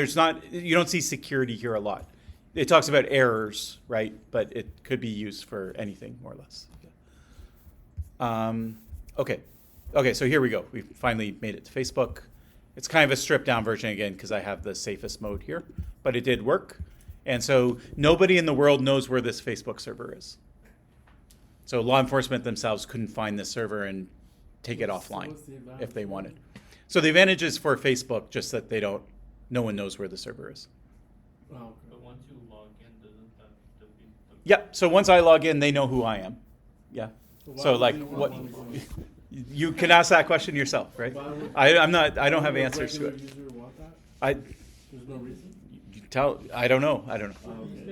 [SPEAKER 1] you don't see security here a lot. It talks about errors, right? But it could be used for anything, more or less. Okay, so here we go. We finally made it to Facebook. It's kind of a stripped down version again because I have the safest mode here, but it did work. And so nobody in the world knows where this Facebook server is. So law enforcement themselves couldn't find this server and take it offline if they wanted. So the advantage is for Facebook, just that no one knows where the server is.
[SPEAKER 2] Oh, okay.
[SPEAKER 10] But once you log in, doesn't that defeat the...
[SPEAKER 1] Yeah, so once I log in, they know who I am. Yeah. So
[SPEAKER 2] why
[SPEAKER 1] like
[SPEAKER 2] would you
[SPEAKER 1] what
[SPEAKER 2] want to go-
[SPEAKER 1] you can ask that question yourself, right?
[SPEAKER 2] Why would-
[SPEAKER 1] I don't have
[SPEAKER 2] why would a
[SPEAKER 1] answers to
[SPEAKER 2] regular
[SPEAKER 1] it.
[SPEAKER 2] user want that? There's no reason?
[SPEAKER 1] I don't know.
[SPEAKER 2] Oh, okay.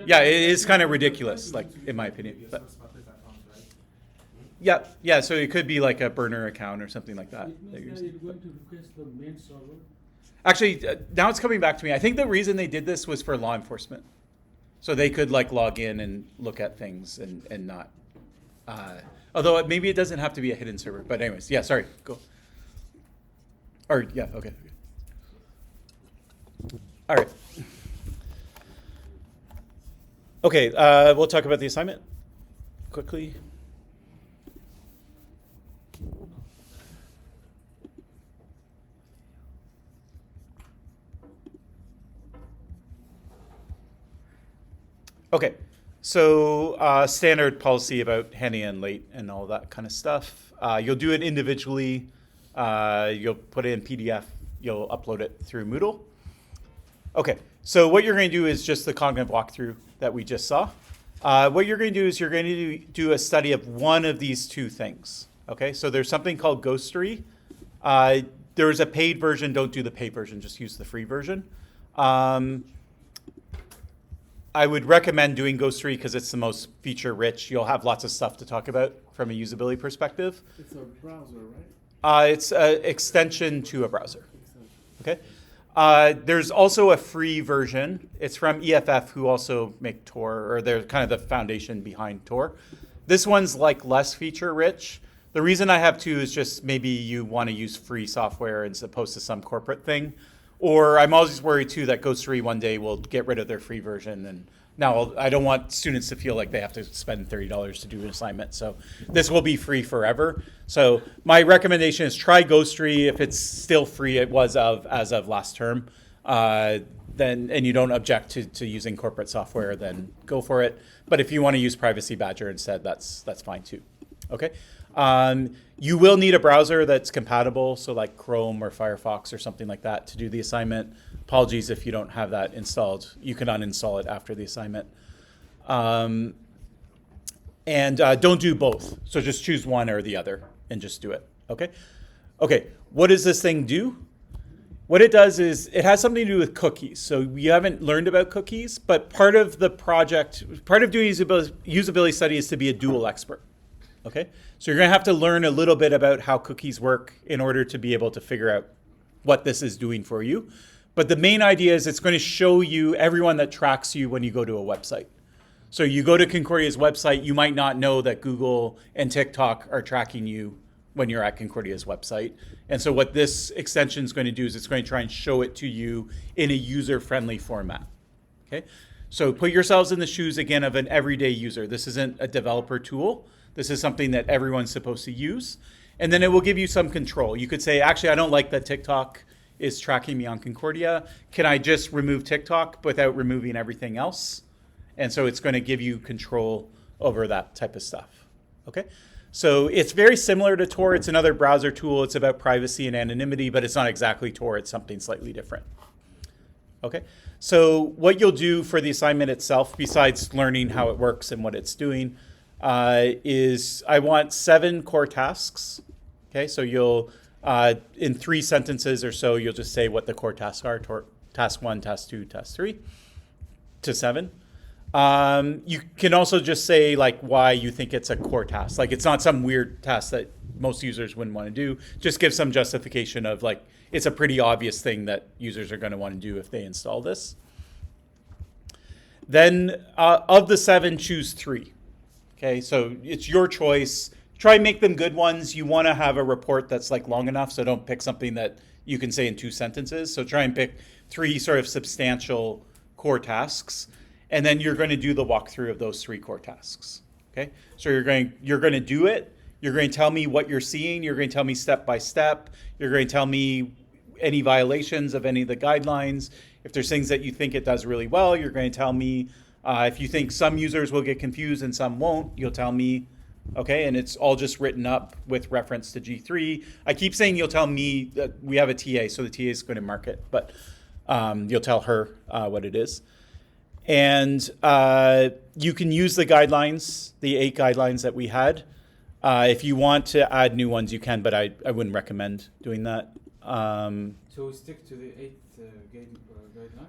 [SPEAKER 1] Yeah, it is kind of ridiculous, like in my opinion. But yeah, so it could be like a burner account or something like that.
[SPEAKER 6] It
[SPEAKER 1] that you're
[SPEAKER 6] means that
[SPEAKER 1] using.
[SPEAKER 6] it's going to request the main server.
[SPEAKER 1] Actually, now it's coming back to me. I think the reason they did this was for law enforcement. So they could like log in and look at things and not. Although maybe it doesn't have to be a hidden server. But anyways, yeah, sorry, go. Or, yeah, okay. All right. Okay, we'll talk about the assignment quickly. Okay, so standard policy about handing in late and all that kind of stuff. You'll do it individually. You'll put it in PDF. You'll upload it through Moodle. Okay, so what you're going to do is just the cognitive walkthrough that we just saw. What you're going to do is you're going to do a study of one of these 2 things. Okay, so there's something called Ghostery. There's a paid version. Don't do the paid version. Just use the free version. I would recommend doing Ghostery because it's the most feature rich. You'll have lots of stuff to talk about from a usability perspective.
[SPEAKER 2] It's a browser, right?
[SPEAKER 1] It's an extension to a browser. Okay. There's also a free version. It's from EFF, who also make Tor, or they're kind of the foundation behind Tor. This one's like less feature rich. The reason I have two is just maybe you want to use free software as opposed to some corporate thing. Or I'm always worried too that Ghost 3 one day will get rid of their free version. And now I don't want students to feel like they have to spend $30 to do an assignment. So this will be free forever. So my recommendation is try Ghost 3. If it's still free, it was as of last term, then, and you don't object to using corporate software, then go for it. But if you want to use Privacy Badger instead, that's fine too. Okay. You will need a browser that's compatible, so like Chrome or Firefox or something like that to do the assignment. Apologies if you don't have that installed. You can uninstall it after the assignment. And don't do both. So just choose one or the other and just do it. Okay? Okay, what does this thing do? What it does is it has something to do with cookies. So you haven't learned about cookies, but part of the project, part of doing usability study is to be a dual expert. Okay, so you're going to have to learn a little bit about how cookies work in order to be able to figure out what this is doing for you. But the main idea is it's going to show you everyone that tracks you when you go to a website. So you go to Concordia's website, you might not know that Google and TikTok are tracking you when you're at Concordia's website. And so what this extension is going to do is it's going to try and show it to you in a user-friendly format. Okay, so put yourselves in the shoes again of an everyday user. This isn't a developer tool. This is something that everyone's supposed to use. And then it will give you some control. You could say, actually, I don't like that TikTok is tracking me on Concordia. Can I just remove TikTok without removing everything else? And so it's going to give you control over that type of stuff. Okay? So it's very similar to Tor. It's another browser tool. It's about privacy and anonymity, but it's not exactly Tor. It's something slightly different. Okay? So what you'll do for the assignment itself, besides learning how it works and what it's doing, is I want 7 core tasks. Okay, so you'll, in 3 sentences or so, you'll just say what the core tasks are, task 1, task 2, task 3, to 7. You can also just say like why you think it's a core task. Like it's not some weird task that most users wouldn't want to do. Just give some justification of like, it's a pretty obvious thing that users are going to want to do if they install this. Then of the 7, choose 3. Okay, so it's your choice. Try and make them good ones. You want to have a report that's like long enough, so don't pick something that you can say in 2 sentences. So try and pick 3 sort of substantial core tasks, and then you're going to do the walkthrough of those 3 core tasks. Okay, so you're going to do it. You're going to tell me what you're seeing. You're going to tell me step by step. You're going to tell me any violations of any of the guidelines. If there's things that you think it does really well, you're going to tell me. If you think some users will get confused and some won't, you'll tell me, okay, and it's all just written up with reference to G3. I keep saying you'll tell me that we have a TA, so the TA is going to mark it, but you'll tell her what it is. And you can use the guidelines, the 8 guidelines that we had. If you want to add new ones, you can, but I wouldn't recommend doing that.
[SPEAKER 5] So we stick to the 8 guidelines?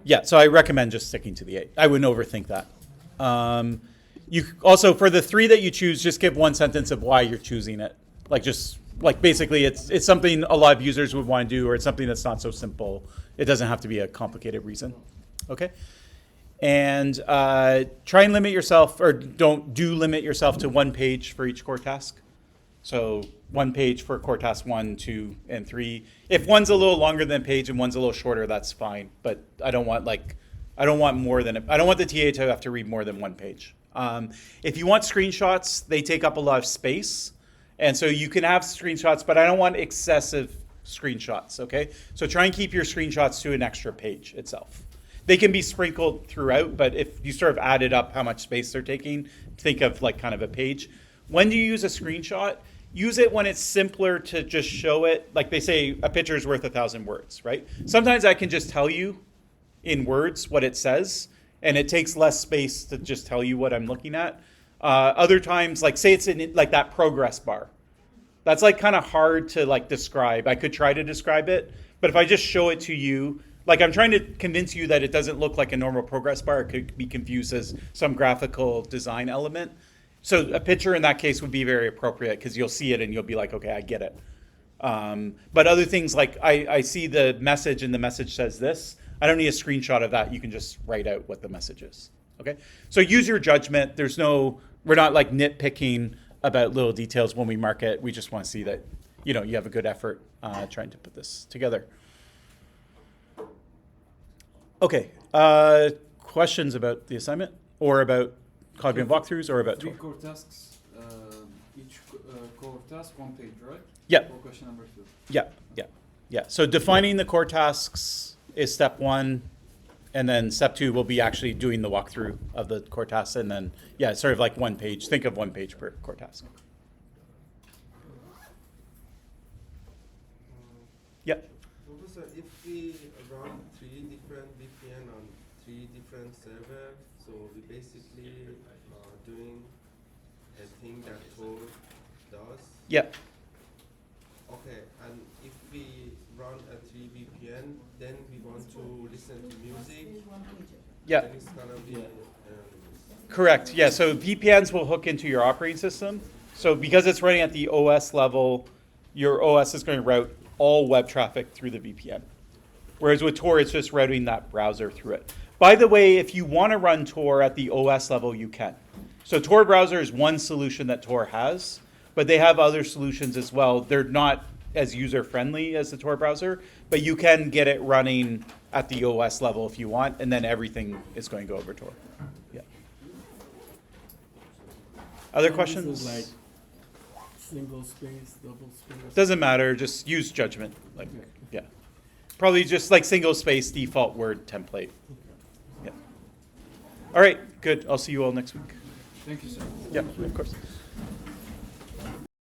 [SPEAKER 1] Yeah, so I recommend just sticking to the 8. I wouldn't overthink that. You also, for the 3 that you choose, just give 1 sentence of why you're choosing it. Like just like basically it's something a lot of users would want to do, or it's something that's not so simple. It doesn't have to be a complicated reason. Okay? And try and limit yourself, or don't limit yourself to 1 page for each core task. So 1 page for core task 1, 2, and 3. If one's a little longer than a page and one's a little shorter, that's fine. But I don't want the TA to have to read more than 1 page. If you want screenshots, they take up a lot of space. And so you can have screenshots, but I don't want excessive screenshots, okay? So try and keep your screenshots to an extra page itself. They can be sprinkled throughout, but if you sort of added up how much space they're taking, think of like kind of a page. When do you use a screenshot? Use it when it's simpler to just show it. Like they say, a picture is worth 1,000 words, right? Sometimes I can just tell you in words what it says, and it takes less space to just tell you what I'm looking at. Other times, like say it's in like that progress bar. That's like kind of hard to like describe. I could try to describe it, but if I just show it to you, like I'm trying to convince you that it doesn't look like a normal progress bar. It could be confused as some graphical design element. So a picture in that case would be very appropriate because you'll see it and you'll be like, okay, I get it. But other things like I see the message and the message says this. I don't need a screenshot of that. You can just write out what the message is. Okay. So use your judgment. We're not like nitpicking about little details when we mark it. We just want to see that, you have a good effort trying to put this together. Okay. Questions about the assignment or about cognitive walkthroughs or about
[SPEAKER 5] Three
[SPEAKER 1] Tor?
[SPEAKER 5] core tasks, each core task, 1 page, right?
[SPEAKER 1] Yeah.
[SPEAKER 5] For question number 2.
[SPEAKER 1] Yeah. So defining the core tasks is step 1, and then step 2 will be actually doing the walkthrough of the core tasks, and then it's sort of like 1 page. Think of 1 page per core task. Yeah.
[SPEAKER 8] Professor, if we run 3 different VPN on 3 different servers, so we basically doing a thing that Tor does.
[SPEAKER 1] Yeah.
[SPEAKER 8] Okay, and if we run a 3 VPN, then we want to listen to music.
[SPEAKER 1] Yeah.
[SPEAKER 8] Then it's gonna be.
[SPEAKER 1] Correct. Yeah. So VPNs will hook into your operating system. So because it's running at the OS level, your OS is going to route all web traffic through the VPN. Whereas with Tor, it's just routing that browser through it. By the way, if you want to run Tor at the OS level, you can. So Tor browser is one solution that Tor has, but they have other solutions as well. They're not as user-friendly as the Tor browser, but you can get it running at the OS level if you want, and then everything is going to go over Tor. Yeah. Other
[SPEAKER 2] And
[SPEAKER 1] questions?
[SPEAKER 2] This is like single space, double space.
[SPEAKER 1] Doesn't matter, just use judgment. Yeah. Probably just like single space default word template. Yeah. All right, good. I'll see you all next week.
[SPEAKER 5] Thank you, sir.
[SPEAKER 1] Yeah, of course.